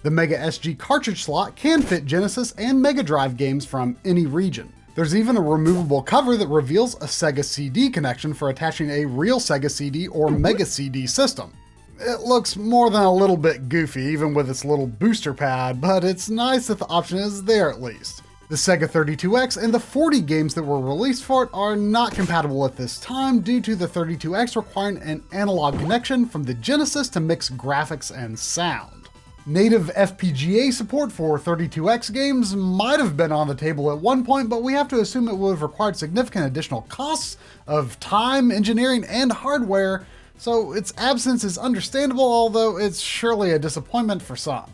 The Mega Sg cartridge slot can fit Genesis and Mega Drive games from any region. There's even a removable cover that reveals a Sega CD connection for attaching a real Sega CD or Mega CD system. It looks more than a little bit goofy, even with its little booster pad, but it's nice that the option is there at least. The Sega 32X and the 40 games that were released for it are not compatible at this time due to the 32X requiring an analog connection from the Genesis to mix graphics and sound. Native FPGA support for 32X games might have been on the table at one point, but we have to assume it would have required significant additional costs of time, engineering, and hardware, so its absence is understandable, although it's surely a disappointment for some.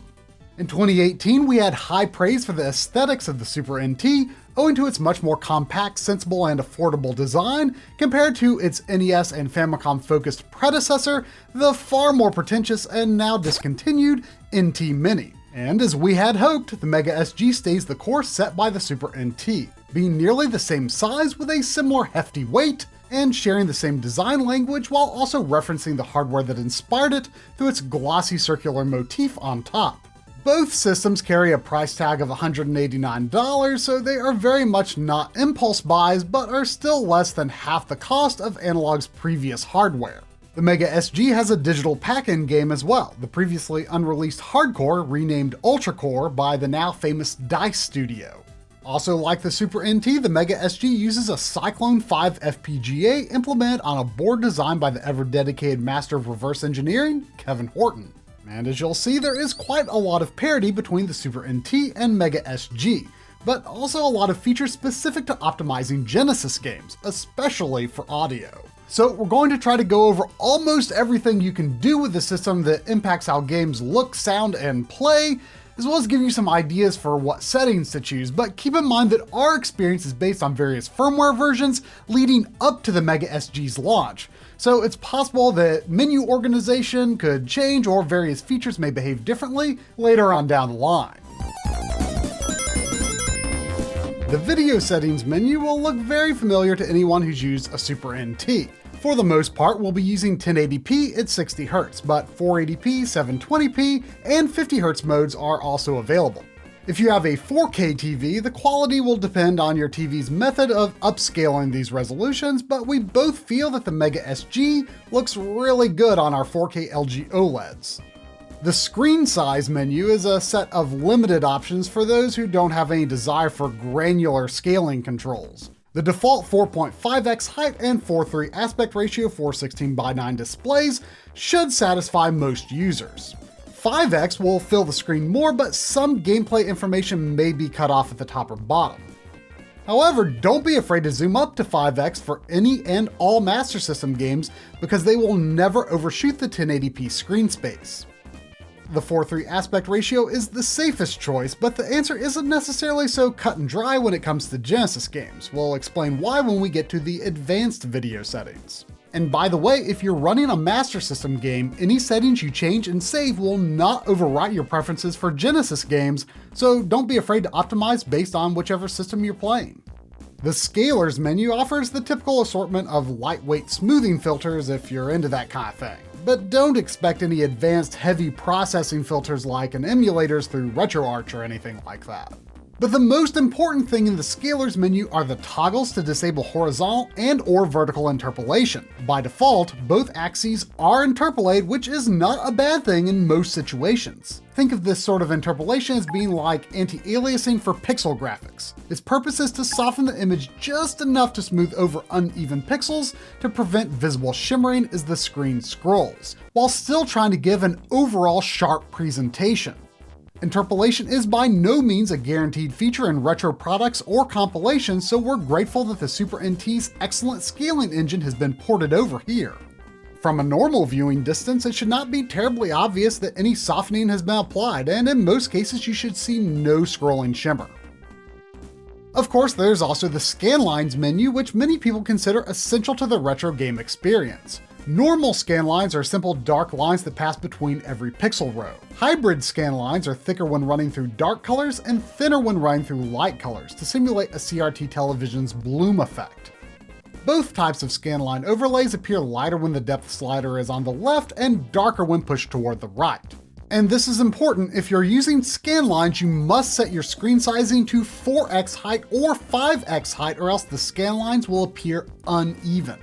In 2018, we had high praise for the aesthetics of the Super NT, owing to its much more compact, sensible, and affordable design compared to its NES and Famicom-focused predecessor, the far more pretentious and now discontinued Nt Mini. And as we had hoped, the Mega Sg stays the course set by the Super NT, being nearly the same size with a similar hefty weight, and sharing the same design language while also referencing the hardware that inspired it through its glossy circular motif on top. Both systems carry a price tag of $189, so they are very much not impulse buys, but are still less than half the cost of Analogue's previous hardware. The Mega Sg has a digital pack-in game as well, the previously unreleased Hardcore renamed Ultra Core by the now famous DICE Studio. Also like the Super NT, the Mega Sg uses a Cyclone 5 FPGA implemented on a board designed by the ever-dedicated master of reverse engineering, Kevin Horton. And as you'll see, there is quite a lot of parity between the Super NT and Mega Sg, but also a lot of features specific to optimizing Genesis games, especially for audio. So we're going to try to go over almost everything you can do with the system that impacts how games look, sound, and play, as well as give you some ideas for what settings to choose, but keep in mind that our experience is based on various firmware versions leading up to the Mega Sg's launch. So it's possible that menu organization could change or various features may behave differently later on down the line. The video settings menu will look very familiar to anyone who's used a Super NT. For the most part, we'll be using 1080p at 60Hz, but 480p, 720p, and 50Hz modes are also available. If you have a 4K TV, the quality will depend on your TV's method of upscaling these resolutions, but we both feel that the Mega Sg looks really good on our 4K LG OLEDs. The screen size menu is a set of limited options for those who don't have any desire for granular scaling controls. The default 4.5x height and 4:3 aspect ratio for 16:9 displays should satisfy most users. 5x will fill the screen more, but some gameplay information may be cut off at the top or bottom. However, don't be afraid to zoom up to 5x for any and all Master System games because they will never overshoot the 1080p screen space. The 4:3 aspect ratio is the safest choice, but the answer isn't necessarily so cut and dry when it comes to Genesis games. We'll explain why when we get to the advanced video settings. And by the way, if you're running a Master System game, any settings you change and save will not overwrite your preferences for Genesis games, so don't be afraid to optimize based on whichever system you're playing. The Scalars menu offers the typical assortment of lightweight smoothing filters if you're into that kind of thing. But don't expect any advanced heavy processing filters like in emulators through RetroArch or anything like that. But the most important thing in the Scalars menu are the toggles to disable horizontal and or vertical interpolation. By default, both axes are interpolated, which is not a bad thing in most situations. Think of this sort of interpolation as being like anti-aliasing for pixel graphics. Its purpose is to soften the image just enough to smooth over uneven pixels to prevent visible shimmering as the screen scrolls, while still trying to give an overall sharp presentation. Interpolation is by no means a guaranteed feature in retro products or compilations, so we're grateful that the Super NT's excellent scaling engine has been ported over here. From a normal viewing distance, it should not be terribly obvious that any softening has been applied, and in most cases you should see no scrolling shimmer. Of course, there's also the Scanlines menu, which many people consider essential to the retro game experience. Normal scanlines are simple dark lines that pass between every pixel row. Hybrid scanlines are thicker when running through dark colors and thinner when running through light colors to simulate a CRT television's bloom effect. Both types of scanline overlays appear lighter when the depth slider is on the left and darker when pushed toward the right. And this is important: if you're using scanlines, you must set your screen sizing to 4x height or 5x height, or else the scanlines will appear uneven.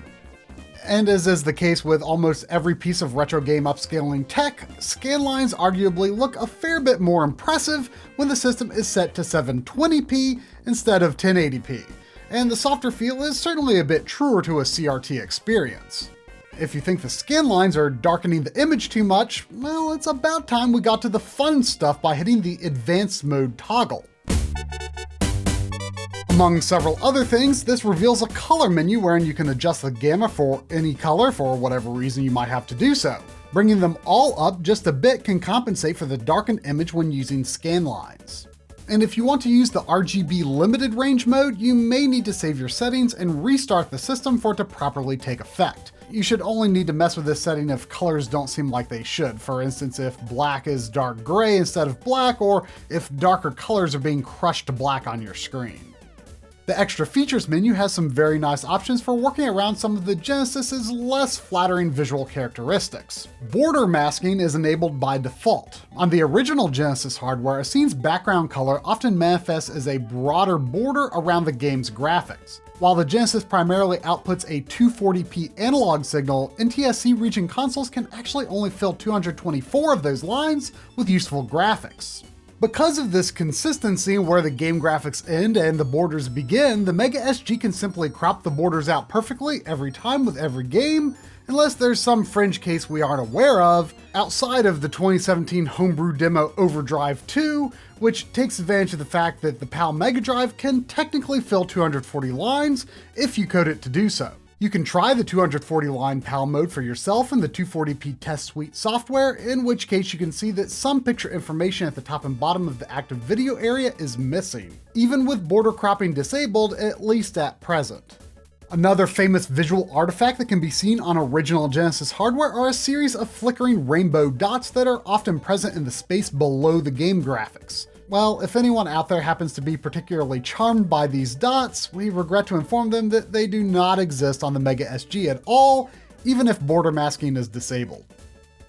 And as is the case with almost every piece of retro game upscaling tech, scanlines arguably look a fair bit more impressive when the system is set to 720p instead of 1080p, and the softer feel is certainly a bit truer to a CRT experience. If you think the scanlines are darkening the image too much, well, it's about time we got to the fun stuff by hitting the advanced mode toggle. Among several other things, this reveals a color menu wherein you can adjust the gamma for any color for whatever reason you might have to do so. Bringing them all up just a bit can compensate for the darkened image when using scanlines. And if you want to use the RGB limited range mode, you may need to save your settings and restart the system for it to properly take effect. You should only need to mess with this setting if colors don't seem like they should. For instance, if black is dark gray instead of black, or if darker colors are being crushed to black on your screen. The Extra Features menu has some very nice options for working around some of the Genesis's less flattering visual characteristics. Border masking is enabled by default. On the original Genesis hardware, a scene's background color often manifests as a broader border around the game's graphics. While the Genesis primarily outputs a 240p analog signal, NTSC region consoles can actually only fill 224 of those lines with useful graphics. Because of this consistency where the game graphics end and the borders begin, the Mega Sg can simply crop the borders out perfectly every time with every game, unless there's some fringe case we aren't aware of, outside of the 2017 homebrew demo Overdrive 2, which takes advantage of the fact that the PAL Mega Drive can technically fill 240 lines if you code it to do so. You can try the 240 line PAL mode for yourself in the 240p Test Suite software, in which case you can see that some picture information at the top and bottom of the active video area is missing, even with border cropping disabled, at least at present. Another famous visual artifact that can be seen on original Genesis hardware are a series of flickering rainbow dots that are often present in the space below the game graphics. Well, if anyone out there happens to be particularly charmed by these dots, we regret to inform them that they do not exist on the Mega Sg at all, even if border masking is disabled.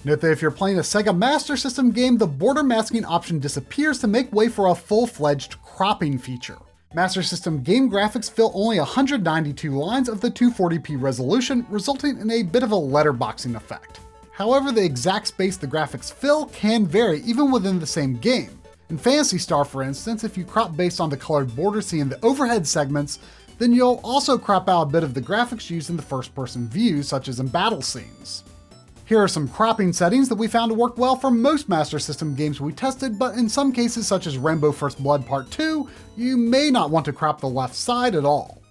Note that if you're playing a Sega Master System game, the border masking option disappears to make way for a full-fledged cropping feature. Master System game graphics fill only 192 lines of the 240p resolution, resulting in a bit of a letterboxing effect. However, the exact space the graphics fill can vary even within the same game. In Phantasy Star, for instance, if you crop based on the colored border seen in the overhead segments, then you'll also crop out a bit of the graphics used in the first-person view, such as in battle scenes. Here are some cropping settings that we found to work well for most Master System games we tested, but in some cases such as Rambo First Blood Part 2, you may not want to crop the left side at all.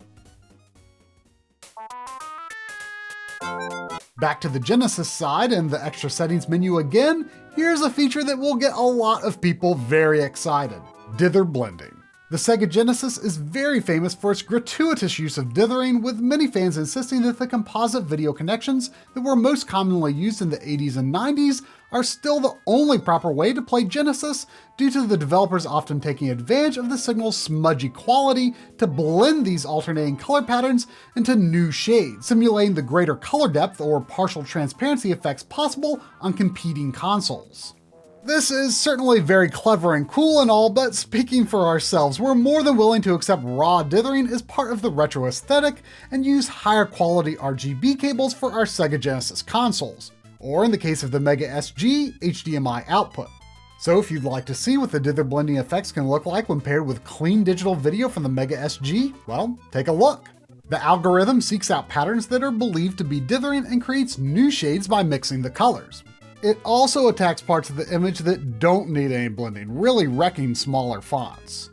Back to the Genesis side and the extra settings menu again, here's a feature that will get a lot of people very excited: dither blending. The Sega Genesis is very famous for its gratuitous use of dithering, with many fans insisting that the composite video connections that were most commonly used in the 80s and 90s are still the only proper way to play Genesis, due to the developers often taking advantage of the signal's smudgy quality to blend these alternating color patterns into new shades, simulating the greater color depth or partial transparency effects possible on competing consoles. This is certainly very clever and cool and all, but speaking for ourselves, we're more than willing to accept raw dithering as part of the retro aesthetic and use higher quality RGB cables for our Sega Genesis consoles, or in the case of the Mega Sg, HDMI output. So if you'd like to see what the dither blending effects can look like when paired with clean digital video from the Mega Sg, well, take a look. The algorithm seeks out patterns that are believed to be dithering and creates new shades by mixing the colors. It also attacks parts of the image that don't need any blending, really wrecking smaller fonts.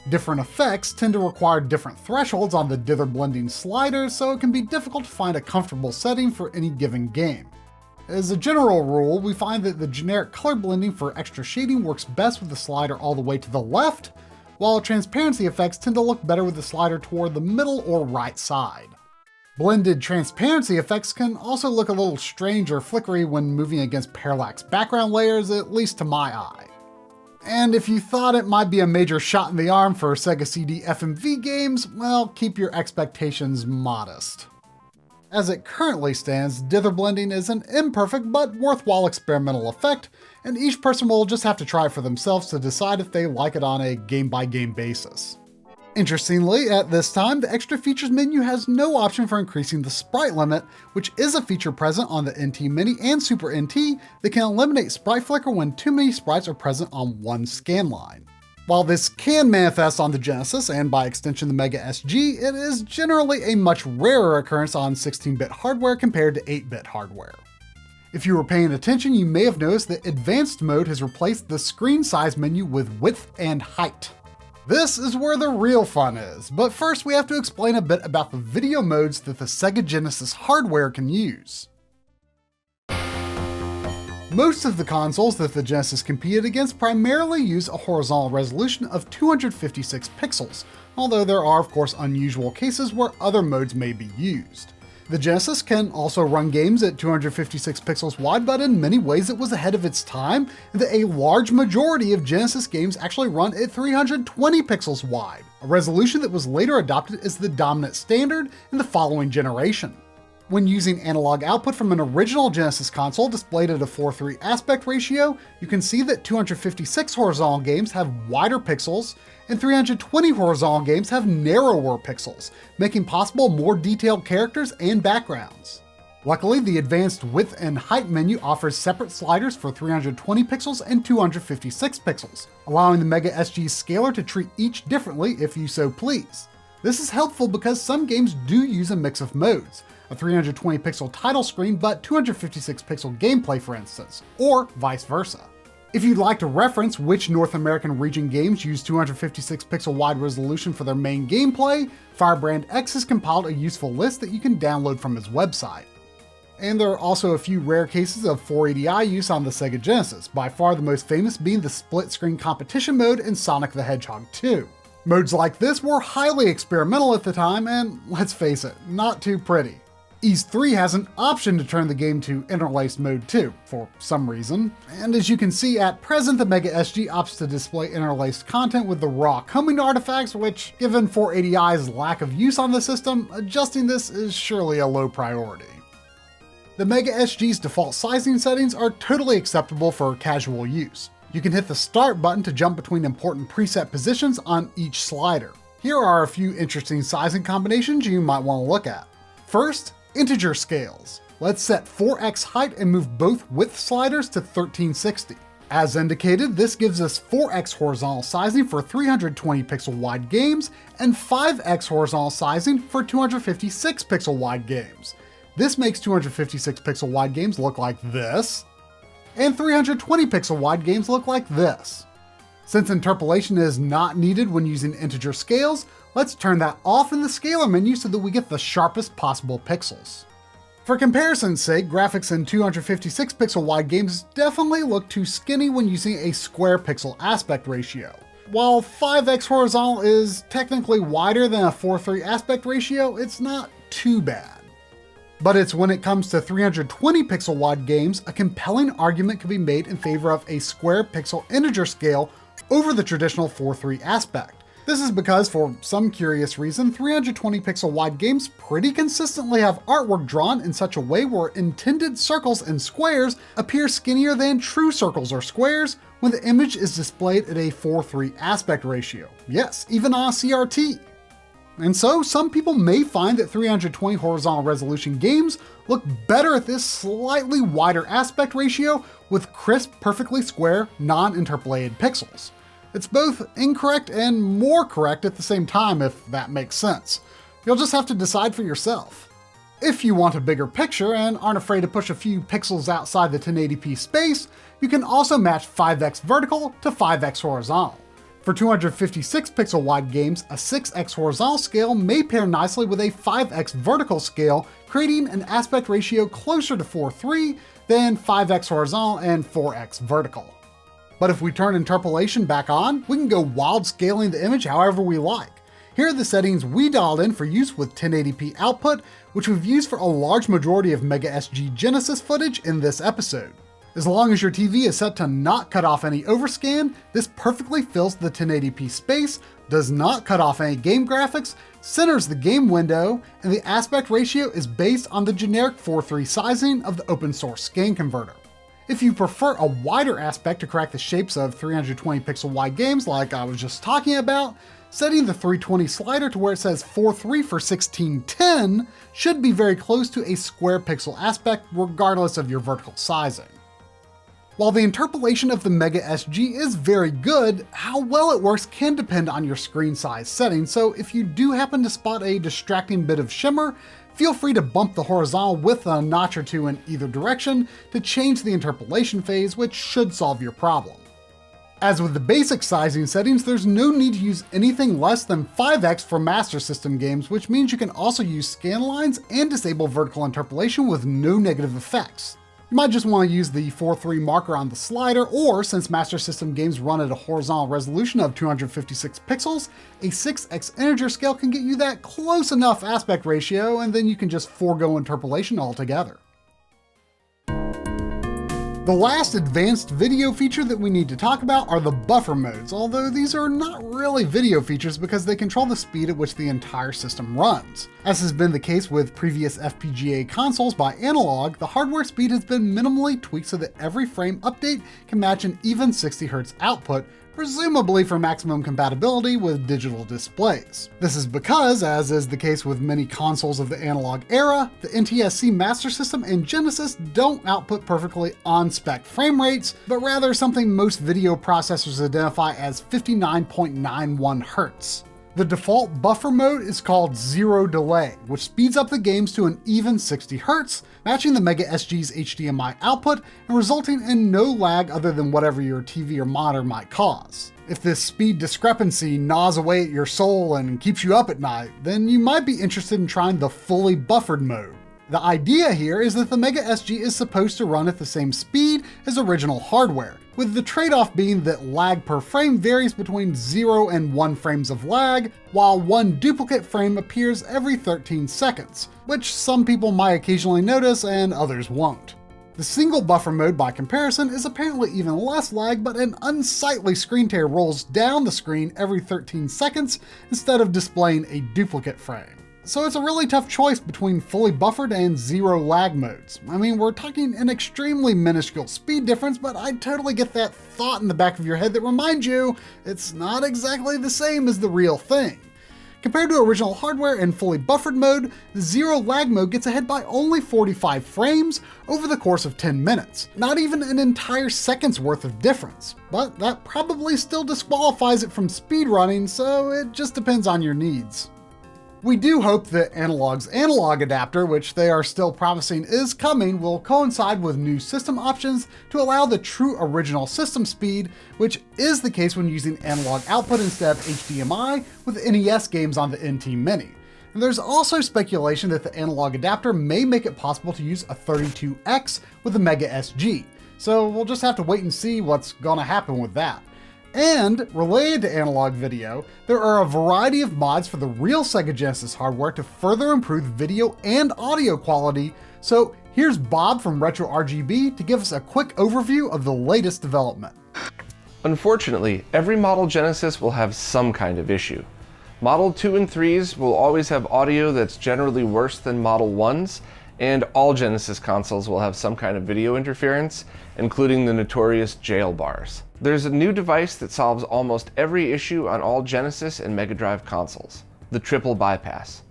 Different effects tend to require different thresholds on the dither blending slider, so it can be difficult to find a comfortable setting for any given game. As a general rule, we find that the generic color blending for extra shading works best with the slider all the way to the left, while transparency effects tend to look better with the slider toward the middle or right side. Blended transparency effects can also look a little strange or flickery when moving against parallax background layers, at least to my eye. And if you thought it might be a major shot in the arm for Sega CD FMV games, well, keep your expectations modest. As it currently stands, dither blending is an imperfect but worthwhile experimental effect, and each person will just have to try it for themselves to decide if they like it on a game-by-game basis. Interestingly, at this time, the Extra Features menu has no option for increasing the sprite limit, which is a feature present on the Nt Mini and Super NT that can eliminate sprite flicker when too many sprites are present on one scan line. While this can manifest on the Genesis, and by extension the Mega Sg, it is generally a much rarer occurrence on 16-bit hardware compared to 8-bit hardware. If you were paying attention, you may have noticed that Advanced Mode has replaced the screen size menu with width and height. This is where the real fun is, but first we have to explain a bit about the video modes that the Sega Genesis hardware can use. Most of the consoles that the Genesis competed against primarily use a horizontal resolution of 256 pixels, although there are of course unusual cases where other modes may be used. The Genesis can also run games at 256 pixels wide, but in many ways it was ahead of its time, and that a large majority of Genesis games actually run at 320 pixels wide, a resolution that was later adopted as the dominant standard in the following generation. When using analog output from an original Genesis console displayed at a 4:3 aspect ratio, you can see that 256 horizontal games have wider pixels, and 320 horizontal games have narrower pixels, making possible more detailed characters and backgrounds. Luckily, the advanced width and height menu offers separate sliders for 320 pixels and 256 pixels, allowing the Mega Sg scaler to treat each differently if you so please. This is helpful because some games do use a mix of modes, a 320 pixel title screen but 256 pixel gameplay for instance, or vice versa. If you'd like to reference which North American region games use 256 pixel wide resolution for their main gameplay, Firebrand X has compiled a useful list that you can download from his website. And there are also a few rare cases of 480i use on the Sega Genesis, by far the most famous being the split screen competition mode in Sonic the Hedgehog 2. Modes like this were highly experimental at the time and, let's face it, not too pretty. Ys 3 has an option to turn the game to interlaced mode too, for some reason, and as you can see at present the Mega Sg opts to display interlaced content with the raw combing artifacts, which, given 480i's lack of use on the system, adjusting this is surely a low priority. The Mega Sg's default sizing settings are totally acceptable for casual use. You can hit the start button to jump between important preset positions on each slider. Here are a few interesting sizing combinations you might want to look at. First, integer scales. Let's set 4x height and move both width sliders to 1360. As indicated, this gives us 4x horizontal sizing for 320 pixel wide games and 5x horizontal sizing for 256 pixel wide games. This makes 256 pixel wide games look like this, and 320 pixel wide games look like this. Since interpolation is not needed when using integer scales, let's turn that off in the scaler menu so that we get the sharpest possible pixels. For comparison's sake, graphics in 256 pixel wide games definitely look too skinny when using a square pixel aspect ratio. While 5x horizontal is technically wider than a 4:3 aspect ratio, it's not too bad. But it's when it comes to 320 pixel wide games, a compelling argument can be made in favor of a square pixel integer scale over the traditional 4:3 aspect. This is because, for some curious reason, 320 pixel wide games pretty consistently have artwork drawn in such a way where intended circles and squares appear skinnier than true circles or squares when the image is displayed at a 4:3 aspect ratio. Yes, even on a CRT. And so, some people may find that 320 horizontal resolution games look better at this slightly wider aspect ratio with crisp, perfectly square, non-interpolated pixels. It's both incorrect and more correct at the same time, if that makes sense. You'll just have to decide for yourself. If you want a bigger picture and aren't afraid to push a few pixels outside the 1080p space, you can also match 5x vertical to 5x horizontal. For 256 pixel wide games, a 6x horizontal scale may pair nicely with a 5x vertical scale, creating an aspect ratio closer to 4:3 than 5x horizontal and 4x vertical. But if we turn interpolation back on, we can go wild scaling the image however we like. Here are the settings we dialed in for use with 1080p output, which we've used for a large majority of Mega Sg Genesis footage in this episode. As long as your TV is set to not cut off any overscan, this perfectly fills the 1080p space, does not cut off any game graphics, centers the game window, and the aspect ratio is based on the generic 4:3 sizing of the open source scan converter. If you prefer a wider aspect to crack the shapes of 320 pixel wide games like I was just talking about, setting the 320 slider to where it says 4:3 for 1610 should be very close to a square pixel aspect regardless of your vertical sizing. While the interpolation of the Mega Sg is very good, how well it works can depend on your screen size setting, so if you do happen to spot a distracting bit of shimmer, feel free to bump the horizontal width a notch or two in either direction to change the interpolation phase, which should solve your problem. As with the basic sizing settings, there's no need to use anything less than 5x for Master System games, which means you can also use scan lines and disable vertical interpolation with no negative effects. You might just want to use the 4:3 marker on the slider, or since Master System games run at a horizontal resolution of 256 pixels, a 6x integer scale can get you that close enough aspect ratio, and then you can just forego interpolation altogether. The last advanced video feature that we need to talk about are the buffer modes, although these are not really video features because they control the speed at which the entire system runs. As has been the case with previous FPGA consoles by Analogue, the hardware speed has been minimally tweaked so that every frame update can match an even 60Hz output, presumably for maximum compatibility with digital displays. This is because, as is the case with many consoles of the Analogue era, the NTSC Master System and Genesis don't output perfectly on-spec frame rates, but rather something most video processors identify as 59.91 Hz. The default buffer mode is called Zero Delay, which speeds up the games to an even 60 Hz, matching the Mega Sg's HDMI output and resulting in no lag other than whatever your TV or monitor might cause. If this speed discrepancy gnaws away at your soul and keeps you up at night, then you might be interested in trying the fully buffered mode. The idea here is that the Mega Sg is supposed to run at the same speed as original hardware, with the trade-off being that lag per frame varies between 0 and 1 frames of lag, while one duplicate frame appears every 13 seconds, which some people might occasionally notice and others won't. The single buffer mode, by comparison, is apparently even less lag, but an unsightly screen tear rolls down the screen every 13 seconds instead of displaying a duplicate frame. So it's a really tough choice between fully buffered and zero lag modes. I mean, we're talking an extremely minuscule speed difference, but I totally get that thought in the back of your head that reminds you it's not exactly the same as the real thing. Compared to original hardware and fully buffered mode, the zero lag mode gets ahead by only 45 frames over the course of 10 minutes. Not even an entire second's worth of difference. But that probably still disqualifies it from speedrunning, so it just depends on your needs. We do hope that Analogue's analog adapter, which they are still promising is coming, will coincide with new system options to allow the true original system speed, which is the case when using analog output instead of HDMI with NES games on the NT Mini. And there's also speculation that the analog adapter may make it possible to use a 32X with the Mega Sg. So we'll just have to wait and see what's gonna happen with that. And related to analog video, there are a variety of mods for the real Sega Genesis hardware to further improve video and audio quality. So here's Bob from RetroRGB to give us a quick overview of the latest development. Unfortunately, every model Genesis will have some kind of issue. Model 2 and 3s will always have audio that's generally worse than Model 1s, and all Genesis consoles will have some kind of video interference, including the notorious jail bars. There's a new device that solves almost every issue on all Genesis and Mega Drive consoles, the triple bypass.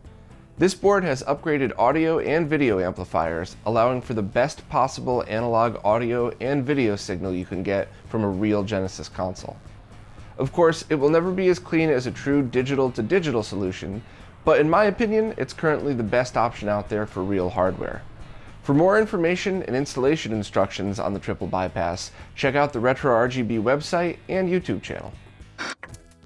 This board has upgraded audio and video amplifiers, allowing for the best possible analog audio and video signal you can get from a real Genesis console. Of course, it will never be as clean as a true digital-to-digital solution, but in my opinion, it's currently the best option out there for real hardware. For more information and installation instructions on the triple bypass, check out the RetroRGB website and YouTube channel.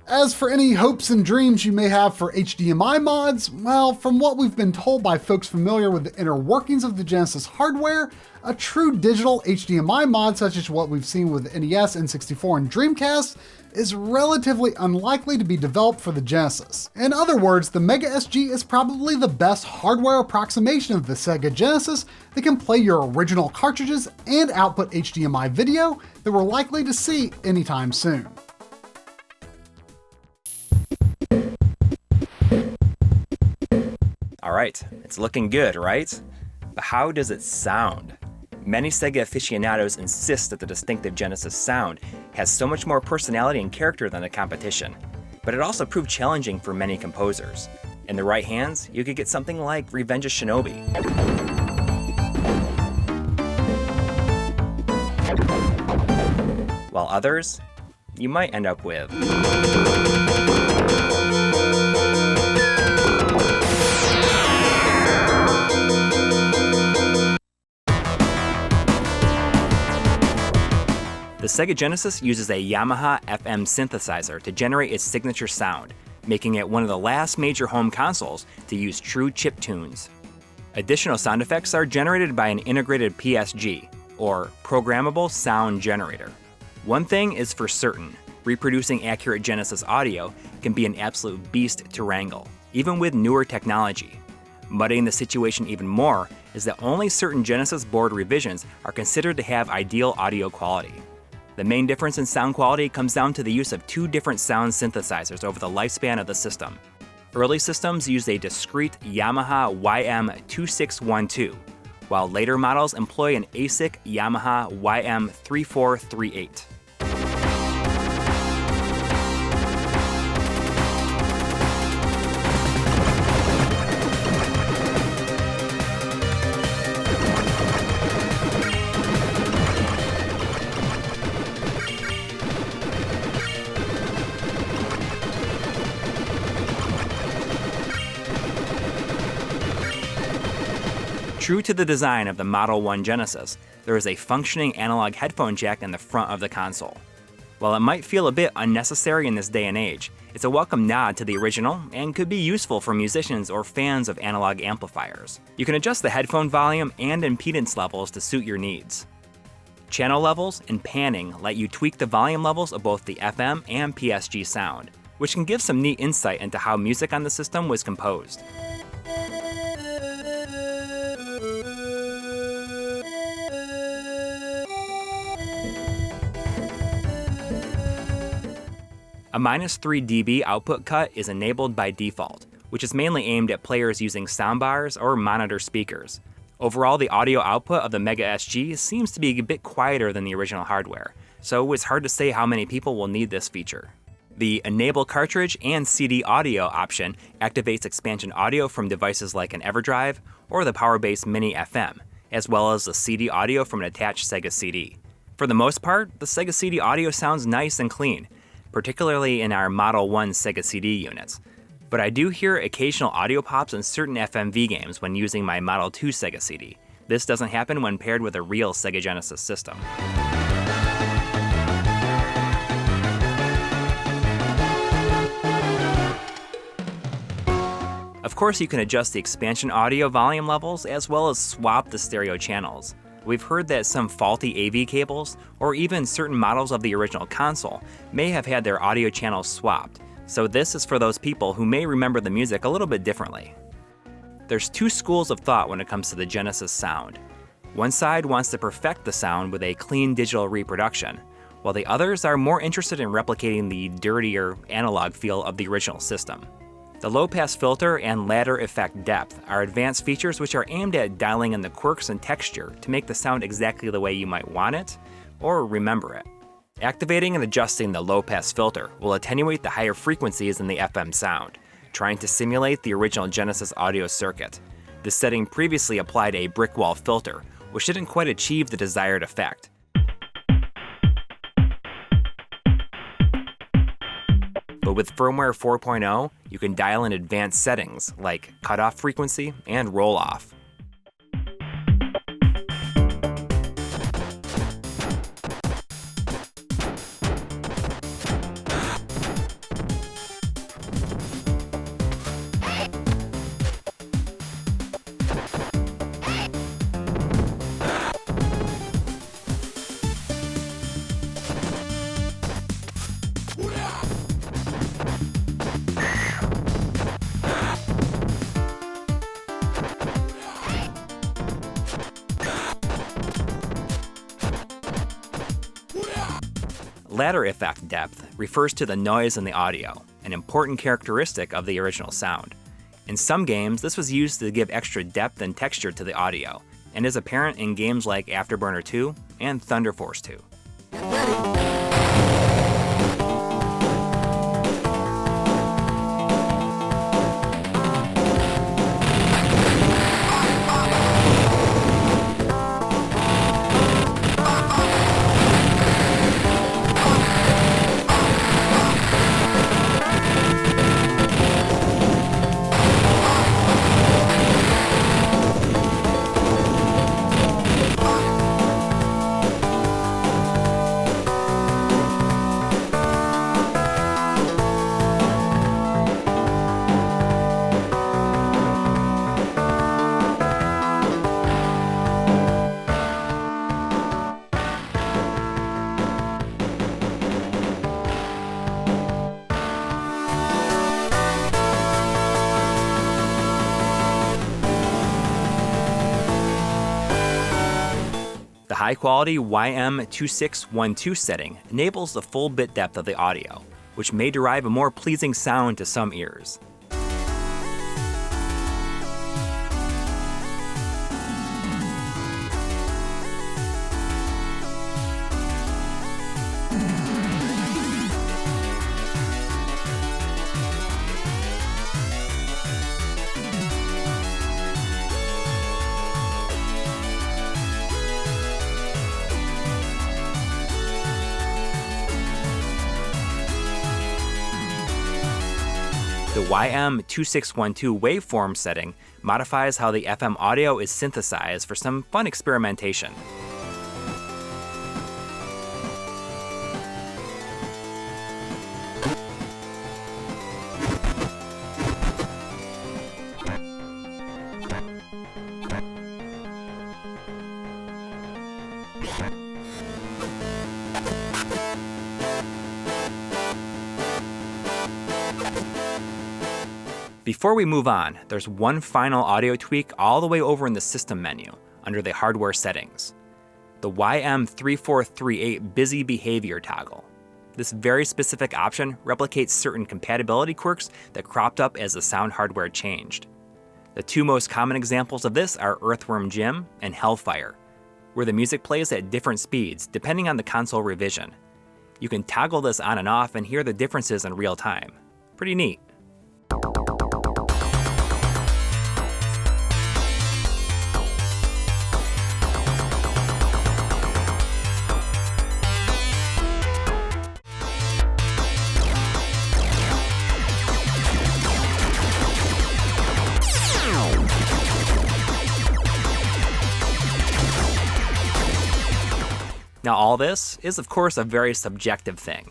As for any hopes and dreams you may have for HDMI mods, well, from what we've been told by folks familiar with the inner workings of the Genesis hardware, a true digital HDMI mod such as what we've seen with NES, N64, and Dreamcast is relatively unlikely to be developed for the Genesis. In other words, the Mega Sg is probably the best hardware approximation of the Sega Genesis that can play your original cartridges and output HDMI video that we're likely to see anytime soon. All right, it's looking good, right? But how does it sound? Many Sega aficionados insist that the distinctive Genesis sound has so much more personality and character than the competition, but it also proved challenging for many composers. In the right hands, you could get something like Revenge of Shinobi. While others, you might end up with The Sega Genesis uses a Yamaha FM synthesizer to generate its signature sound, making it one of the last major home consoles to use true chip tunes. Additional sound effects are generated by an integrated PSG, or Programmable Sound Generator. One thing is for certain, reproducing accurate Genesis audio can be an absolute beast to wrangle, even with newer technology. Muddying the situation even more is that only certain Genesis board revisions are considered to have ideal audio quality. The main difference in sound quality comes down to the use of two different sound synthesizers over the lifespan of the system. Early systems used a discrete Yamaha YM2612, while later models employ an ASIC Yamaha YM3438. True to the design of the Model 1 Genesis, there is a functioning analog headphone jack in the front of the console. While it might feel a bit unnecessary in this day and age, it's a welcome nod to the original and could be useful for musicians or fans of analog amplifiers. You can adjust the headphone volume and impedance levels to suit your needs. Channel levels and panning let you tweak the volume levels of both the FM and PSG sound, which can give some neat insight into how music on the system was composed. A -3 dB output cut is enabled by default, which is mainly aimed at players using soundbars or monitor speakers. Overall, the audio output of the Mega Sg seems to be a bit quieter than the original hardware, so it's hard to say how many people will need this feature. The Enable Cartridge and CD Audio option activates expansion audio from devices like an EverDrive or the Powerbase Mini FM, as well as the CD audio from an attached Sega CD. For the most part, the Sega CD audio sounds nice and clean, particularly in our Model 1 Sega CD units. But I do hear occasional audio pops in certain FMV games when using my Model 2 Sega CD. This doesn't happen when paired with a real Sega Genesis system. Of course, you can adjust the expansion audio volume levels as well as swap the stereo channels. We've heard that some faulty AV cables, or even certain models of the original console, may have had their audio channels swapped, so this is for those people who may remember the music a little bit differently. There's two schools of thought when it comes to the Genesis sound. One side wants to perfect the sound with a clean digital reproduction, while the others are more interested in replicating the dirtier analog feel of the original system. The low-pass filter and ladder effect depth are advanced features which are aimed at dialing in the quirks and texture to make the sound exactly the way you might want it, or remember it. Activating and adjusting the low-pass filter will attenuate the higher frequencies in the FM sound, trying to simulate the original Genesis audio circuit. This setting previously applied a brick wall filter, which didn't quite achieve the desired effect. But with firmware 4.0, you can dial in advanced settings like cutoff frequency and roll-off. Ladder effect depth refers to the noise in the audio, an important characteristic of the original sound. In some games, this was used to give extra depth and texture to the audio, and is apparent in games like Afterburner 2 and Thunder Force 2. The high-quality YM2612 setting enables the full bit depth of the audio, which may derive a more pleasing sound to some ears. The YM2612 waveform setting modifies how the FM audio is synthesized for some fun experimentation. Before we move on, there's one final audio tweak all the way over in the system menu, under the hardware settings. The YM3438 Busy Behavior toggle. This very specific option replicates certain compatibility quirks that cropped up as the sound hardware changed. The two most common examples of this are Earthworm Jim and Hellfire, where the music plays at different speeds depending on the console revision. You can toggle this on and off and hear the differences in real time. Pretty neat. Now all this is of course a very subjective thing.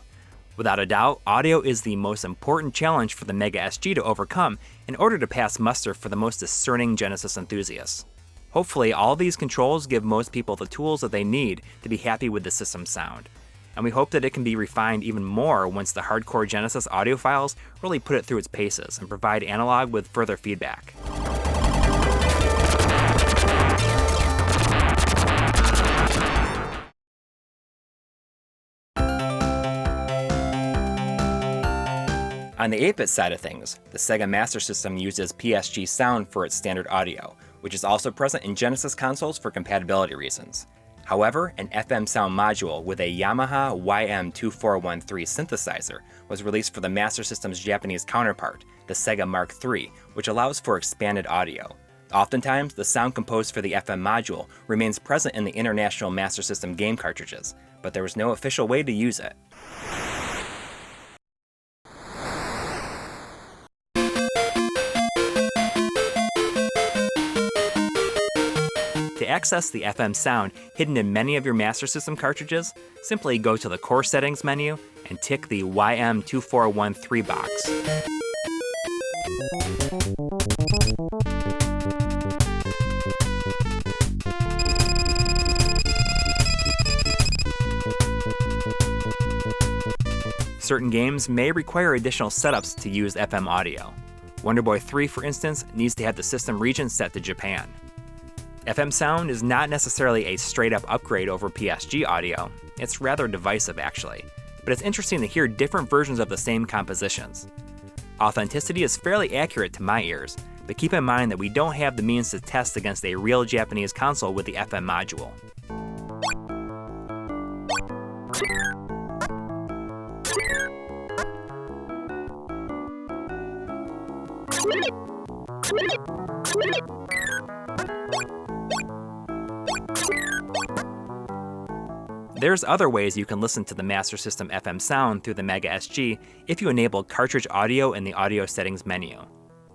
Without a doubt, audio is the most important challenge for the Mega Sg to overcome in order to pass muster for the most discerning Genesis enthusiasts. Hopefully all these controls give most people the tools that they need to be happy with the system's sound. And we hope that it can be refined even more once the hardcore Genesis audiophiles really put it through its paces and provide Analogue with further feedback. On the 8-bit side of things, the Sega Master System uses PSG sound for its standard audio, which is also present in Genesis consoles for compatibility reasons. However, an FM sound module with a Yamaha YM2413 synthesizer was released for the Master System's Japanese counterpart, the Sega Mark III, which allows for expanded audio. Oftentimes, the sound composed for the FM module remains present in the International Master System game cartridges, but there was no official way to use it. To access the FM sound hidden in many of your Master System cartridges, simply go to the Core Settings menu and tick the YM2413 box. Certain games may require additional setups to use FM audio. Wonder Boy 3, for instance, needs to have the system region set to Japan. FM sound is not necessarily a straight-up upgrade over PSG audio. It's rather divisive, actually, but it's interesting to hear different versions of the same compositions. Authenticity is fairly accurate to my ears, but keep in mind that we don't have the means to test against a real Japanese console with the FM module. There's other ways you can listen to the Master System FM sound through the Mega Sg if you enable cartridge audio in the audio settings menu.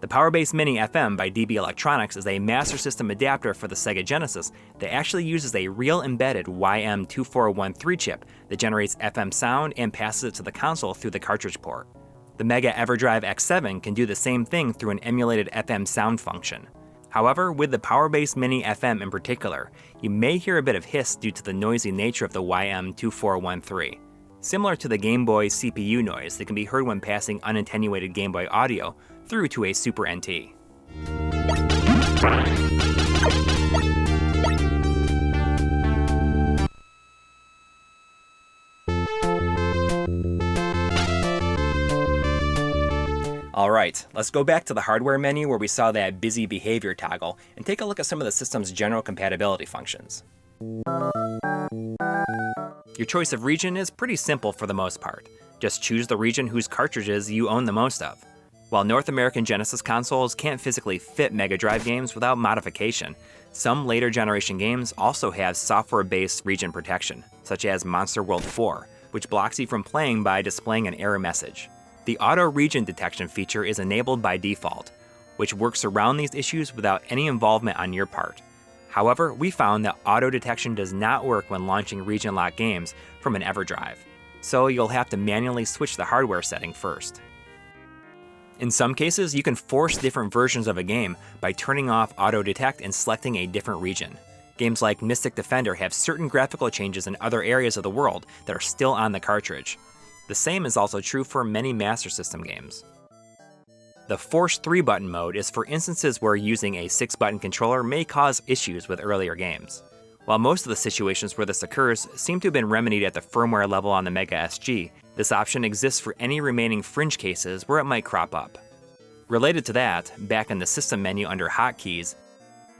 The Powerbase Mini FM by DB Electronics is a Master System adapter for the Sega Genesis that actually uses a real embedded YM2413 chip that generates FM sound and passes it to the console through the cartridge port. The Mega EverDrive X7 can do the same thing through an emulated FM sound function. However, with the Powerbase Mini FM in particular, you may hear a bit of hiss due to the noisy nature of the YM2413. Similar to the Game Boy CPU noise that can be heard when passing unattenuated Game Boy audio through to a Super NT. Alright, let's go back to the hardware menu where we saw that busy behavior toggle and take a look at some of the system's general compatibility functions. Your choice of region is pretty simple for the most part. Just choose the region whose cartridges you own the most of. While North American Genesis consoles can't physically fit Mega Drive games without modification, some later generation games also have software-based region protection, such as Monster World 4, which blocks you from playing by displaying an error message. The auto region detection feature is enabled by default, which works around these issues without any involvement on your part. However, we found that auto detection does not work when launching region lock games from an EverDrive, so you'll have to manually switch the hardware setting first. In some cases, you can force different versions of a game by turning off auto detect and selecting a different region. Games like Mystic Defender have certain graphical changes in other areas of the world that are still on the cartridge. The same is also true for many Master System games. The Force 3-button mode is for instances where using a 6-button controller may cause issues with earlier games. While most of the situations where this occurs seem to have been remedied at the firmware level on the Mega Sg, this option exists for any remaining fringe cases where it might crop up. Related to that, back in the System menu under Hotkeys,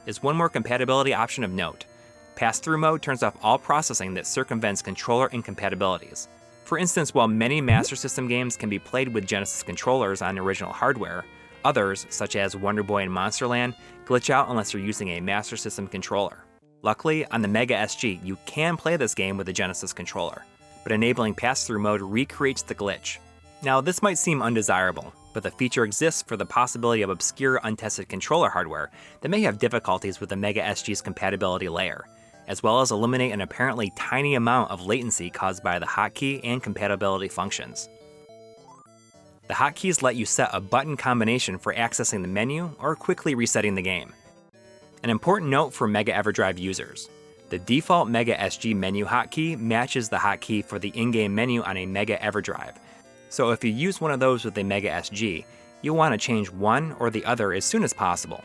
is one more compatibility option of note. Pass-through mode turns off all processing that circumvents controller incompatibilities. For instance, while many Master System games can be played with Genesis controllers on original hardware, others, such as Wonder Boy and Monsterland, glitch out unless you're using a Master System controller. Luckily, on the Mega Sg, you can play this game with a Genesis controller, but enabling pass-through mode recreates the glitch. Now, this might seem undesirable, but the feature exists for the possibility of obscure untested controller hardware that may have difficulties with the Mega Sg's compatibility layer, as well as eliminate an apparently tiny amount of latency caused by the hotkey and compatibility functions. The hotkeys let you set a button combination for accessing the menu or quickly resetting the game. An important note for Mega EverDrive users: the default Mega Sg menu hotkey matches the hotkey for the in-game menu on a Mega EverDrive, so if you use one of those with a Mega Sg, you'll want to change one or the other as soon as possible.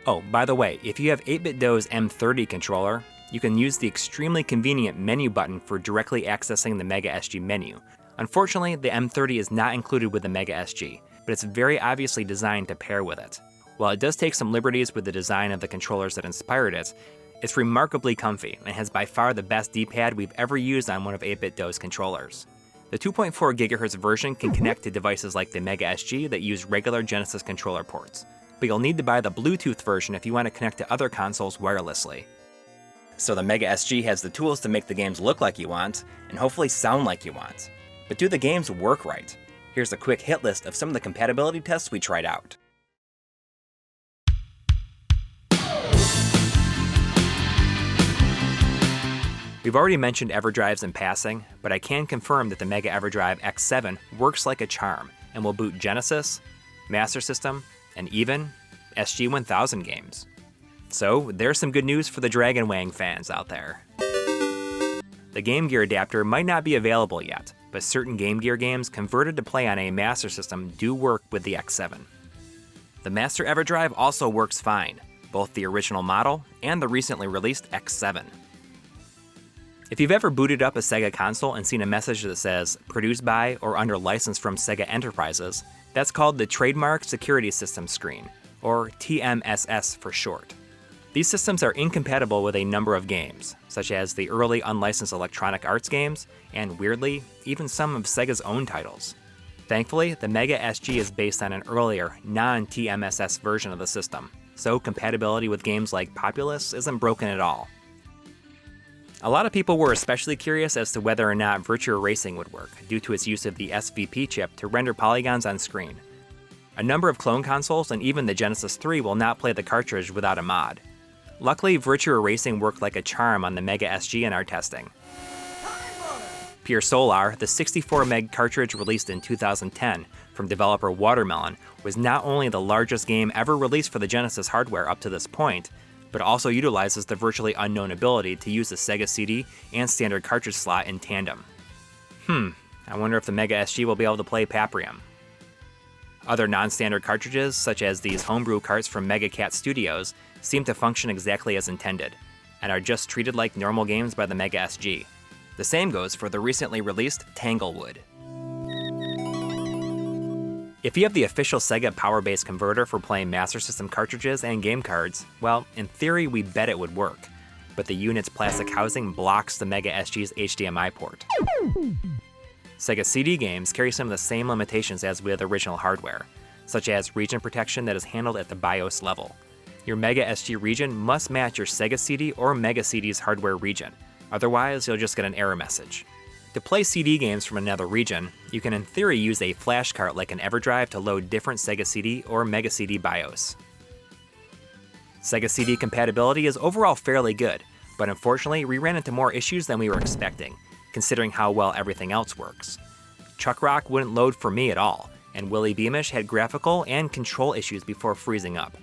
Oh, by the way, if you have 8BitDo's M30 controller, you can use the extremely convenient menu button for directly accessing the Mega Sg menu. Unfortunately, the M30 is not included with the Mega Sg, but it's very obviously designed to pair with it. While it does take some liberties with the design of the controllers that inspired it, it's remarkably comfy and has by far the best D-pad we've ever used on one of 8BitDo's controllers. The 2.4 GHz version can connect to devices like the Mega Sg that use regular Genesis controller ports, but you'll need to buy the Bluetooth version if you want to connect to other consoles wirelessly. So the Mega Sg has the tools to make the games look like you want, and hopefully sound like you want. But do the games work right? Here's a quick hit list of some of the compatibility tests we tried out. We've already mentioned EverDrives in passing, but I can confirm that the Mega EverDrive X7 works like a charm and will boot Genesis, Master System, and even SG-1000 games. So there's some good news for the Dragon Wang fans out there. The Game Gear adapter might not be available yet, but certain Game Gear games converted to play on a Master System do work with the X7. The Master EverDrive also works fine, both the original model and the recently released X7. If you've ever booted up a Sega console and seen a message that says, produced by or under license from Sega Enterprises, that's called the Trademark Security System screen, or TMSS for short. These systems are incompatible with a number of games, such as the early unlicensed Electronic Arts games, and weirdly, even some of Sega's own titles. Thankfully, the Mega Sg is based on an earlier, non-TMSS version of the system, so compatibility with games like Populous isn't broken at all. A lot of people were especially curious as to whether or not Virtua Racing would work, due to its use of the SVP chip to render polygons on screen. A number of clone consoles and even the Genesis 3 will not play the cartridge without a mod. Luckily, Virtua Racing worked like a charm on the Mega Sg in our testing. Pure Solar, the 64 meg cartridge released in 2010 from developer Watermelon, was not only the largest game ever released for the Genesis hardware up to this point, but also utilizes the virtually unknown ability to use the Sega CD and standard cartridge slot in tandem. I wonder if the Mega Sg will be able to play Paprium. Other non-standard cartridges, such as these homebrew carts from Mega Cat Studios, seem to function exactly as intended, and are just treated like normal games by the Mega Sg. The same goes for the recently released Tanglewood. If you have the official Sega Power-Base converter for playing Master System cartridges and game cards, well, in theory we bet it would work, but the unit's plastic housing blocks the Mega Sg's HDMI port. Sega CD games carry some of the same limitations as with original hardware, such as region protection that is handled at the BIOS level. Your Mega Sg region must match your Sega CD or Mega CD's hardware region, otherwise you'll just get an error message. To play CD games from another region, you can in theory use a flash cart like an EverDrive to load different Sega CD or Mega CD BIOS. Sega CD compatibility is overall fairly good, but unfortunately we ran into more issues than we were expecting, considering how well everything else works. Chuck Rock wouldn't load for me at all, and Willy Beamish had graphical and control issues before freezing up.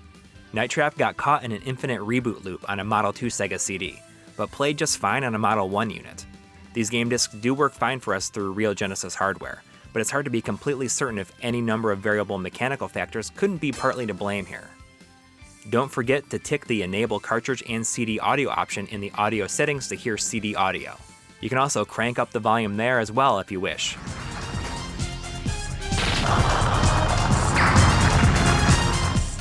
Night Trap got caught in an infinite reboot loop on a Model 2 Sega CD, but played just fine on a Model 1 unit. These game discs do work fine for us through real Genesis hardware, but it's hard to be completely certain if any number of variable mechanical factors couldn't be partly to blame here. Don't forget to tick the Enable Cartridge and CD Audio option in the audio settings to hear CD audio. You can also crank up the volume there as well if you wish.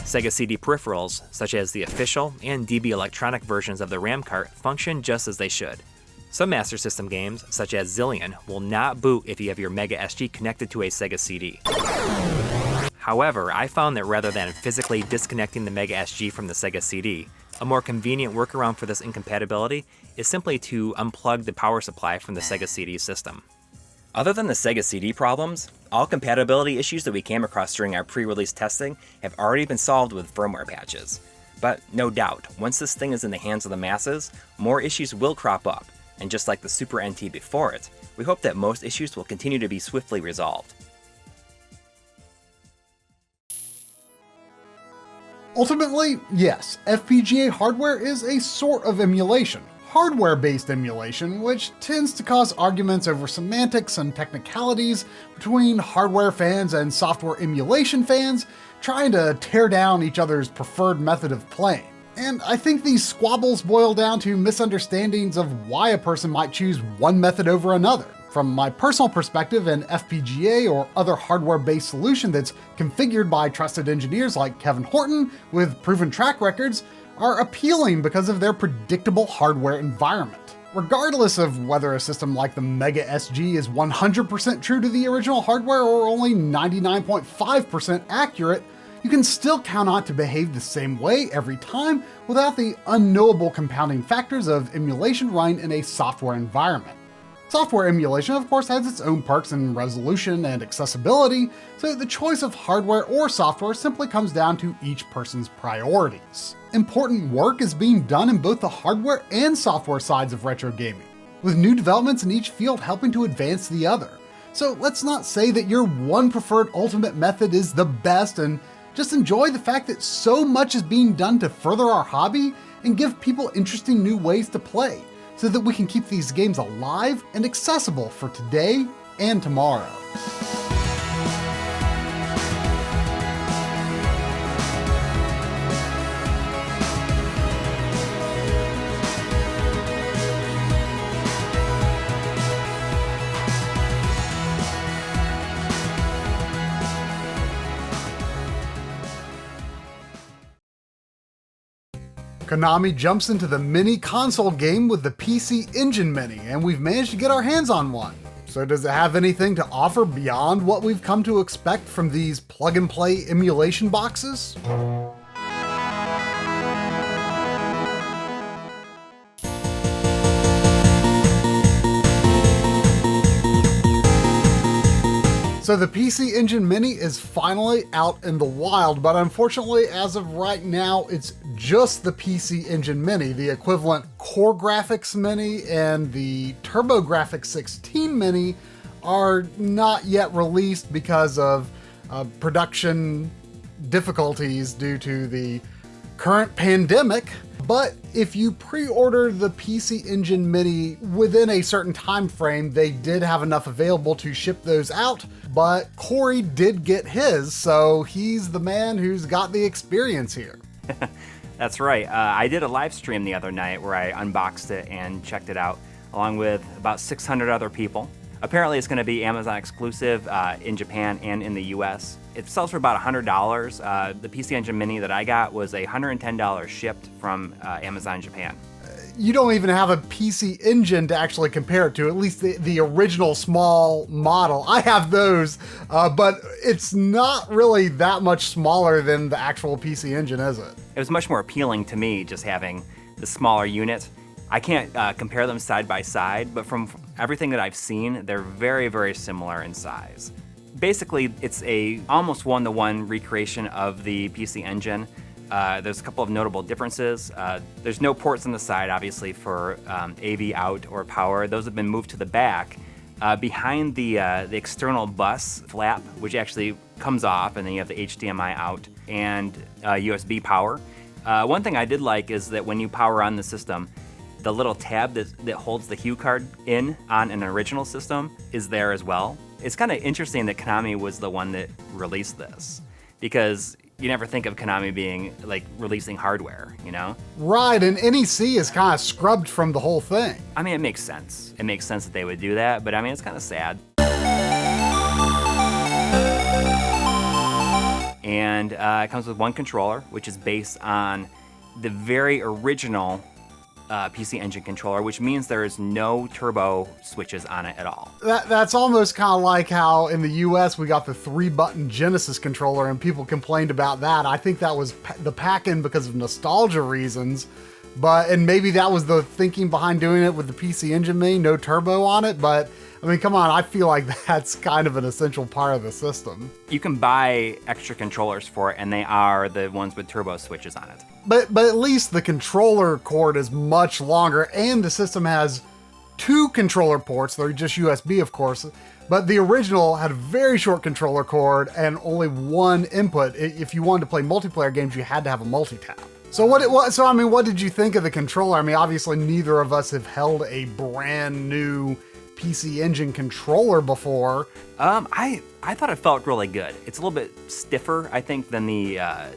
Sega CD peripherals, such as the official and DB Electronic versions of the RAM cart, function just as they should. Some Master System games, such as Zillion, will not boot if you have your Mega Sg connected to a Sega CD. However, I found that rather than physically disconnecting the Mega Sg from the Sega CD, a more convenient workaround for this incompatibility is simply to unplug the power supply from the Sega CD system. Other than the Sega CD problems, all compatibility issues that we came across during our pre-release testing have already been solved with firmware patches. But no doubt, once this thing is in the hands of the masses, more issues will crop up, and just like the Super NT before it, we hope that most issues will continue to be swiftly resolved. Ultimately, yes, FPGA hardware is a sort of emulation. Hardware-based emulation, which tends to cause arguments over semantics and technicalities between hardware fans and software emulation fans, trying to tear down each other's preferred method of playing. And I think these squabbles boil down to misunderstandings of why a person might choose one method over another. From my personal perspective, an FPGA or other hardware-based solution that's configured by trusted engineers like Kevin Horton with proven track records are appealing because of their predictable hardware environment. Regardless of whether a system like the Mega Sg is 100% true to the original hardware or only 99.5% accurate, you can still count on it to behave the same way every time without the unknowable compounding factors of emulation running in a software environment. Software emulation, of course, has its own perks in resolution and accessibility, so the choice of hardware or software simply comes down to each person's priorities. Important work is being done in both the hardware and software sides of retro gaming, with new developments in each field helping to advance the other. So let's not say that your one preferred ultimate method is the best, and just enjoy the fact that so much is being done to further our hobby and give people interesting new ways to play, so that we can keep these games alive and accessible for today and tomorrow. Konami jumps into the mini console game with the PC Engine Mini, and we've managed to get our hands on one. So does it have anything to offer beyond what we've come to expect from these plug-and-play emulation boxes? So the PC Engine Mini is finally out in the wild, but unfortunately, as of right now, it's just the PC Engine Mini. The equivalent Core Graphics Mini and the TurboGrafx 16 Mini are not yet released because of production difficulties due to the current pandemic. But if you pre-order the PC Engine Mini within a certain time frame, they did have enough available to ship those out. But Corey did get his, so he's the man who's got the experience here. That's right. I did a live stream the other night where I unboxed it and checked it out, along with about 600 other people. Apparently it's going to be Amazon exclusive in Japan and in the US. It sells for about $100. The PC Engine Mini that I got was $110 shipped from Amazon Japan. You don't even have a PC Engine to actually compare it to, at least the original small model. I have those, but it's not really that much smaller than the actual PC Engine, is it? It was much more appealing to me just having the smaller unit. I can't compare them side by side, but from everything that I've seen, they're very, very similar in size. Basically, it's a almost one-to-one recreation of the PC Engine. There's a couple of notable differences. There's no ports on the side, obviously, for AV out or power. Those have been moved to the back. Behind the external bus flap, which actually comes off, and then you have the HDMI out and USB power. One thing I did like is that when you power on the system, the little tab that holds the Hue card in on an original system is there as well. It's kind of interesting that Konami was the one that released this, because you never think of Konami being like releasing hardware, you know? Right, and NEC is kind of scrubbed from the whole thing. I mean, it makes sense. It makes sense that they would do that, but I mean, it's kind of sad. And it comes with one controller, which is based on the very original PC Engine controller, which means there is no turbo switches on it at all. That's almost kind of like how in the US we got the 3-button Genesis controller and people complained about that. I think that was the pack-in because of nostalgia reasons. and maybe that was the thinking behind doing it with the PC Engine Mini, no turbo on it, but I mean, come on, I feel like that's kind of an essential part of the system. You can buy extra controllers for it, and they are the ones with turbo switches on it. But at least the controller cord is much longer, and the system has 2 controller ports. They're just USB, of course, but the original had a very short controller cord and only 1 input. If you wanted to play multiplayer games, you had to have a multi-tap. So what did you think of the controller? I mean, obviously neither of us have held a brand new PC Engine controller before. I thought it felt really good. It's a little bit stiffer, I think, than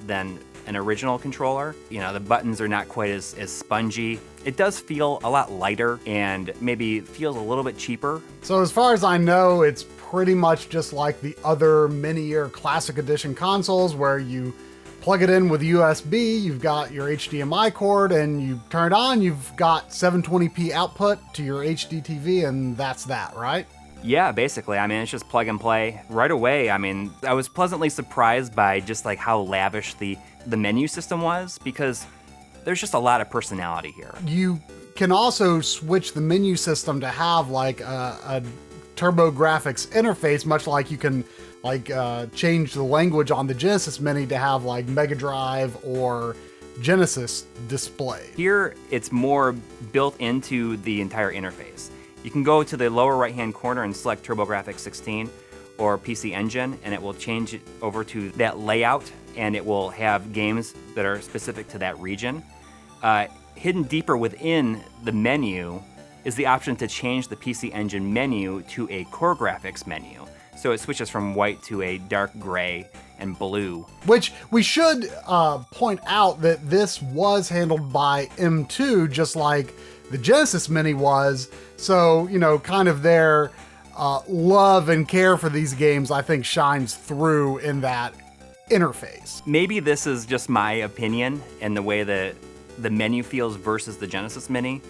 than an original controller. You know, the buttons are not quite as spongy. It does feel a lot lighter and maybe feels a little bit cheaper. So as far as I know, it's pretty much just like the other Mini or Classic Edition consoles where you plug it in with USB, you've got your HDMI cord, and you turn it on, you've got 720p output to your HD TV, and that's that, right? Yeah, basically. I mean, it's just plug and play. Right away, I mean, I was pleasantly surprised by just like how lavish the menu system was, because there's just a lot of personality here. You can also switch the menu system to have like a TurboGrafx interface, much like you can change the language on the Genesis Mini to have like Mega Drive or Genesis display. Here, it's more built into the entire interface. You can go to the lower right-hand corner and select TurboGrafx 16 or PC Engine, and it will change it over to that layout, and it will have games that are specific to that region. Hidden deeper within the menu is the option to change the PC Engine menu to a Core Graphics menu. So it switches from white to a dark gray and blue. Which we should point out that this was handled by M2, just like the Genesis Mini was. So, you know, kind of their love and care for these games, I think, shines through in that interface. Maybe this is just my opinion and the way that the menu feels versus the Genesis Mini,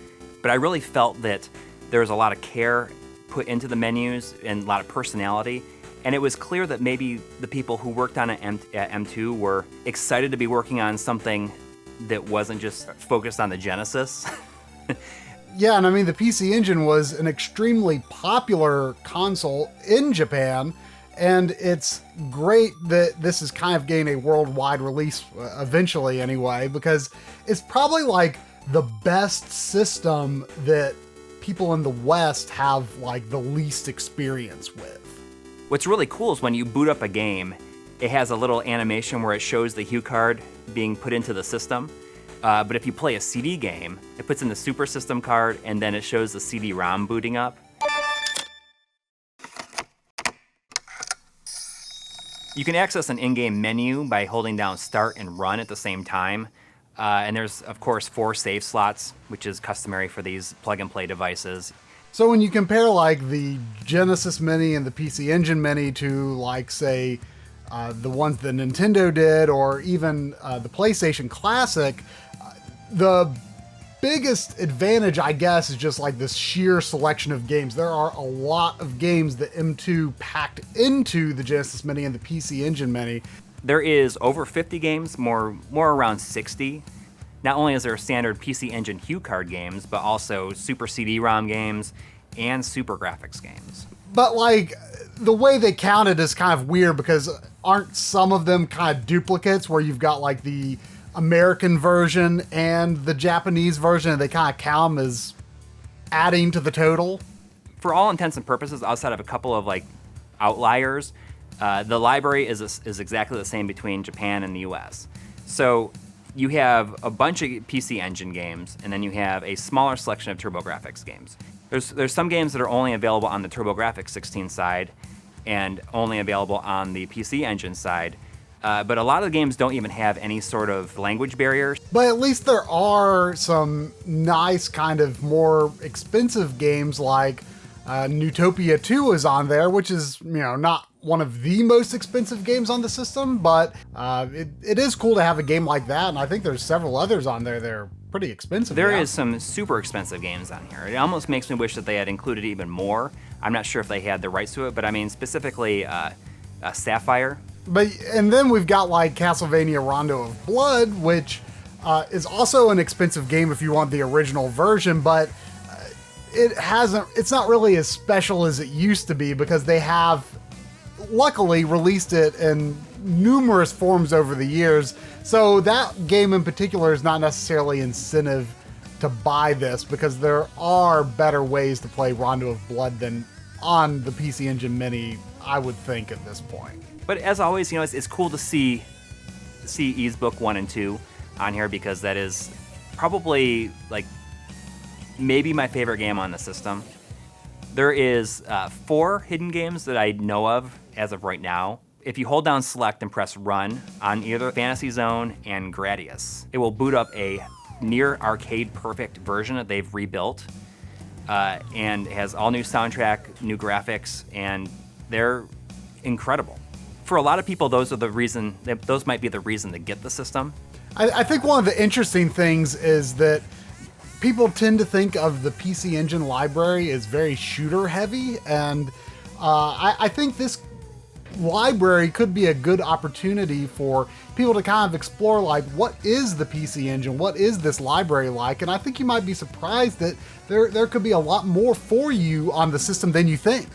but I really felt that there was a lot of care put into the menus and a lot of personality, and it was clear that maybe the people who worked on it at M2 were excited to be working on something that wasn't just focused on the Genesis. Yeah, and I mean, the PC Engine was an extremely popular console in Japan, and it's great that this is kind of getting a worldwide release eventually anyway, because it's probably like the best system that people in the West have like the least experience with. What's really cool is when you boot up a game, it has a little animation where it shows the HUE card being put into the system. But if you play a CD game, it puts in the Super System card and then it shows the CD-ROM booting up. You can access an in-game menu by holding down Start and Run at the same time. And there's, of course, 4 save slots, which is customary for these plug-and-play devices. So when you compare like the Genesis Mini and the PC Engine Mini to like, say, the ones that Nintendo did, or even the PlayStation Classic, the biggest advantage, I guess, is just like this sheer selection of games. There are a lot of games that M2 packed into the Genesis Mini and the PC Engine Mini. There is over 50 games, more around 60. Not only is there standard PC Engine HUE card games, but also Super CD-ROM games and Super Graphics games. But like, the way they count it is kind of weird, because aren't some of them kind of duplicates where you've got like the American version and the Japanese version, and they kind of count them as adding to the total? For all intents and purposes, outside of a couple of like outliers, the library is exactly the same between Japan and the US. So you have a bunch of PC Engine games, and then you have a smaller selection of TurboGrafx games. There's some games that are only available on the TurboGrafx 16 side and only available on the PC Engine side. But a lot of the games don't even have any sort of language barriers. But at least there are some nice kind of more expensive games, like Newtopia 2 is on there, which is, you know, not one of the most expensive games on the system, but it is cool to have a game like that, and I think there's several others on there that are pretty expensive. There is some super expensive games on here. It almost makes me wish that they had included even more. I'm not sure if they had the rights to it, but I mean, specifically Sapphire. And then we've got like Castlevania Rondo of Blood, which is also an expensive game if you want the original version, but it's not really as special as it used to be because they have luckily released it in numerous forms over the years. So that game in particular is not necessarily incentive to buy this because there are better ways to play Rondo of Blood than on the PC Engine Mini, I would think at this point. But as always, it's cool to see Ys Book 1 and 2 on here because that is probably like maybe my favorite game on the system. There is 4 hidden games that I know of as of right now. If you hold down select and press run on either Fantasy Zone and Gradius, it will boot up a near arcade perfect version that they've rebuilt and it has all new soundtrack, new graphics, and they're incredible. For a lot of people, those might be the reason to get the system. I think one of the interesting things is that people tend to think of the PC Engine library as very shooter heavy, and I think this library could be a good opportunity for people to kind of explore, like, what is the PC Engine? What is this library like? And I think you might be surprised that there could be a lot more for you on the system than you think.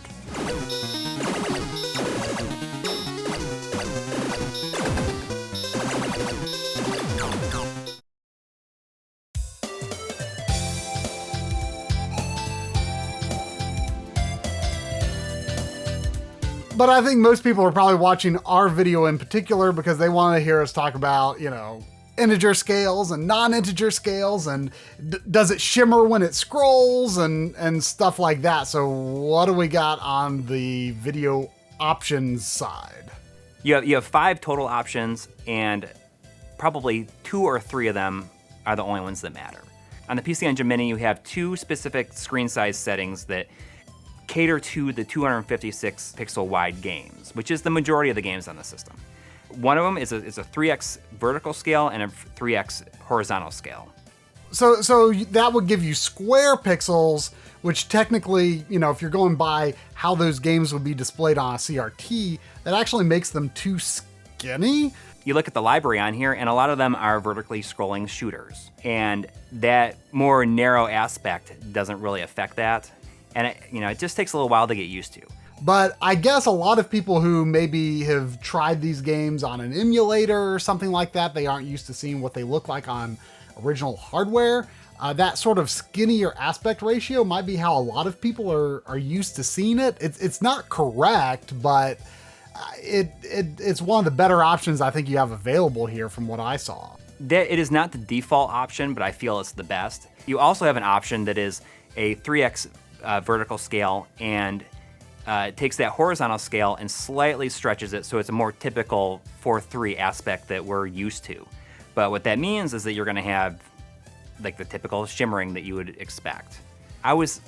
But I think most people are probably watching our video in particular because they want to hear us talk about, integer scales and non-integer scales and does it shimmer when it scrolls and stuff like that. So what do we got on the video options side? You have 5 total options, and probably 2 or 3 of them are the only ones that matter. On the PC Engine Mini, you have 2 specific screen size settings that cater to the 256 pixel wide games, which is the majority of the games on the system. One of them is a 3x vertical scale and a 3x horizontal scale. So that would give you square pixels, which technically, if you're going by how those games would be displayed on a CRT, that actually makes them too skinny. You look at the library on here, and a lot of them are vertically scrolling shooters. And that more narrow aspect doesn't really affect that. And it just takes a little while to get used to. But I guess a lot of people who maybe have tried these games on an emulator or something like that, they aren't used to seeing what they look like on original hardware. That sort of skinnier aspect ratio might be how a lot of people are used to seeing it. It's not correct, but it's one of the better options I think you have available here from what I saw. It is not the default option, but I feel it's the best. You also have an option that is a 3x vertical scale, and it takes that horizontal scale and slightly stretches it so it's a more typical 4:3 aspect that we're used to. But what that means is that you're going to have like the typical shimmering that you would expect. I was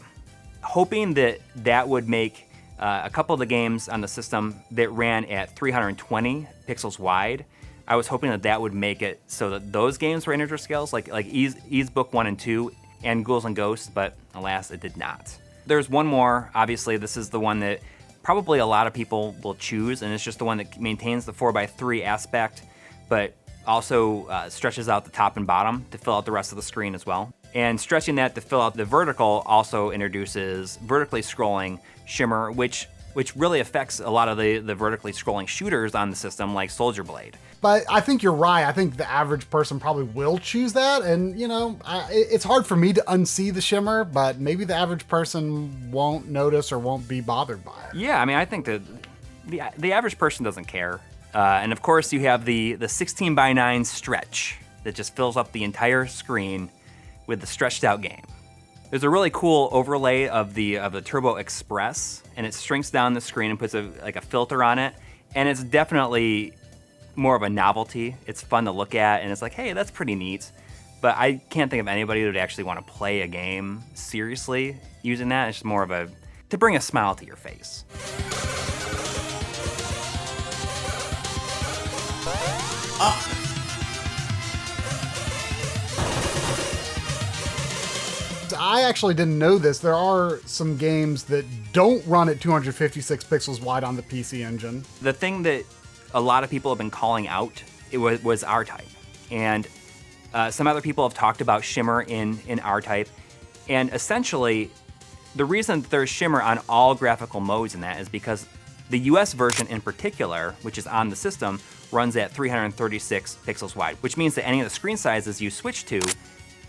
hoping that would make a couple of the games on the system that ran at 320 pixels wide. I was hoping that would make it so that those games were integer scales, like Ys Book 1 and 2 and Ghouls and Ghosts, but alas, it did not. There's one more. Obviously, this is the one that probably a lot of people will choose, and it's just the one that maintains the 4:3 aspect, but also stretches out the top and bottom to fill out the rest of the screen as well. And stretching that to fill out the vertical also introduces vertically scrolling shimmer, which really affects a lot of the vertically scrolling shooters on the system, like Soldier Blade. But I think you're right. I think the average person probably will choose that. And, it's hard for me to unsee the shimmer, but maybe the average person won't notice or won't be bothered by it. Yeah, I mean, I think that the average person doesn't care. And of course, you have the 16:9 stretch that just fills up the entire screen with the stretched out game. There's a really cool overlay of the Turbo Express, and it shrinks down the screen and puts a filter on it. And it's definitely more of a novelty. It's fun to look at, and it's like, hey, that's pretty neat. But I can't think of anybody that would actually want to play a game seriously using that. It's just more of to bring a smile to your face. I actually didn't know this. There are some games that don't run at 256 pixels wide on the PC Engine. The thing that a lot of people have been calling out, it was R-Type. And Some other people have talked about shimmer in R-Type, and essentially, the reason there's shimmer on all graphical modes in that is because the US version in particular, which is on the system, runs at 336 pixels wide, which means that any of the screen sizes you switch to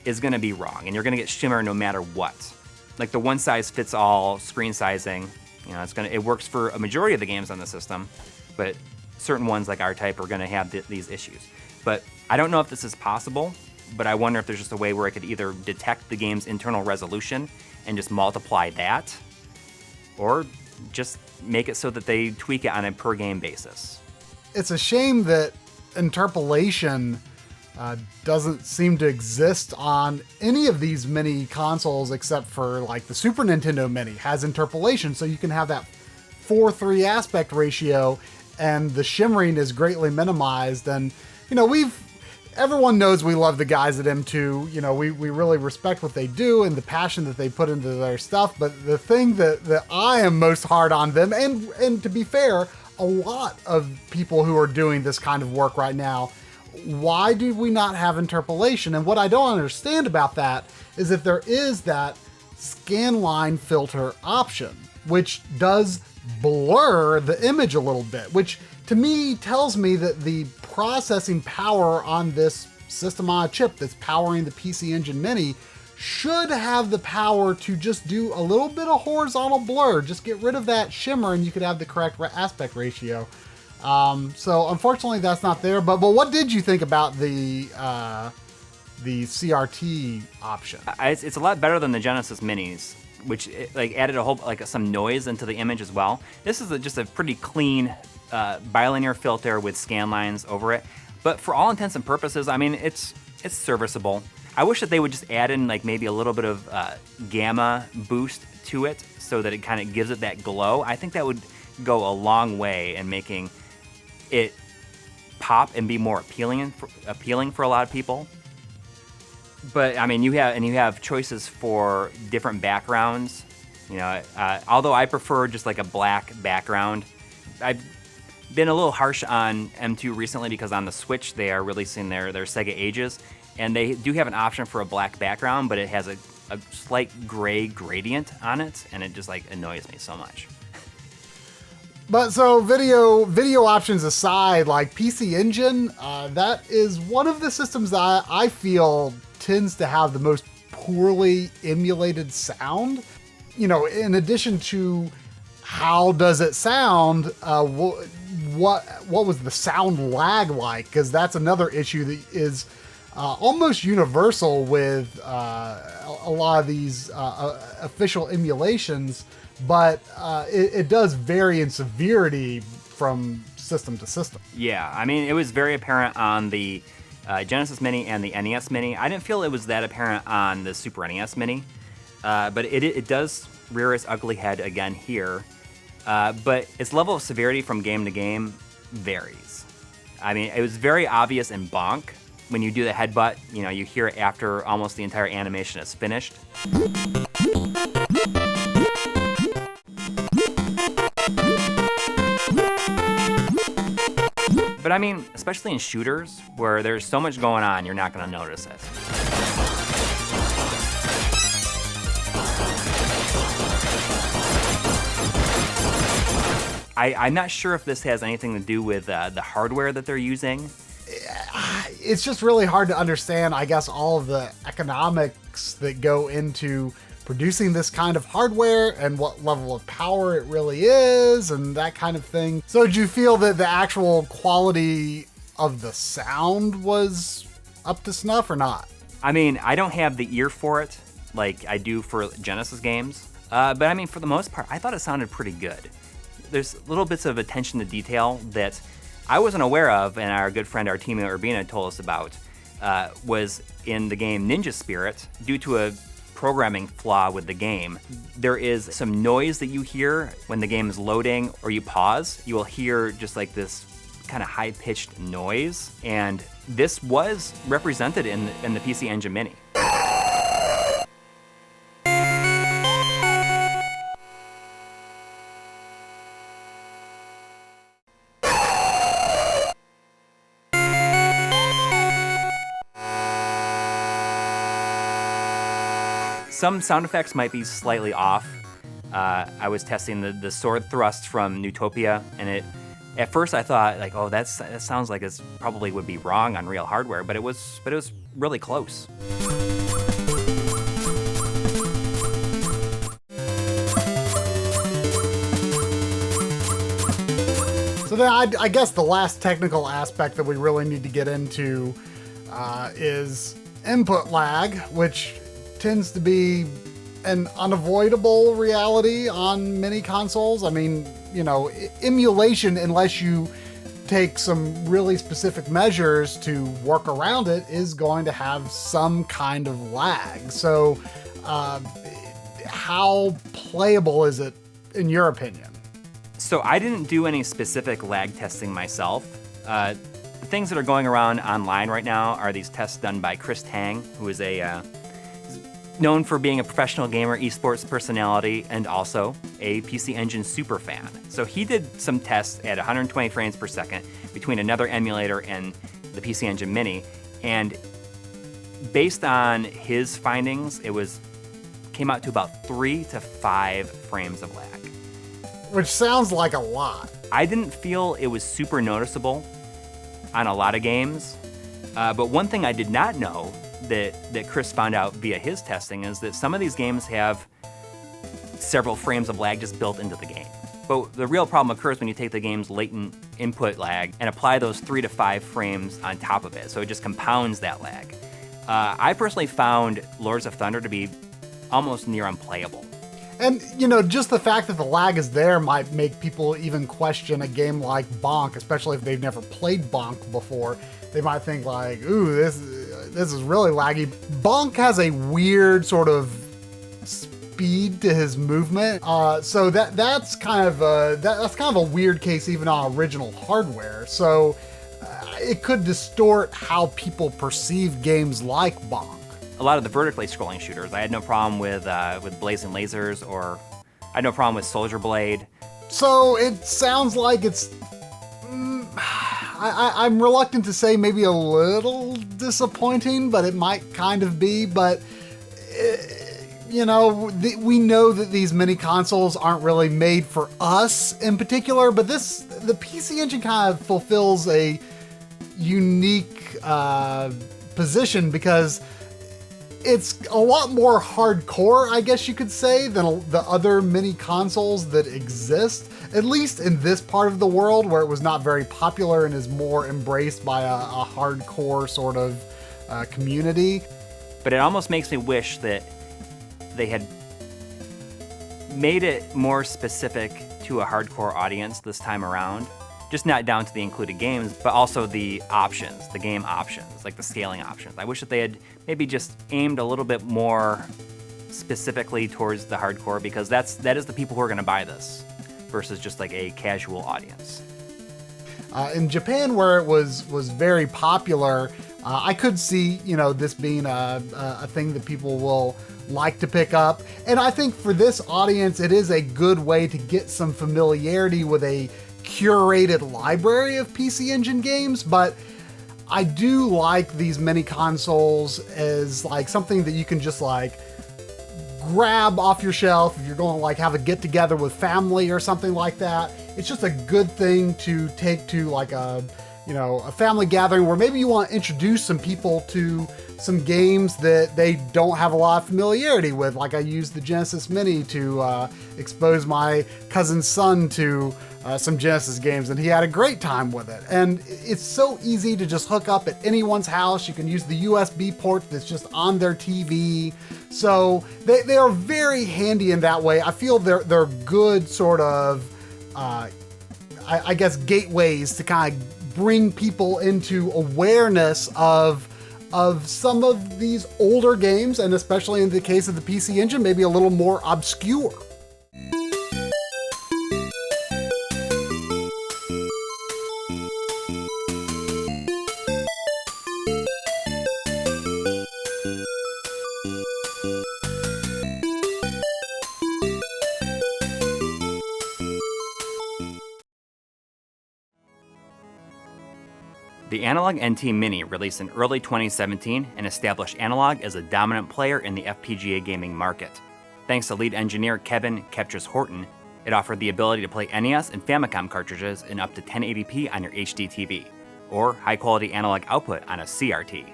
is going to be wrong, and you're going to get shimmer no matter what. Like the one size fits all screen sizing, you know, it works for a majority of the games on the system, but certain ones like R-Type are going to have these issues. But I don't know if this is possible, but I wonder if there's just a way where it could either detect the game's internal resolution and just multiply that, or just make it so that they tweak it on a per game basis. It's a shame that interpolation doesn't seem to exist on any of these mini consoles except for like the Super Nintendo Mini has interpolation, so you can have that 4:3 aspect ratio and the shimmering is greatly minimized. And you know, everyone knows we love the guys at M2. You know, we really respect what they do and the passion that they put into their stuff. But the thing that I am most hard on them, and to be fair, a lot of people who are doing this kind of work right now, why do we not have interpolation? And what I don't understand about that is if there is that scanline filter option, which does blur the image a little bit, which to me tells me that the processing power on this system on a chip that's powering the PC Engine Mini should have the power to just do a little bit of horizontal blur, just get rid of that shimmer and you could have the correct aspect ratio. So unfortunately that's not there, but what did you think about the CRT option? It's a lot better than the Genesis Minis, which like added a whole some noise into the image as well. This is just a pretty clean bilinear filter with scan lines over it. But for all intents and purposes, I mean, it's serviceable. I wish that they would just add in like maybe a little bit of gamma boost to it so that it kind of gives it that glow. I think that would go a long way in making it pop and be more appealing for a lot of people. But I mean, you have choices for different backgrounds. You know, although I prefer just like a black background. I've been a little harsh on M2 recently because on the Switch they are releasing their Sega Ages, and they do have an option for a black background, but it has a slight gray gradient on it, and it just like annoys me so much. But so video options aside, like PC Engine, that is one of the systems that I feel tends to have the most poorly emulated sound. You know, in addition to how does it sound, what was the sound lag like? Because that's another issue that is almost universal with a lot of these official emulations, but it does vary in severity from system to system. Yeah, I mean, it was very apparent on the Genesis Mini and the NES Mini. I didn't feel it was that apparent on the Super NES Mini, but it does rear its ugly head again here. But its level of severity from game to game varies. I mean, it was very obvious in Bonk. When you do the headbutt, you know, you hear it after almost the entire animation is finished. But I mean, especially in shooters, where there's so much going on, you're not going to notice it. I'm not sure if this has anything to do with the hardware that they're using. It's just really hard to understand, I guess, all of the economics that go into producing this kind of hardware and what level of power it really is and that kind of thing. So did you feel that the actual quality of the sound was up to snuff or not? I mean, I don't have the ear for it like I do for Genesis games. But I mean, for the most part, I thought it sounded pretty good. There's little bits of attention to detail that I wasn't aware of, and our good friend Artemio Urbina told us about, was in the game Ninja Spirit. Due to a programming flaw with the game, there is some noise that you hear when the game is loading or you pause. You will hear just like this kind of high-pitched noise, and this was represented in the PC Engine Mini. some sound effects might be slightly off. I was testing the sword thrust from Newtopia, and at first I thought like, oh, that sounds like it probably would be wrong on real hardware, but it was really close. So then I guess the last technical aspect that we really need to get into is input lag, which tends to be an unavoidable reality on many consoles. I mean, you know, emulation, unless you take some really specific measures to work around it, is going to have some kind of lag. So how playable is it in your opinion? So I didn't do any specific lag testing myself. The things that are going around online right now are these tests done by Chris Tang, who is known for being a professional gamer, esports personality, and also a PC Engine super fan. So he did some tests at 120 frames per second between another emulator and the PC Engine Mini, and based on his findings, came out to about 3 to 5 frames of lag. Which sounds like a lot. I didn't feel it was super noticeable on a lot of games, but one thing I did not know that Chris found out via his testing is that some of these games have several frames of lag just built into the game. But the real problem occurs when you take the game's latent input lag and apply those 3 to 5 frames on top of it, so it just compounds that lag. I personally found Lords of Thunder to be almost near unplayable. And, you know, just the fact that the lag is there might make people even question a game like Bonk, especially if they've never played Bonk before. They might think like, ooh, this is really laggy. Bonk has a weird sort of speed to his movement, so that's kind of a weird case even on original hardware. So it could distort how people perceive games like Bonk. A lot of the vertically scrolling shooters, I had no problem with Blazing Lasers, or I had no problem with Soldier Blade. So it sounds like it's, I'm reluctant to say maybe a little disappointing, but it might kind of be. But you know, we know that these mini consoles aren't really made for us in particular, but the PC Engine kind of fulfills a unique position because it's a lot more hardcore, I guess you could say, than the other mini consoles that exist, at least in this part of the world where it was not very popular and is more embraced by a hardcore sort of community. But it almost makes me wish that they had made it more specific to a hardcore audience this time around. Just not down to the included games, but also the options, the game options, like the scaling options. I wish that they had maybe just aimed a little bit more specifically towards the hardcore, because that is the people who are going to buy this versus just like a casual audience. In Japan, where it was very popular, I could see, you know, this being a thing that people will like to pick up. And I think for this audience, it is a good way to get some familiarity with a curated library of PC Engine games. But I do like these mini consoles as like something that you can just like grab off your shelf if you're going to like have a get together with family or something like that. It's just a good thing to take to like a family gathering where maybe you want to introduce some people to some games that they don't have a lot of familiarity with. Like I used the Genesis Mini to expose my cousin's son to some Genesis games, and he had a great time with it. And it's so easy to just hook up at anyone's house. You can use the USB port that's just on their TV. So they are very handy in that way. I feel they're good sort of, I guess, gateways to kind of bring people into awareness of some of these older games, and especially in the case of the PC Engine, maybe a little more obscure. The Analogue Nt Mini released in early 2017 and established Analogue as a dominant player in the FPGA gaming market. Thanks to lead engineer Kevin Keptris Horton, it offered the ability to play NES and Famicom cartridges in up to 1080p on your HD TV, or high-quality analog output on a CRT.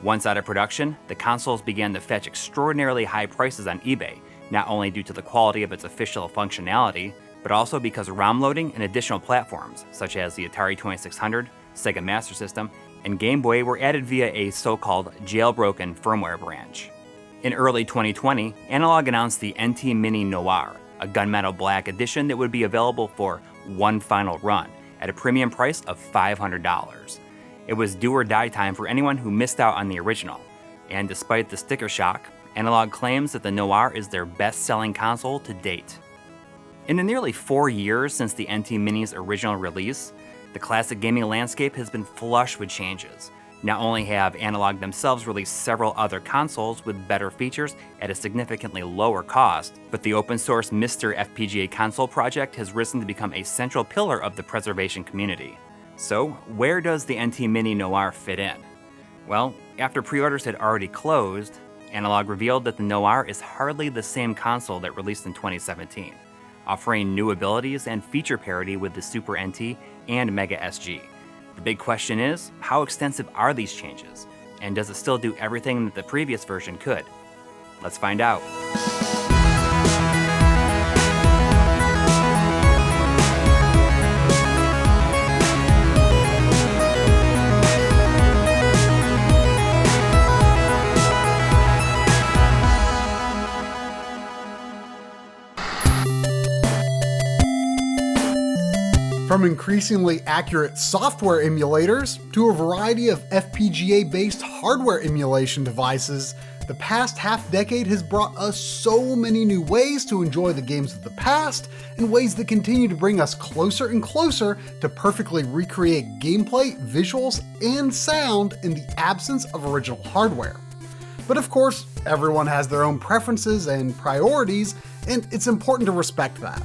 Once out of production, the consoles began to fetch extraordinarily high prices on eBay, not only due to the quality of its official functionality, but also because ROM loading and additional platforms, such as the Atari 2600, Sega Master System, and Game Boy were added via a so-called jailbroken firmware branch. In early 2020, Analogue announced the Nt Mini Noir, a gunmetal black edition that would be available for one final run at a premium price of $500. It was do or die time for anyone who missed out on the original, and despite the sticker shock, Analogue claims that the Noir is their best-selling console to date. In the nearly 4 years since the Nt Mini's original release, the classic gaming landscape has been flush with changes. Not only have Analogue themselves released several other consoles with better features at a significantly lower cost, but the open source Mr. FPGA console project has risen to become a central pillar of the preservation community. So, where does the Nt Mini Noir fit in? Well, after pre-orders had already closed, Analogue revealed that the Noir is hardly the same console that released in 2017, offering new abilities and feature parity with the Super NT and Mega Sg. The big question is, how extensive are these changes? And does it still do everything that the previous version could? Let's find out. From increasingly accurate software emulators to a variety of FPGA-based hardware emulation devices, the past half-decade has brought us so many new ways to enjoy the games of the past, and ways that continue to bring us closer and closer to perfectly recreate gameplay, visuals, and sound in the absence of original hardware. But of course, everyone has their own preferences and priorities, and it's important to respect that.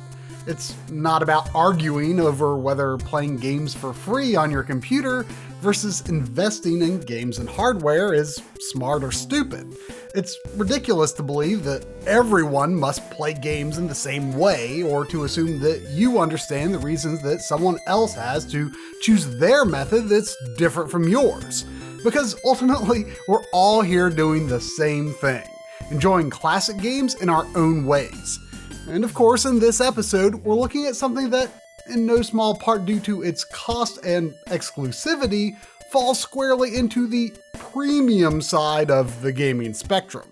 It's not about arguing over whether playing games for free on your computer versus investing in games and hardware is smart or stupid. It's ridiculous to believe that everyone must play games in the same way, or to assume that you understand the reasons that someone else has to choose their method that's different from yours. Because ultimately, we're all here doing the same thing, enjoying classic games in our own ways. And of course, in this episode, we're looking at something that, in no small part due to its cost and exclusivity, falls squarely into the premium side of the gaming spectrum.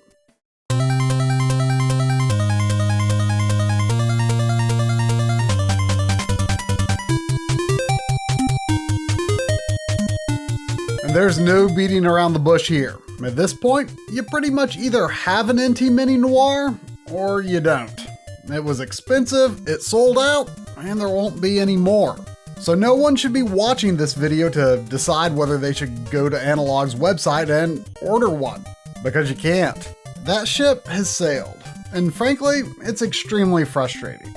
And there's no beating around the bush here. At this point, you pretty much either have an Nt Mini Noir, or you don't. It was expensive, it sold out, and there won't be any more. So no one should be watching this video to decide whether they should go to Analogue's website and order one, because you can't. That ship has sailed, and frankly, it's extremely frustrating.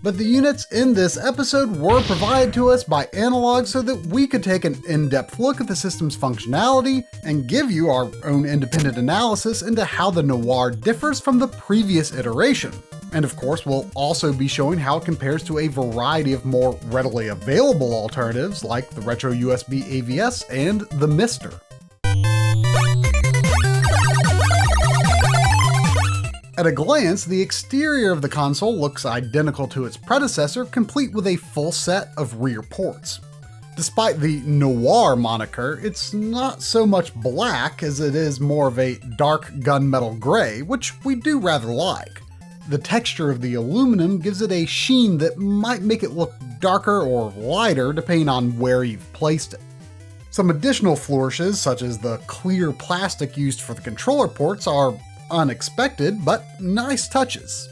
But the units in this episode were provided to us by Analogue so that we could take an in-depth look at the system's functionality and give you our own independent analysis into how the Noir differs from the previous iteration. And of course, we'll also be showing how it compares to a variety of more readily available alternatives like the RetroUSB AVS and the Mister. At a glance, the exterior of the console looks identical to its predecessor, complete with a full set of rear ports. Despite the Noir moniker, it's not so much black as it is more of a dark gunmetal gray, which we do rather like. The texture of the aluminum gives it a sheen that might make it look darker or lighter depending on where you've placed it. Some additional flourishes, such as the clear plastic used for the controller ports, are unexpected, but nice touches.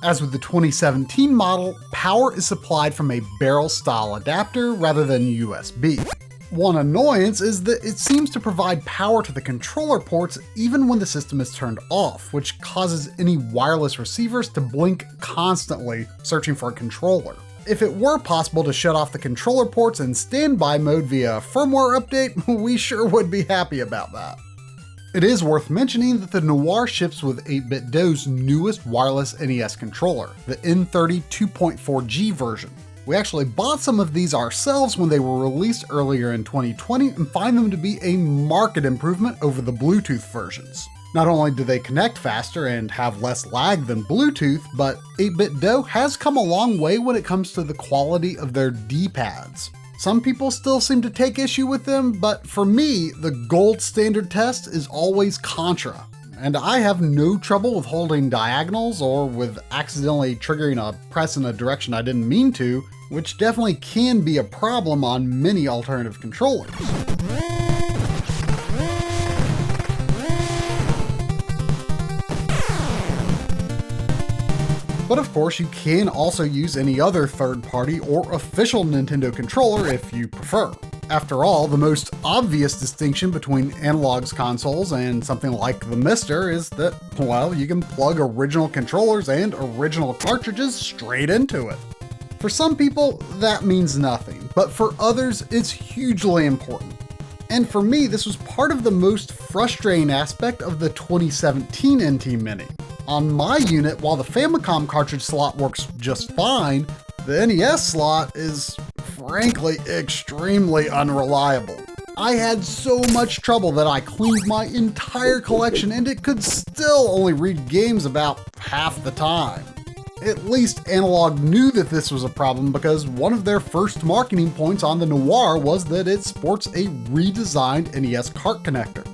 As with the 2017 model, power is supplied from a barrel-style adapter rather than USB. One annoyance is that it seems to provide power to the controller ports even when the system is turned off, which causes any wireless receivers to blink constantly, searching for a controller. if it were possible to shut off the controller ports in standby mode via a firmware update, we sure would be happy about that. It is worth mentioning that the Noir ships with 8BitDo's newest wireless NES controller, the N30 2.4G version. We actually bought some of these ourselves when they were released earlier in 2020 and find them to be a marked improvement over the Bluetooth versions. Not only do they connect faster and have less lag than Bluetooth, but 8BitDo has come a long way when it comes to the quality of their D-pads. Some people still seem to take issue with them, but for me, the gold standard test is always Contra. And I have no trouble with holding diagonals or with accidentally triggering a press in a direction I didn't mean to, which definitely can be a problem on many alternative controllers. But of course, you can also use any other third-party or official Nintendo controller if you prefer. After all, the most obvious distinction between Analogue's consoles and something like the Mister is that, well, you can plug original controllers and original cartridges straight into it. For some people, that means nothing, but for others, it's hugely important. And for me, this was part of the most frustrating aspect of the 2017 NT Mini. On my unit, while the Famicom cartridge slot works just fine, the NES slot is, frankly, extremely unreliable. I had so much trouble that I cleaned my entire collection and it could still only read games about half the time. At least Analogue knew that this was a problem because one of their first marketing points on the Noir was that it sports a redesigned NES cart connector.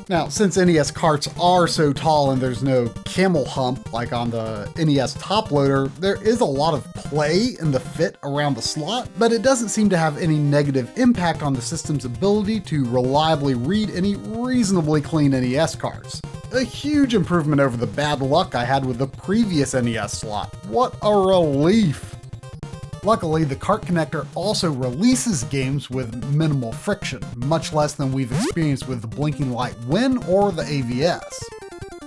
Now, since NES carts are so tall and there's no camel hump like on the NES top loader, there is a lot of play in the fit around the slot, but it doesn't seem to have any negative impact on the system's ability to reliably read any reasonably clean NES carts. A huge improvement over the bad luck I had with the previous NES slot. What a relief! Luckily, the cart connector also releases games with minimal friction, much less than we've experienced with the Blinking Light Win or the AVS.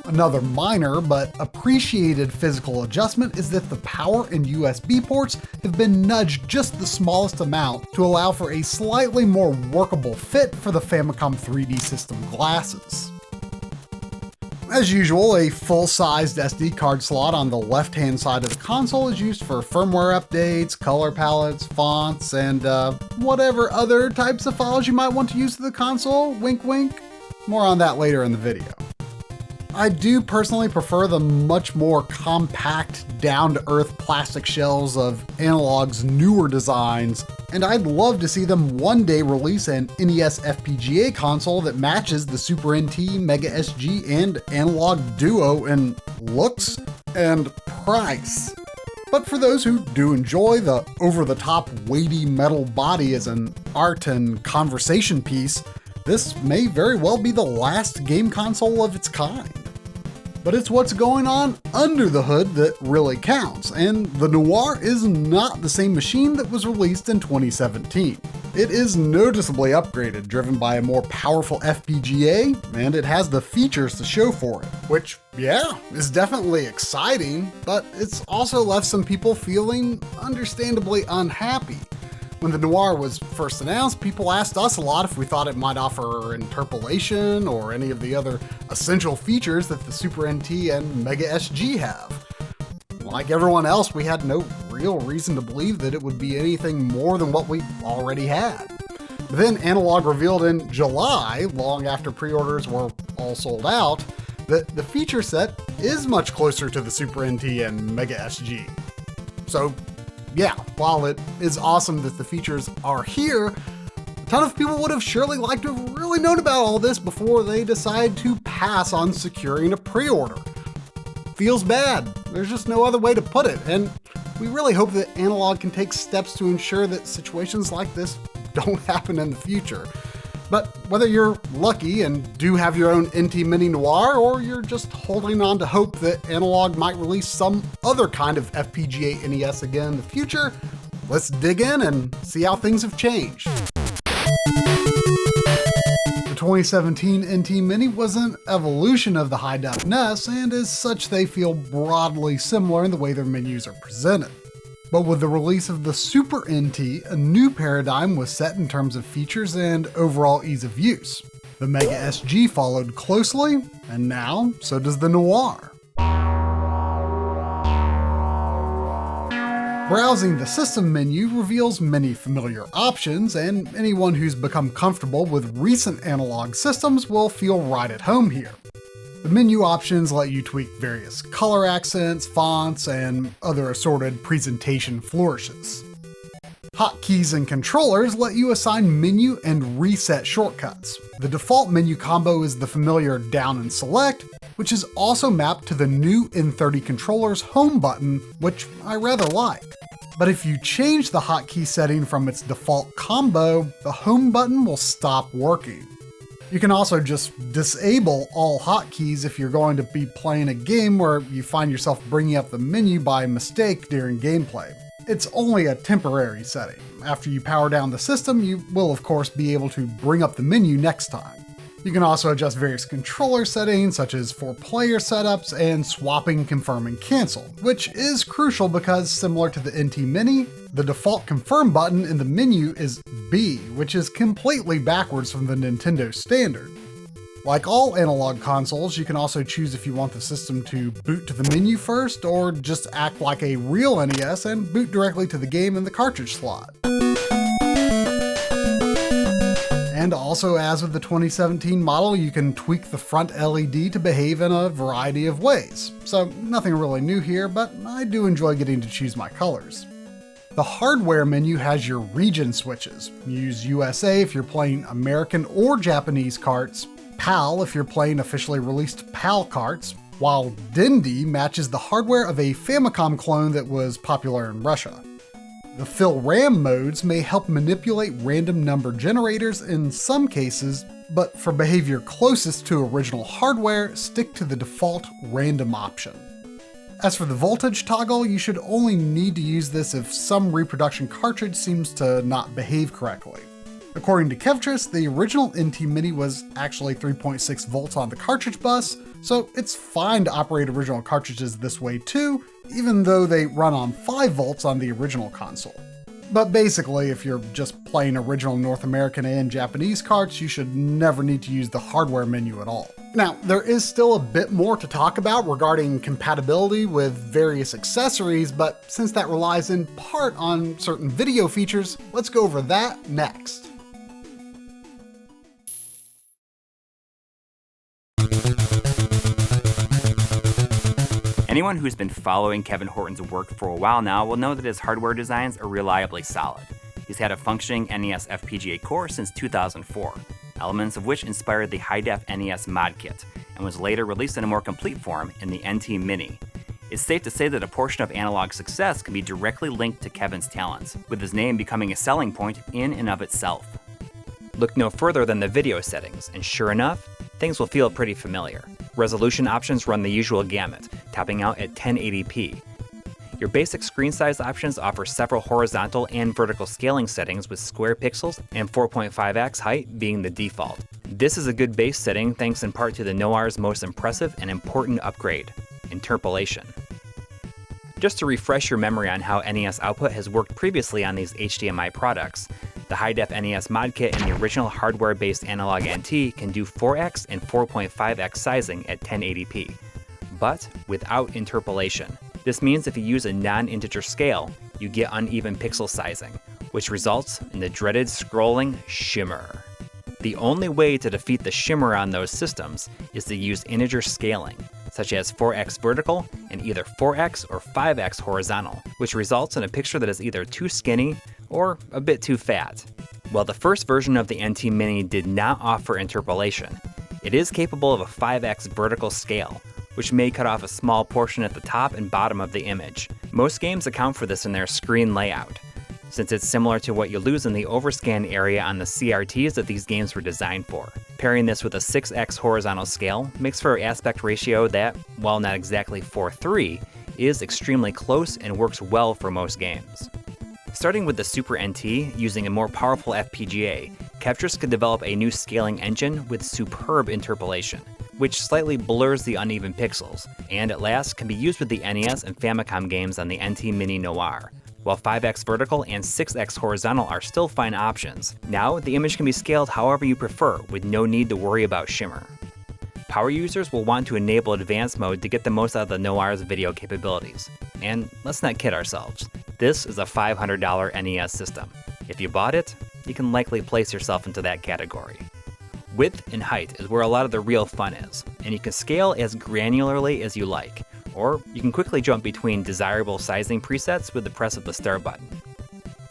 Another minor but appreciated physical adjustment is that the power and USB ports have been nudged just the smallest amount to allow for a slightly more workable fit for the Famicom 3D system glasses. As usual, a full-sized SD card slot on the left-hand side of the console is used for firmware updates, color palettes, fonts, and whatever other types of files you might want to use to the console. Wink wink. More on that later in the video. I do personally prefer the much more compact, down-to-earth plastic shells of Analogue's newer designs, and I'd love to see them one day release an NES FPGA console that matches the Super NT, Mega Sg, and Analogue Duo in looks and price. But for those who do enjoy the over-the-top weighty metal body as an art and conversation piece, this may very well be the last game console of its kind. But it's what's going on under the hood that really counts, and the Noir is not the same machine that was released in 2017. It is noticeably upgraded, driven by a more powerful FPGA, and it has the features to show for it, which, yeah, is definitely exciting, but it's also left some people feeling understandably unhappy. When the Noir was first announced, people asked us a lot if we thought it might offer interpolation or any of the other essential features that the Super NT and Mega Sg have. Like everyone else, we had no real reason to believe that it would be anything more than what we already had. But then Analogue revealed in July, long after pre-orders were all sold out, that the feature set is much closer to the Super NT and Mega Sg. So, yeah, while it is awesome that the features are here, a ton of people would have surely liked to have really known about all this before they decide to pass on securing a pre-order. Feels bad. There's just no other way to put it, and we really hope that Analogue can take steps to ensure that situations like this don't happen in the future. But whether you're lucky and do have your own NT Mini Noir, or you're just holding on to hope that Analogue might release some other kind of FPGA NES again in the future, let's dig in and see how things have changed. The 2017 NT Mini was an evolution of the high-def NES, and as such they feel broadly similar in the way their menus are presented. But with the release of the Super NT, a new paradigm was set in terms of features and overall ease of use. The Mega Sg followed closely, and now so does the Noir. Browsing the system menu reveals many familiar options, and anyone who's become comfortable with recent analog systems will feel right at home here. The menu options let you tweak various color accents, fonts, and other assorted presentation flourishes. Hotkeys and controllers let you assign menu and reset shortcuts. The default menu combo is the familiar down and select, which is also mapped to the new N30 controller's home button, which I rather like. But if you change the hotkey setting from its default combo, the home button will stop working. You can also just disable all hotkeys if you're going to be playing a game where you find yourself bringing up the menu by mistake during gameplay. It's only a temporary setting. After you power down the system, you will of course be able to bring up the menu next time. You can also adjust various controller settings such as for player setups and swapping, confirm, and cancel, which is crucial because similar to the NT Mini, the default confirm button in the menu is B, which is completely backwards from the Nintendo standard. Like all analog consoles, you can also choose if you want the system to boot to the menu first or just act like a real NES and boot directly to the game in the cartridge slot. And also, as with the 2017 model, you can tweak the front LED to behave in a variety of ways. So nothing really new here, but I do enjoy getting to choose my colors. The hardware menu has your region switches. Use USA if you're playing American or Japanese carts, PAL if you're playing officially released PAL carts, while Dendy matches the hardware of a Famicom clone that was popular in Russia. The fill RAM modes may help manipulate random number generators in some cases, but for behavior closest to original hardware, stick to the default random option. As for the voltage toggle, you should only need to use this if some reproduction cartridge seems to not behave correctly. According to Kevtris, the original NT Mini was actually 3.6 volts on the cartridge bus, so it's fine to operate original cartridges this way too, even though they run on 5 volts on the original console. But basically, if you're just playing original North American and Japanese carts, you should never need to use the hardware menu at all. Now, there is still a bit more to talk about regarding compatibility with various accessories, but since that relies in part on certain video features, let's go over that next. Anyone who's been following Kevin Horton's work for a while now will know that his hardware designs are reliably solid. He's had a functioning NES FPGA core since 2004, elements of which inspired the high-def NES mod kit, and was later released in a more complete form in the NT Mini. It's safe to say that a portion of Analogue's success can be directly linked to Kevin's talents, with his name becoming a selling point in and of itself. Look no further than the video settings, and sure enough, things will feel pretty familiar. Resolution options run the usual gamut, topping out at 1080p. Your basic screen size options offer several horizontal and vertical scaling settings with square pixels and 4.5x height being the default. This is a good base setting thanks in part to the Noir's most impressive and important upgrade, interpolation. Just to refresh your memory on how NES output has worked previously on these HDMI products, the high-def NES mod kit and the original hardware-based Analogue Nt can do 4x and 4.5x sizing at 1080p, but without interpolation. This means if you use a non-integer scale, you get uneven pixel sizing, which results in the dreaded scrolling shimmer. The only way to defeat the shimmer on those systems is to use integer scaling, such as 4x vertical and either 4x or 5x horizontal, which results in a picture that is either too skinny or a bit too fat. While the first version of the NT Mini did not offer interpolation, it is capable of a 5x vertical scale, which may cut off a small portion at the top and bottom of the image. Most games account for this in their screen layout, since it's similar to what you lose in the overscan area on the CRTs that these games were designed for. Pairing this with a 6x horizontal scale makes for an aspect ratio that, while not exactly 4:3, is extremely close and works well for most games. Starting with the Super NT, using a more powerful FPGA, Kevtris could develop a new scaling engine with superb interpolation, which slightly blurs the uneven pixels, and at last can be used with the NES and Famicom games on the NT Mini Noir. while 5x vertical and 6x horizontal are still fine options. Now, the image can be scaled however you prefer, with no need to worry about shimmer. Power users will want to enable advanced mode to get the most out of the Noir's video capabilities. And let's not kid ourselves, this is a $500 NES system. If you bought it, you can likely place yourself into that category. Width and height is where a lot of the real fun is, and you can scale as granularly as you like, or you can quickly jump between desirable sizing presets with the press of the start button.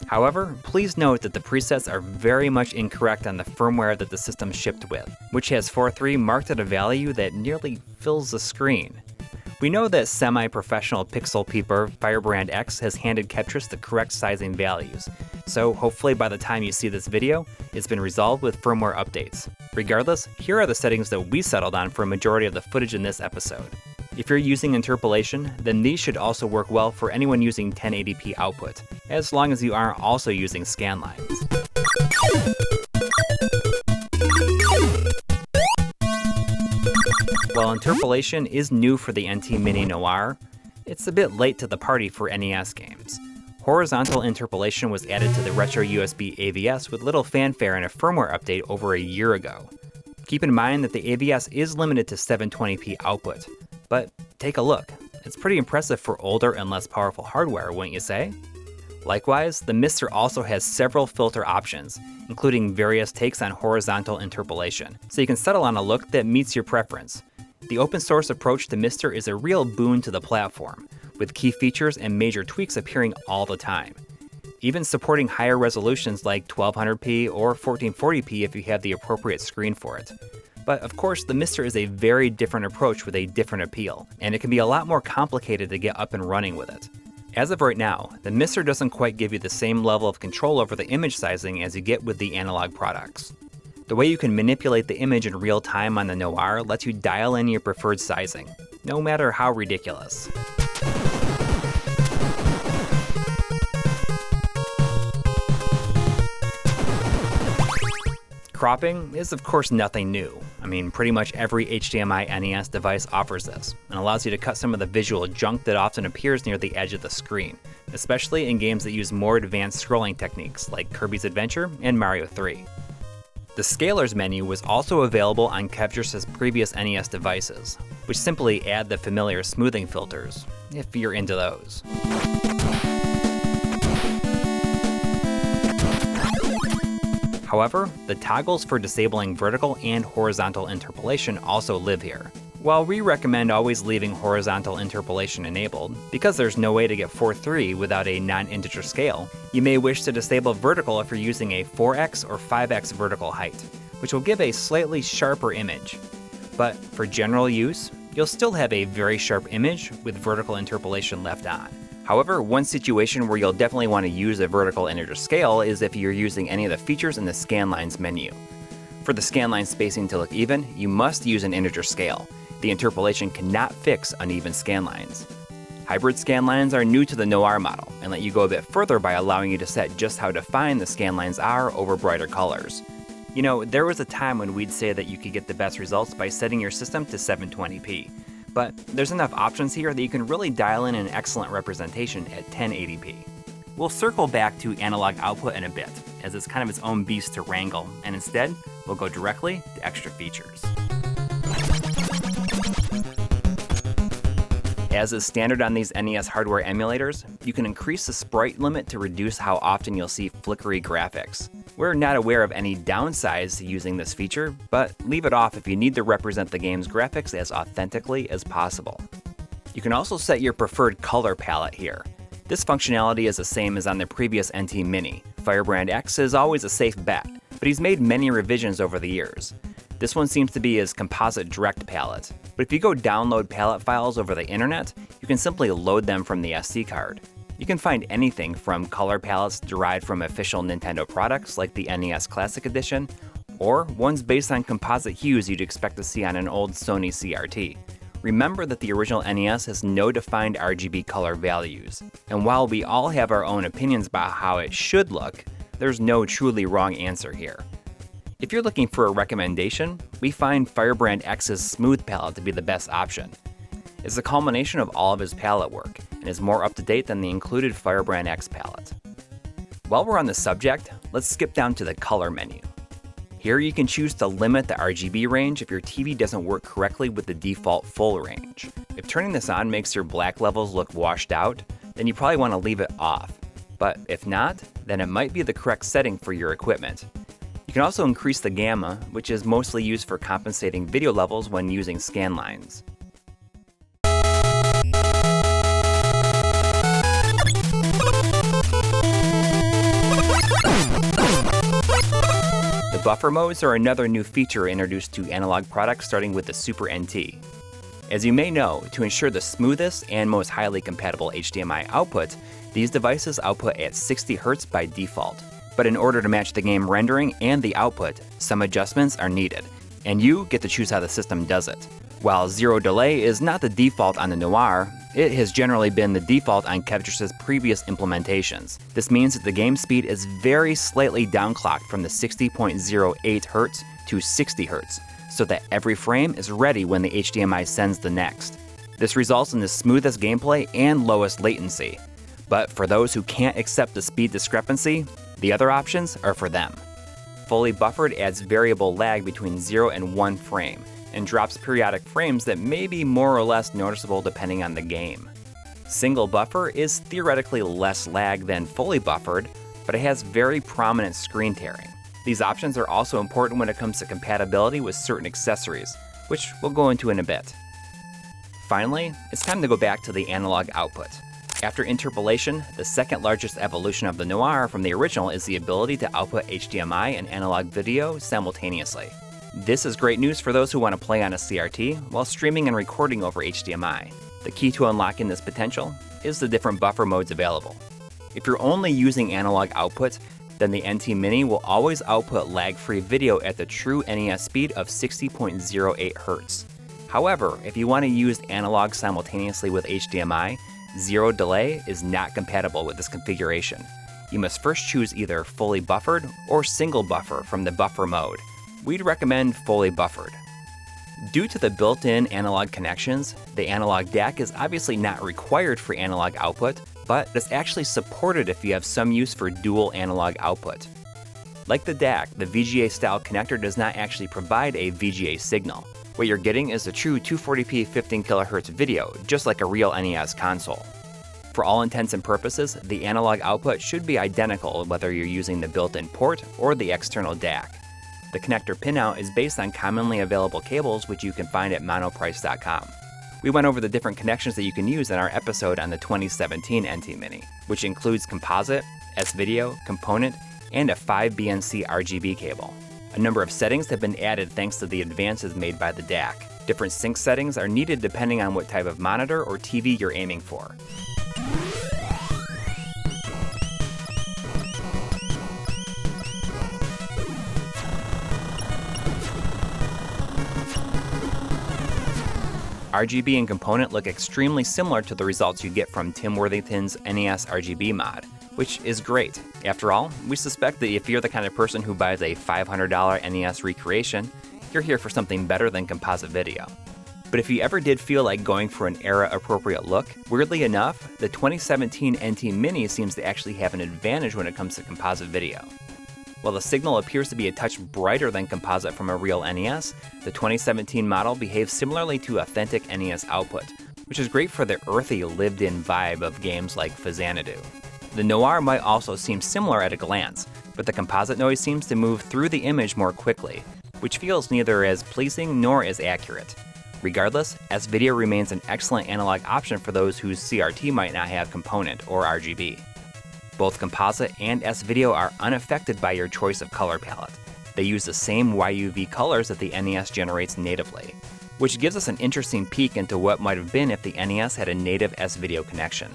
However, please note that the presets are very much incorrect on the firmware that the system shipped with, which has 4.3 marked at a value that nearly fills the screen. We know that semi-professional pixel peeper Firebrand X has handed Ketris the correct sizing values, so hopefully by the time you see this video, it's been resolved with firmware updates. Regardless, here are the settings that we settled on for a majority of the footage in this episode. If you're using interpolation, then these should also work well for anyone using 1080p output, as long as you aren't also using scanlines. While interpolation is new for the NT Mini Noir, it's a bit late to the party for NES games. Horizontal interpolation was added to the RetroUSB AVS with little fanfare in a firmware update over a year ago. Keep in mind that the AVS is limited to 720p output, but take a look. It's pretty impressive for older and less powerful hardware, wouldn't you say? Likewise, the Mister also has several filter options, including various takes on horizontal interpolation, so you can settle on a look that meets your preference. The open source approach to Mister is a real boon to the platform, with key features and major tweaks appearing all the time. Even supporting higher resolutions like 1200p or 1440p if you have the appropriate screen for it. But of course, the Mister is a very different approach with a different appeal, and it can be a lot more complicated to get up and running with it. As of right now, the Mister doesn't quite give you the same level of control over the image sizing as you get with the analog products. The way you can manipulate the image in real time on the Noir lets you dial in your preferred sizing, no matter how ridiculous. Cropping is of course nothing new. I mean, pretty much every HDMI NES device offers this, and allows you to cut some of the visual junk that often appears near the edge of the screen, especially in games that use more advanced scrolling techniques like Kirby's Adventure and Mario 3. The Scalers menu was also available on Ketris's previous NES devices, which simply add the familiar smoothing filters, if you're into those. However, the toggles for disabling vertical and horizontal interpolation also live here. While we recommend always leaving horizontal interpolation enabled, because there's no way to get 4:3 without a non-integer scale, you may wish to disable vertical if you're using a 4x or 5x vertical height, which will give a slightly sharper image. But for general use, you'll still have a very sharp image with vertical interpolation left on. However, one situation where you'll definitely want to use a vertical integer scale is if you're using any of the features in the scanlines menu. For the scanline spacing to look even, you must use an integer scale. The interpolation cannot fix uneven scanlines. Hybrid scanlines are new to the Noir model and let you go a bit further by allowing you to set just how defined the scanlines are over brighter colors. You know, there was a time when we'd say that you could get the best results by setting your system to 720p. But there's enough options here that you can really dial in an excellent representation at 1080p. We'll circle back to analog output in a bit, as it's kind of its own beast to wrangle, and instead, we'll go directly to extra features. As is standard on these NES hardware emulators, you can increase the sprite limit to reduce how often you'll see flickery graphics. We're not aware of any downsides to using this feature, but leave it off if you need to represent the game's graphics as authentically as possible. You can also set your preferred color palette here. This functionality is the same as on the previous NT Mini. Firebrand X is always a safe bet, but he's made many revisions over the years. This one seems to be his composite direct palette, but if you go download palette files over the internet, you can simply load them from the SD card. You can find anything from color palettes derived from official Nintendo products like the NES Classic Edition, or ones based on composite hues you'd expect to see on an old Sony CRT. Remember that the original NES has no defined RGB color values, and while we all have our own opinions about how it should look, there's no truly wrong answer here. If you're looking for a recommendation, we find Firebrand X's smooth palette to be the best option. is the culmination of all of his palette work and is more up to date than the included Firebrand X palette. While we're on the subject, let's skip down to the color menu. Here you can choose to limit the RGB range if your TV doesn't work correctly with the default full range. If turning this on makes your black levels look washed out, then you probably want to leave it off. But if not, then it might be the correct setting for your equipment. You can also increase the gamma, which is mostly used for compensating video levels when using scan lines. The buffer modes are another new feature introduced to analog products starting with the Super NT. As you may know, to ensure the smoothest and most highly compatible HDMI output, these devices output at 60 Hz by default. But in order to match the game rendering and the output, some adjustments are needed, and you get to choose how the system does it. While zero delay is not the default on the Noir, it has generally been the default on Kevitrus's previous implementations. This means that the game speed is very slightly downclocked from the 60.08 Hz to 60 Hz, so that every frame is ready when the HDMI sends the next. This results in the smoothest gameplay and lowest latency. But for those who can't accept the speed discrepancy, the other options are for them. Fully buffered adds variable lag between 0 and 1 frame, and drops periodic frames that may be more or less noticeable depending on the game. Single buffer is theoretically less lag than fully buffered, but it has very prominent screen tearing. These options are also important when it comes to compatibility with certain accessories, which we'll go into in a bit. Finally, it's time to go back to the analog output. After interpolation, the second largest evolution of the Noir from the original is the ability to output HDMI and analog video simultaneously. This is great news for those who want to play on a CRT while streaming and recording over HDMI. The key to unlocking this potential is the different buffer modes available. If you're only using analog output, then the NT Mini will always output lag-free video at the true NES speed of 60.08 Hz. However, if you want to use analog simultaneously with HDMI, zero delay is not compatible with this configuration. You must first choose either fully buffered or single buffer from the buffer mode. We'd recommend fully buffered. Due to the built-in analog connections, the analog DAC is obviously not required for analog output, but it's actually supported if you have some use for dual analog output. Like the DAC, the VGA-style connector does not actually provide a VGA signal. What you're getting is a true 240p 15 kHz video, just like a real NES console. For all intents and purposes, the analog output should be identical whether you're using the built-in port or the external DAC. The connector pinout is based on commonly available cables, which you can find at monoprice.com. We went over the different connections that you can use in our episode on the 2017 NT Mini, which includes composite, S-Video, component, and a 5BNC RGB cable. A number of settings have been added thanks to the advances made by the DAC. Different sync settings are needed depending on what type of monitor or TV you're aiming for. RGB and component look extremely similar to the results you get from Tim Worthington's NES RGB mod, which is great. After all, we suspect that if you're the kind of person who buys a $500 NES recreation, you're here for something better than composite video. But if you ever did feel like going for an era-appropriate look, weirdly enough, the 2017 NT Mini seems to actually have an advantage when it comes to composite video. While the signal appears to be a touch brighter than composite from a real NES, the 2017 model behaves similarly to authentic NES output, which is great for the earthy, lived-in vibe of games like Xanadu. The Noir might also seem similar at a glance, but the composite noise seems to move through the image more quickly, which feels neither as pleasing nor as accurate. Regardless, S-Video remains an excellent analog option for those whose CRT might not have component or RGB. Both composite and S-Video are unaffected by your choice of color palette. They use the same YUV colors that the NES generates natively, which gives us an interesting peek into what might have been if the NES had a native S-Video connection.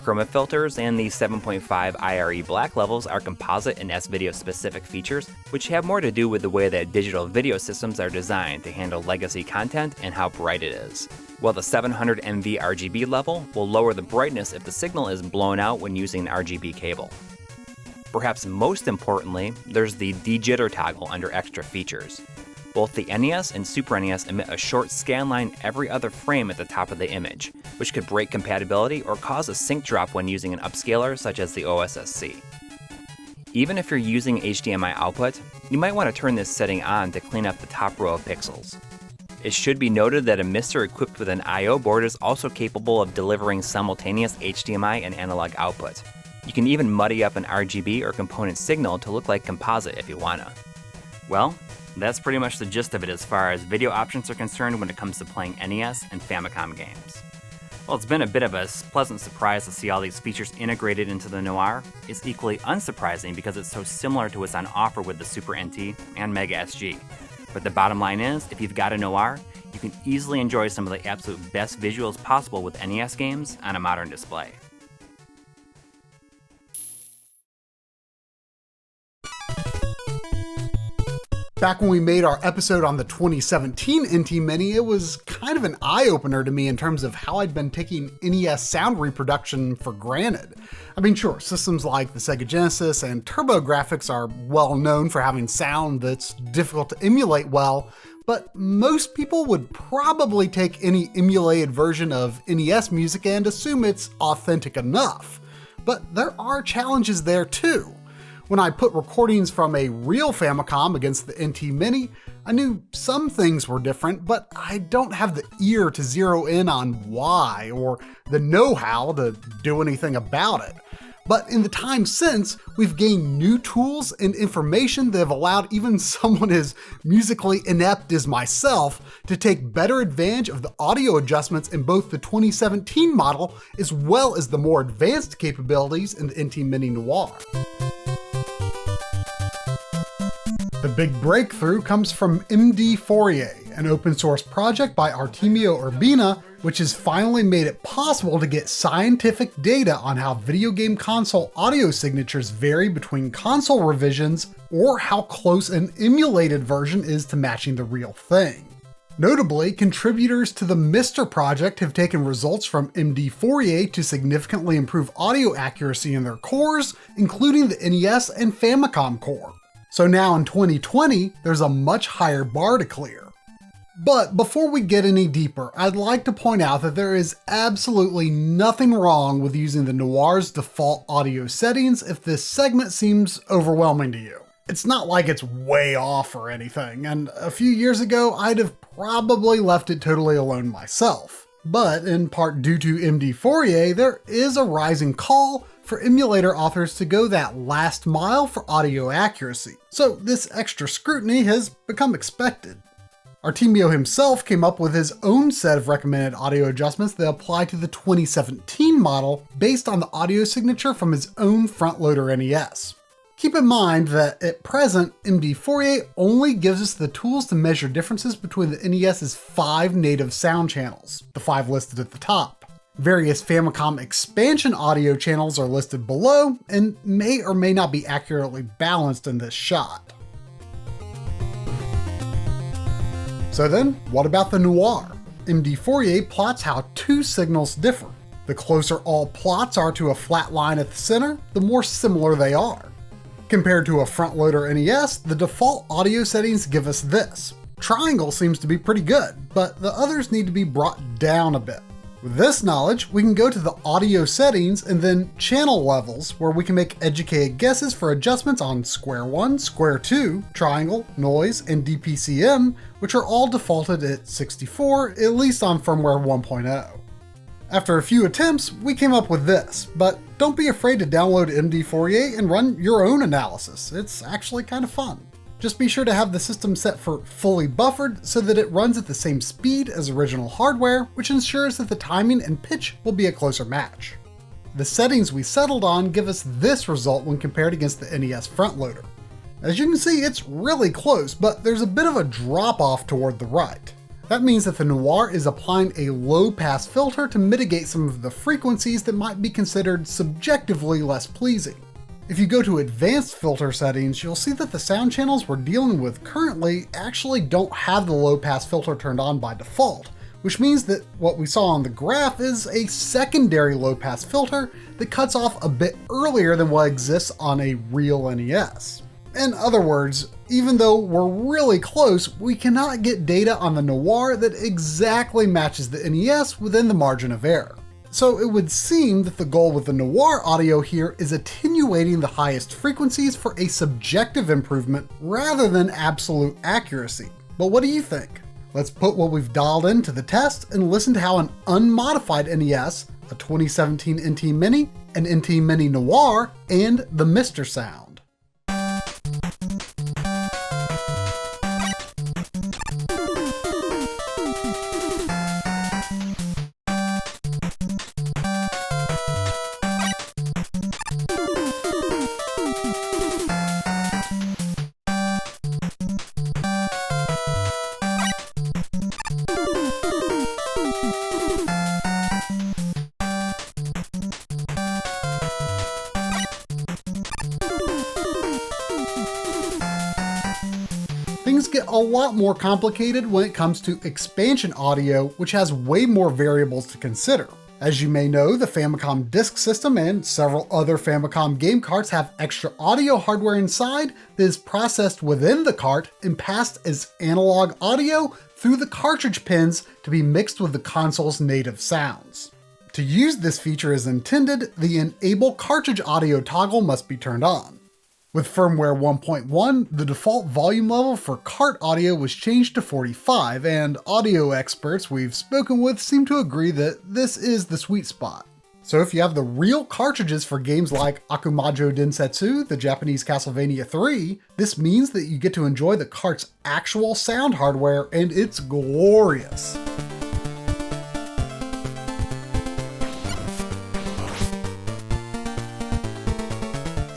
Chroma filters and the 7.5 IRE black levels are composite and S-Video specific features, which have more to do with the way that digital video systems are designed to handle legacy content and how bright it is. While the 700 MV RGB level will lower the brightness if the signal is blown out when using an RGB cable. Perhaps most importantly, there's the de-jitter toggle under extra features. Both the NES and Super NES emit a short scan line every other frame at the top of the image, which could break compatibility or cause a sync drop when using an upscaler such as the OSSC. Even if you're using HDMI output, you might want to turn this setting on to clean up the top row of pixels. It should be noted that a Mister equipped with an I/O board is also capable of delivering simultaneous HDMI and analog output. You can even muddy up an RGB or component signal to look like composite if you wanna. Well, that's pretty much the gist of it as far as video options are concerned when it comes to playing NES and Famicom games. While it's been a bit of a pleasant surprise to see all these features integrated into the Noir, it's equally unsurprising because it's so similar to what's on offer with the Super NT and Mega Sg. But the bottom line is, if you've got a Noir, you can easily enjoy some of the absolute best visuals possible with NES games on a modern display. Back when we made our episode on the 2017 NT Mini, it was kind of an eye-opener to me in terms of how I'd been taking NES sound reproduction for granted. I mean, sure, systems like the Sega Genesis and TurboGrafx are well known for having sound that's difficult to emulate well, but most people would probably take any emulated version of NES music and assume it's authentic enough. But there are challenges there too. When I put recordings from a real Famicom against the NT Mini, I knew some things were different, but I don't have the ear to zero in on why or the know-how to do anything about it. But in the time since, we've gained new tools and information that have allowed even someone as musically inept as myself to take better advantage of the audio adjustments in both the 2017 model as well as the more advanced capabilities in the NT Mini Noir. The big breakthrough comes from MD Fourier, an open source project by Artemio Urbina, which has finally made it possible to get scientific data on how video game console audio signatures vary between console revisions or how close an emulated version is to matching the real thing. Notably, contributors to the Mister project have taken results from MD Fourier to significantly improve audio accuracy in their cores, including the NES and Famicom core. So now in 2020, there's a much higher bar to clear. But before we get any deeper, I'd like to point out that there is absolutely nothing wrong with using the Noir's default audio settings if this segment seems overwhelming to you. It's not like it's way off or anything, and a few years ago, I'd have probably left it totally alone myself. But in part due to MD Fourier, there is a rising call for emulator authors to go that last mile for audio accuracy, so this extra scrutiny has become expected. Artemio himself came up with his own set of recommended audio adjustments that apply to the 2017 model based on the audio signature from his own front-loader NES. Keep in mind that at present, MD Fourier only gives us the tools to measure differences between the NES's 5 native sound channels, the 5 listed at the top. Various Famicom expansion audio channels are listed below and may or may not be accurately balanced in this shot. So then, what about the Noir? MD Fourier plots how 2 signals differ. The closer all plots are to a flat line at the center, the more similar they are. Compared to a front-loader NES, the default audio settings give us this. Triangle seems to be pretty good, but the others need to be brought down a bit. With this knowledge, we can go to the audio settings and then channel levels, where we can make educated guesses for adjustments on square 1, square 2, triangle, noise, and DPCM, which are all defaulted at 64, at least on firmware 1.0. After a few attempts, we came up with this, but don't be afraid to download MD Fourier and run your own analysis. It's actually kind of fun. Just be sure to have the system set for fully buffered so that it runs at the same speed as original hardware, which ensures that the timing and pitch will be a closer match. The settings we settled on give us this result when compared against the NES front loader. As you can see, it's really close, but there's a bit of a drop off toward the right. That means that the Noir is applying a low pass filter to mitigate some of the frequencies that might be considered subjectively less pleasing. If you go to advanced filter settings, you'll see that the sound channels we're dealing with currently actually don't have the low pass filter turned on by default, which means that what we saw on the graph is a secondary low pass filter that cuts off a bit earlier than what exists on a real NES. In other words, even though we're really close, we cannot get data on the Noir that exactly matches the NES within the margin of error. So it would seem that the goal with the Noir audio here is attenuating the highest frequencies for a subjective improvement rather than absolute accuracy. But what do you think? Let's put what we've dialed into the test and listen to how an unmodified NES, a 2017 NT Mini, an NT Mini Noir, and the Mr. sound. Things get a lot more complicated when it comes to expansion audio, which has way more variables to consider. As you may know, the Famicom Disk System and several other Famicom game carts have extra audio hardware inside that is processed within the cart and passed as analog audio through the cartridge pins to be mixed with the console's native sounds. To use this feature as intended, the Enable Cartridge Audio toggle must be turned on. With firmware 1.1, the default volume level for cart audio was changed to 45, and audio experts we've spoken with seem to agree that this is the sweet spot. So if you have the real cartridges for games like Akumajo Densetsu, the Japanese Castlevania 3, this means that you get to enjoy the cart's actual sound hardware, and it's glorious.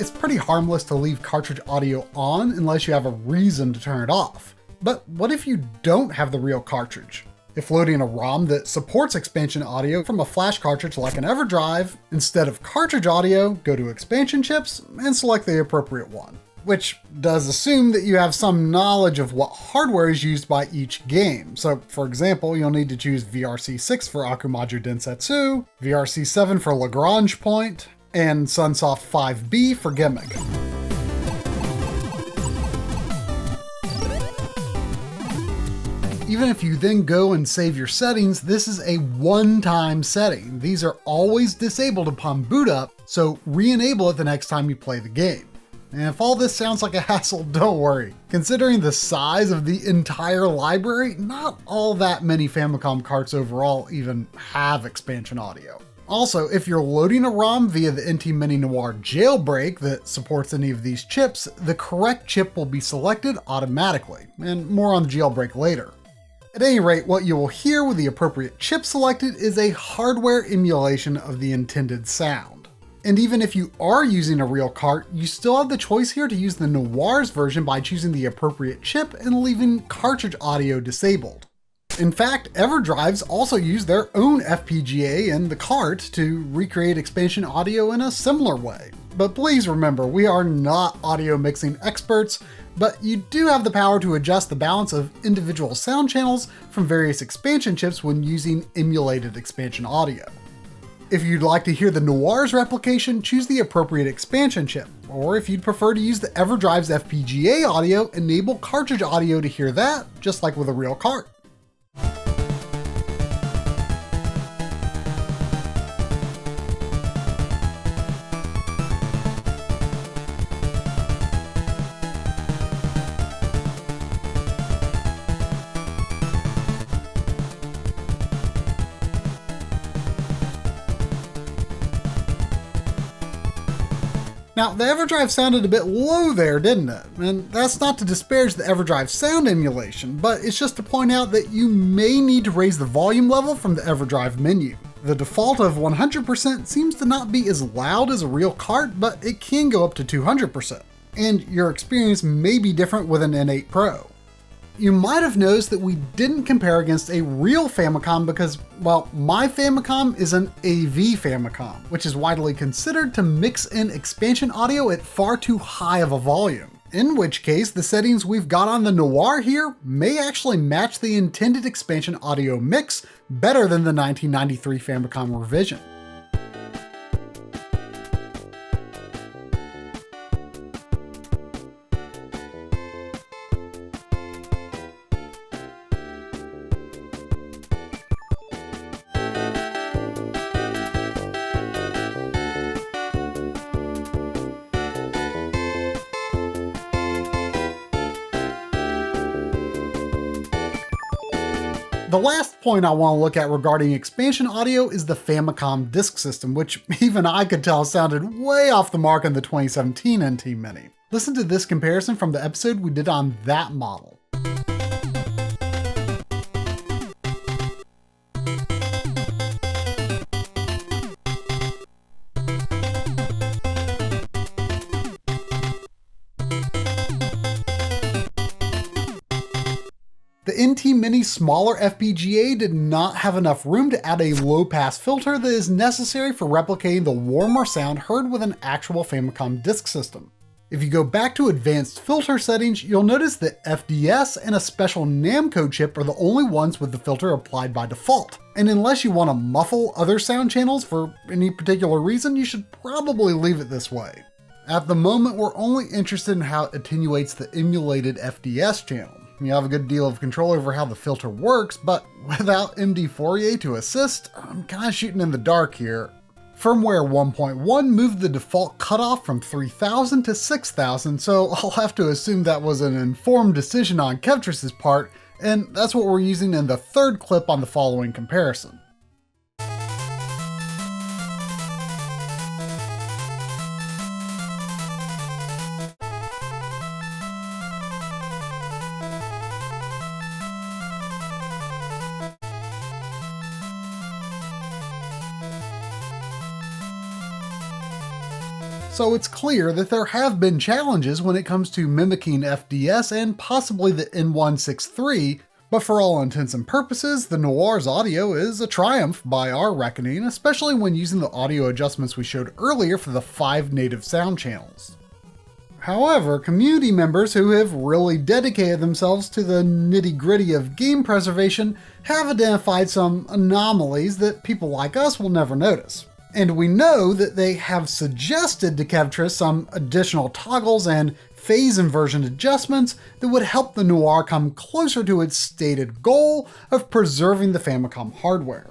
It's pretty harmless to leave cartridge audio on unless you have a reason to turn it off. But what if you don't have the real cartridge? If loading a ROM that supports expansion audio from a flash cartridge like an EverDrive, instead of cartridge audio, go to expansion chips and select the appropriate one. Which does assume that you have some knowledge of what hardware is used by each game. So for example, you'll need to choose VRC6 for Akumajo Densetsu, VRC7 for Lagrange Point, and Sunsoft 5B for Gimmick. Even if you then go and save your settings, this is a one-time setting. These are always disabled upon boot up, so re-enable it the next time you play the game. And if all this sounds like a hassle, don't worry. Considering the size of the entire library, not all that many Famicom carts overall even have expansion audio. Also, if you're loading a ROM via the NT Mini Noir jailbreak that supports any of these chips, the correct chip will be selected automatically, and more on the jailbreak later. At any rate, what you will hear with the appropriate chip selected is a hardware emulation of the intended sound. And even if you are using a real cart, you still have the choice here to use the Noir's version by choosing the appropriate chip and leaving cartridge audio disabled. In fact, EverDrives also use their own FPGA in the cart to recreate expansion audio in a similar way. But please remember, we are not audio mixing experts, but you do have the power to adjust the balance of individual sound channels from various expansion chips when using emulated expansion audio. If you'd like to hear the Noir's replication, choose the appropriate expansion chip. Or if you'd prefer to use the EverDrive's FPGA audio, enable cartridge audio to hear that, just like with a real cart. Now, the EverDrive sounded a bit low there, didn't it? And that's not to disparage the EverDrive sound emulation, but it's just to point out that you may need to raise the volume level from the EverDrive menu. The default of 100% seems to not be as loud as a real cart, but it can go up to 200%. And your experience may be different with an N8 Pro. You might have noticed that we didn't compare against a real Famicom because, well, my Famicom is an AV Famicom, which is widely considered to mix in expansion audio at far too high of a volume. In which case, the settings we've got on the Noir here may actually match the intended expansion audio mix better than the 1993 Famicom revision. The last point I want to look at regarding expansion audio is the Famicom Disk System, which even I could tell sounded way off the mark in the 2017 NT Mini. Listen to this comparison from the episode we did on that model. The NT Mini's smaller FPGA did not have enough room to add a low-pass filter that is necessary for replicating the warmer sound heard with an actual Famicom disk system. If you go back to advanced filter settings, you'll notice that FDS and a special Namco chip are the only ones with the filter applied by default. And unless you want to muffle other sound channels for any particular reason, you should probably leave it this way. At the moment, we're only interested in how it attenuates the emulated FDS channel. You have a good deal of control over how the filter works, but without MD Fourier to assist, I'm kind of shooting in the dark here. Firmware 1.1 moved the default cutoff from 3000 to 6000, so I'll have to assume that was an informed decision on Kevtris' part, and that's what we're using in the third clip on the following comparison. So it's clear that there have been challenges when it comes to mimicking FDS and possibly the N163, but for all intents and purposes, the Noir's audio is a triumph by our reckoning, especially when using the audio adjustments we showed earlier for the 5 native sound channels. However, community members who have really dedicated themselves to the nitty-gritty of game preservation have identified some anomalies that people like us will never notice. And we know that they have suggested to Kevtris some additional toggles and phase inversion adjustments that would help the Noir come closer to its stated goal of preserving the Famicom hardware.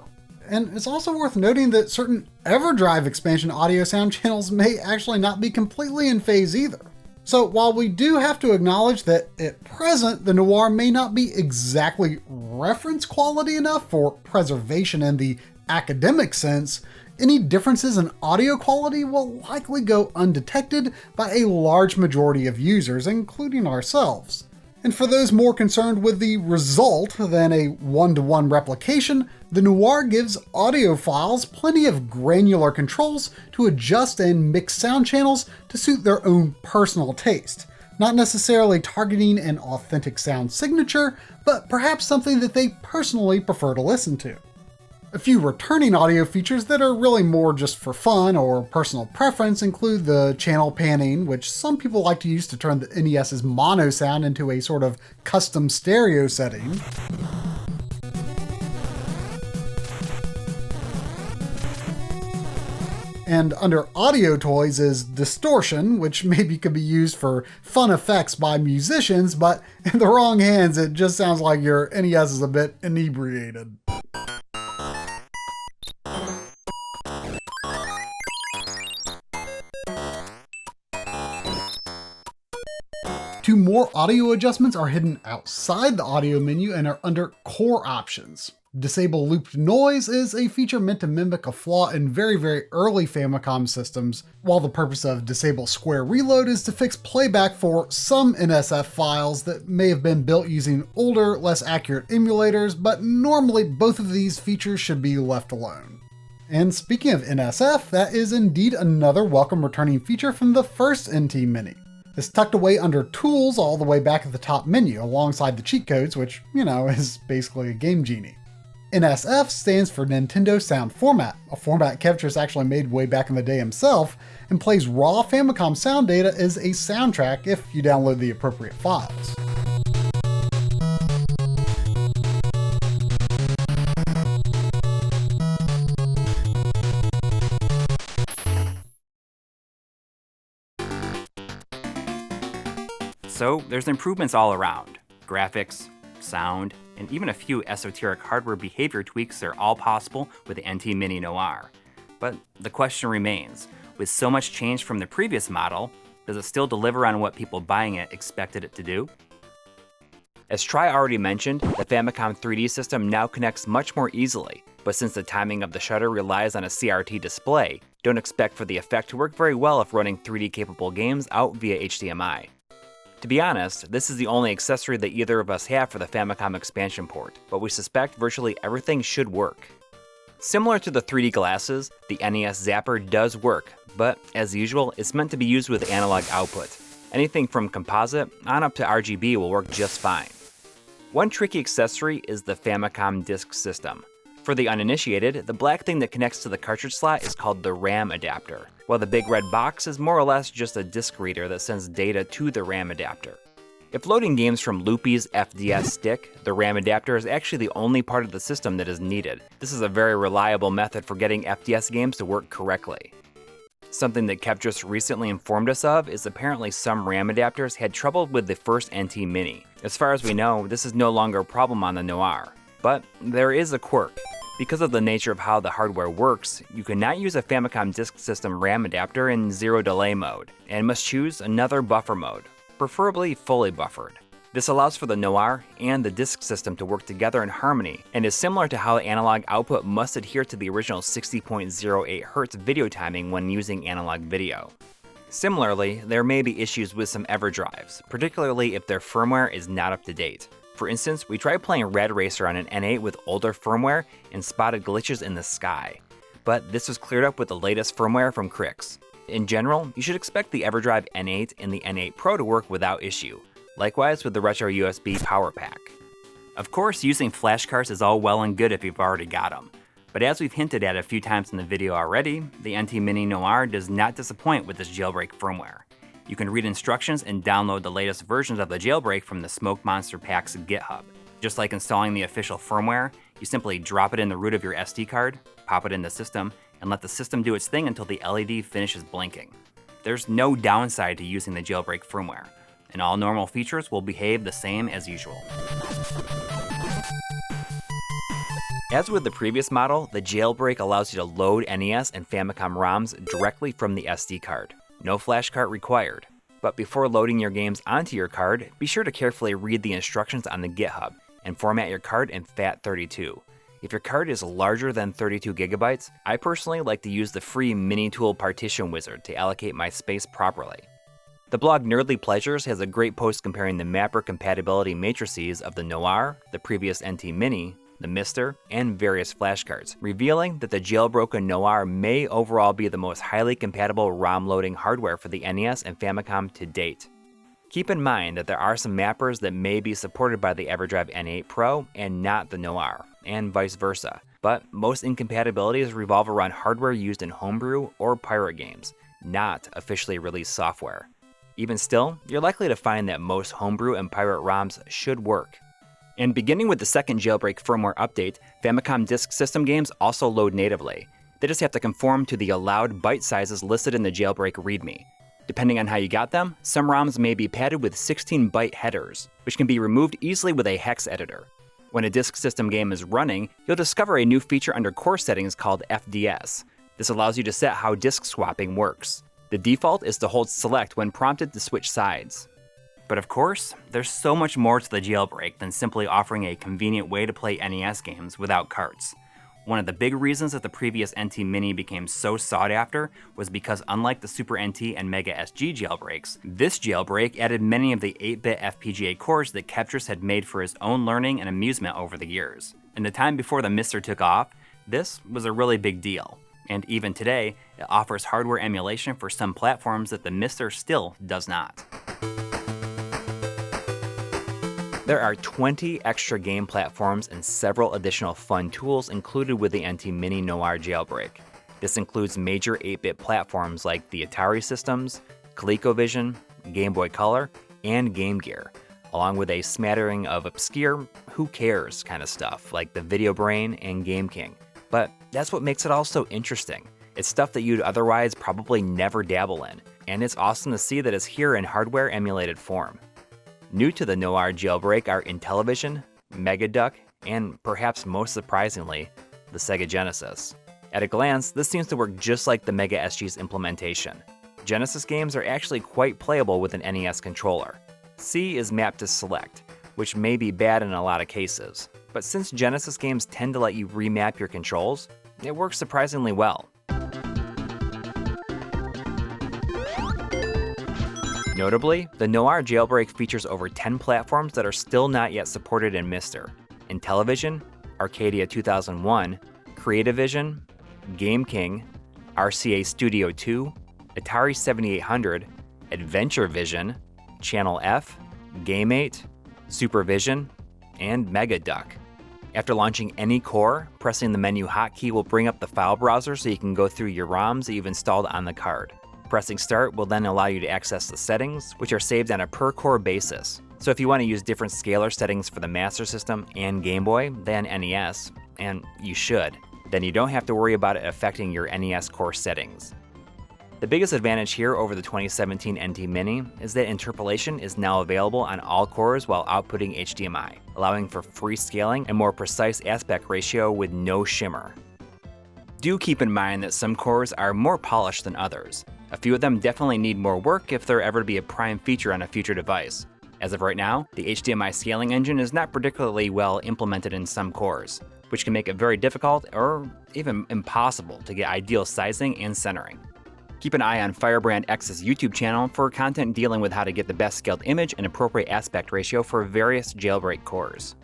And it's also worth noting that certain EverDrive expansion audio sound channels may actually not be completely in phase either. So while we do have to acknowledge that at present the Noir may not be exactly reference quality enough for preservation in the academic sense, any differences in audio quality will likely go undetected by a large majority of users, including ourselves. And for those more concerned with the result than a one-to-one replication, the Noir gives audiophiles plenty of granular controls to adjust and mix sound channels to suit their own personal taste, not necessarily targeting an authentic sound signature, but perhaps something that they personally prefer to listen to. A few returning audio features that are really more just for fun or personal preference include the channel panning, which some people like to use to turn the NES's mono sound into a sort of custom stereo setting. And under audio toys is distortion, which maybe could be used for fun effects by musicians, but in the wrong hands it just sounds like your NES is a bit inebriated. Two more audio adjustments are hidden outside the audio menu and are under core options. Disable looped noise is a feature meant to mimic a flaw in very early Famicom systems, while the purpose of disable square reload is to fix playback for some NSF files that may have been built using older, less accurate emulators, but normally both of these features should be left alone. And speaking of NSF, that is indeed another welcome returning feature from the first NT Mini. It's tucked away under Tools all the way back at the top menu, alongside the cheat codes, which, is basically a Game Genie. NSF stands for Nintendo Sound Format, a format Kevtris actually made way back in the day himself, and plays raw Famicom sound data as a soundtrack if you download the appropriate files. So there's improvements all around. Graphics, sound, and even a few esoteric hardware behavior tweaks are all possible with the NT Mini Noir. But the question remains, with so much change from the previous model, does it still deliver on what people buying it expected it to do? As Tri already mentioned, the Famicom 3D system now connects much more easily, but since the timing of the shutter relies on a CRT display, don't expect for the effect to work very well if running 3D capable games out via HDMI. To be honest, this is the only accessory that either of us have for the Famicom expansion port, but we suspect virtually everything should work. Similar to the 3D glasses, the NES Zapper does work, but as usual, it's meant to be used with analog output. Anything from composite on up to RGB will work just fine. One tricky accessory is the Famicom disk system. For the uninitiated, the black thing that connects to the cartridge slot is called the RAM adapter, while the big red box is more or less just a disk reader that sends data to the RAM adapter. If loading games from Loopy's FDS stick, the RAM adapter is actually the only part of the system that is needed. This is a very reliable method for getting FDS games to work correctly. Something that Kev just recently informed us of is apparently some RAM adapters had trouble with the first NT Mini. As far as we know, this is no longer a problem on the Noir. But there is a quirk. Because of the nature of how the hardware works, you cannot use a Famicom Disk System RAM adapter in zero delay mode, and must choose another buffer mode, preferably fully buffered. This allows for the Noir and the disk system to work together in harmony, and is similar to how analog output must adhere to the original 60.08 Hz video timing when using analog video. Similarly, there may be issues with some EverDrives, particularly if their firmware is not up to date. For instance, we tried playing Red Racer on an N8 with older firmware and spotted glitches in the sky. But this was cleared up with the latest firmware from Crix. In general, you should expect the EverDrive N8 and the N8 Pro to work without issue. Likewise with the RetroUSB Power Pack. Of course, using flash cards is all well and good if you've already got them. But as we've hinted at a few times in the video already, the NT Mini Noir does not disappoint with this jailbreak firmware. You can read instructions and download the latest versions of the jailbreak from the Smoke Monster Pack's GitHub. Just like installing the official firmware, you simply drop it in the root of your SD card, pop it in the system, and let the system do its thing until the LED finishes blinking. There's no downside to using the jailbreak firmware, and all normal features will behave the same as usual. As with the previous model, the jailbreak allows you to load NES and Famicom ROMs directly from the SD card. No flash cart required. But before loading your games onto your card, be sure to carefully read the instructions on the GitHub and format your card in FAT32. If your card is larger than 32 gigabytes, I personally like to use the free Mini Tool Partition Wizard to allocate my space properly. The blog Nerdly Pleasures has a great post comparing the mapper compatibility matrices of the Noir, the previous NT Mini, the Mister, and various flashcards, revealing that the jailbroken Noir may overall be the most highly compatible ROM loading hardware for the NES and Famicom to date. Keep in mind that there are some mappers that may be supported by the EverDrive N8 Pro and not the Noir, and vice versa, but most incompatibilities revolve around hardware used in homebrew or pirate games, not officially released software. Even still, you're likely to find that most homebrew and pirate ROMs should work. And beginning with the second jailbreak firmware update, Famicom Disk System games also load natively. They just have to conform to the allowed byte sizes listed in the jailbreak README. Depending on how you got them, some ROMs may be padded with 16-byte headers, which can be removed easily with a hex editor. When a disk system game is running, you'll discover a new feature under core settings called FDS. This allows you to set how disk swapping works. The default is to hold select when prompted to switch sides. But of course, there's so much more to the jailbreak than simply offering a convenient way to play NES games without carts. One of the big reasons that the previous NT Mini became so sought after was because unlike the Super NT and Mega Sg jailbreaks, this jailbreak added many of the 8-bit FPGA cores that Kevtris had made for his own learning and amusement over the years. In the time before the Mister took off, this was a really big deal. And even today, it offers hardware emulation for some platforms that the Mister still does not. There are 20 extra game platforms and several additional fun tools included with the NT Mini Noir jailbreak. This includes major 8-bit platforms like the Atari systems, ColecoVision, Game Boy Color, and Game Gear, along with a smattering of obscure, who cares kind of stuff like the Video Brain and Game King. But that's what makes it all so interesting. It's stuff that you'd otherwise probably never dabble in, and it's awesome to see that it's here in hardware emulated form. New to the Noir jailbreak are Intellivision, Megaduck, and perhaps most surprisingly, the Sega Genesis. At a glance, this seems to work just like the Mega Sg's implementation. Genesis games are actually quite playable with an NES controller. C is mapped to select, which may be bad in a lot of cases. But since Genesis games tend to let you remap your controls, it works surprisingly well. Notably, the Noir jailbreak features over 10 platforms that are still not yet supported in MiSTer: Intellivision, Arcadia 2001, CreativeVision, Game King, RCA Studio 2, Atari 7800, Adventure Vision, Channel F, Game8, Supervision, and MegaDuck. After launching any core, pressing the menu hotkey will bring up the file browser so you can go through your ROMs that you've installed on the card. Pressing start will then allow you to access the settings, which are saved on a per-core basis. So if you want to use different scalar settings for the Master System and Game Boy than NES, and you should, then you don't have to worry about it affecting your NES core settings. The biggest advantage here over the 2017 NT Mini is that interpolation is now available on all cores while outputting HDMI, allowing for free scaling and more precise aspect ratio with no shimmer. Do keep in mind that some cores are more polished than others. A few of them definitely need more work if they're ever to be a prime feature on a future device. As of right now, the HDMI scaling engine is not particularly well implemented in some cores, which can make it very difficult or even impossible to get ideal sizing and centering. Keep an eye on Firebrand X's YouTube channel for content dealing with how to get the best scaled image and appropriate aspect ratio for various jailbreak cores.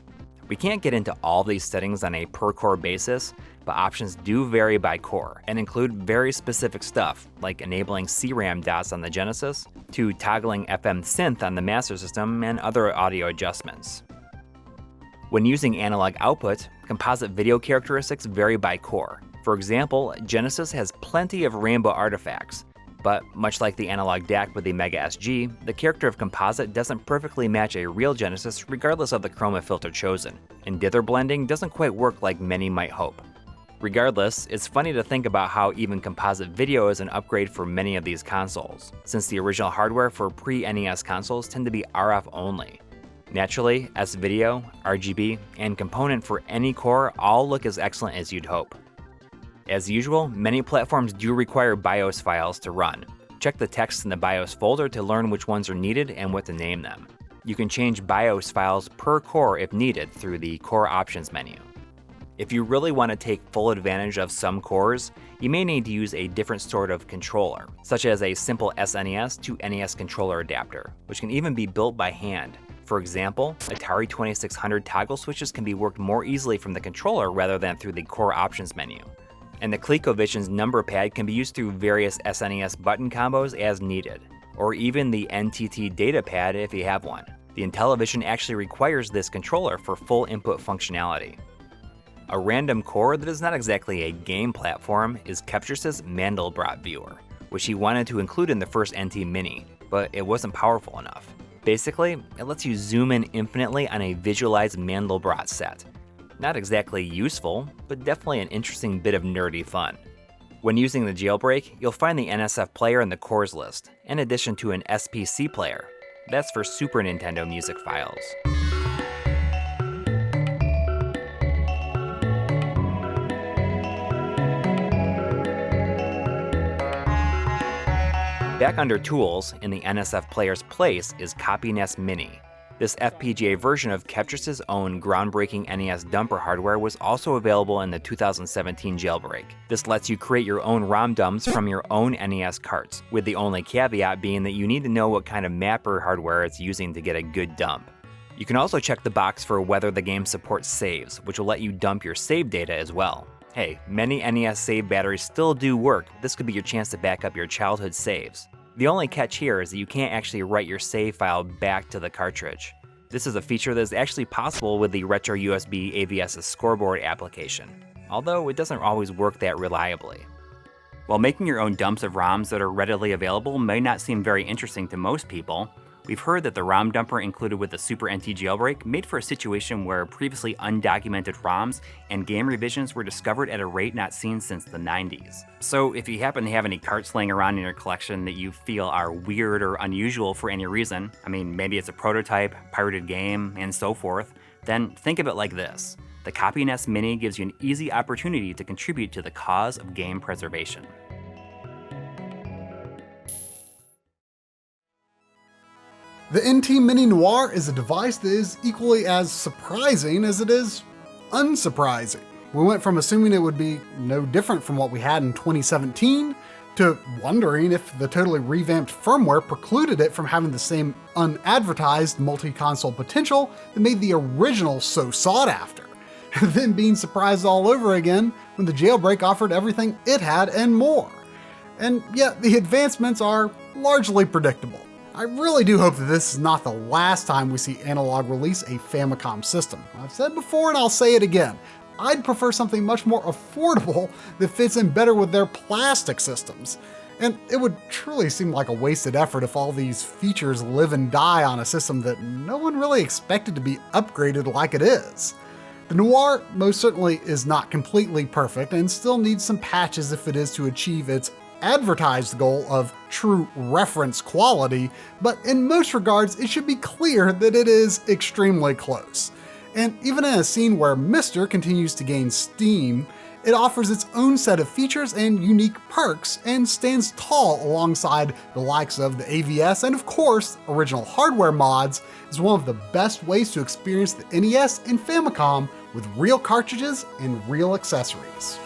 We can't get into all these settings on a per-core basis, but options do vary by core and include very specific stuff like enabling CRAM dots on the Genesis to toggling FM synth on the Master System and other audio adjustments. When using analog output, composite video characteristics vary by core. For example, Genesis has plenty of rainbow artifacts, but much like the analog DAC with the Mega Sg, the character of composite doesn't perfectly match a real Genesis regardless of the chroma filter chosen, and dither blending doesn't quite work like many might hope. Regardless, it's funny to think about how even composite video is an upgrade for many of these consoles, since the original hardware for pre-NES consoles tend to be RF only. Naturally, S-Video, RGB, and component for any core all look as excellent as you'd hope. As usual, many platforms do require BIOS files to run. Check the text in the BIOS folder to learn which ones are needed and what to name them. You can change BIOS files per core if needed through the Core Options menu. If you really want to take full advantage of some cores, you may need to use a different sort of controller, such as a simple SNES to NES controller adapter, which can even be built by hand. For example, Atari 2600 toggle switches can be worked more easily from the controller rather than through the Core Options menu. And the ColecoVision's number pad can be used through various SNES button combos as needed, or even the NTT data pad if you have one. The Intellivision actually requires this controller for full input functionality. A random core that is not exactly a game platform is Kevtris's Mandelbrot viewer, which he wanted to include in the first NT Mini, but it wasn't powerful enough. Basically, it lets you zoom in infinitely on a visualized Mandelbrot set. Not exactly useful, but definitely an interesting bit of nerdy fun. When using the jailbreak, you'll find the NSF player in the cores list, in addition to an SPC player. That's for Super Nintendo music files. Back under Tools, in the NSF player's place, is CopyNES Mini. This FPGA version of Kevtris's own groundbreaking NES dumper hardware was also available in the 2017 jailbreak. This lets you create your own ROM dumps from your own NES carts, with the only caveat being that you need to know what kind of mapper hardware it's using to get a good dump. You can also check the box for whether the game supports saves, which will let you dump your save data as well. Hey, many NES save batteries still do work. This could be your chance to back up your childhood saves. The only catch here is that you can't actually write your save file back to the cartridge. This is a feature that is actually possible with the RetroUSB AVS's scoreboard application, although it doesn't always work that reliably. While making your own dumps of ROMs that are readily available may not seem very interesting to most people, we've heard that the ROM dumper included with the Super NT jailbreak made for a situation where previously undocumented ROMs and game revisions were discovered at a rate not seen since the 90s. So if you happen to have any carts laying around in your collection that you feel are weird or unusual for any reason, maybe it's a prototype, pirated game, and so forth, then think of it like this. The CopyNES Mini gives you an easy opportunity to contribute to the cause of game preservation. The NT Mini Noir is a device that is equally as surprising as it is unsurprising. We went from assuming it would be no different from what we had in 2017 to wondering if the totally revamped firmware precluded it from having the same unadvertised multi-console potential that made the original so sought after, then being surprised all over again when the jailbreak offered everything it had and more. And yet the advancements are largely predictable. I really do hope that this is not the last time we see Analogue release a Famicom system. I've said before and I'll say it again, I'd prefer something much more affordable that fits in better with their plastic systems. And it would truly seem like a wasted effort if all these features live and die on a system that no one really expected to be upgraded like it is. The Noir most certainly is not completely perfect and still needs some patches if it is to achieve its advertised goal of true reference quality, but in most regards it should be clear that it is extremely close. And even in a scene where Mister continues to gain steam, it offers its own set of features and unique perks and stands tall alongside the likes of the AVS and of course original hardware mods as one of the best ways to experience the NES and Famicom with real cartridges and real accessories.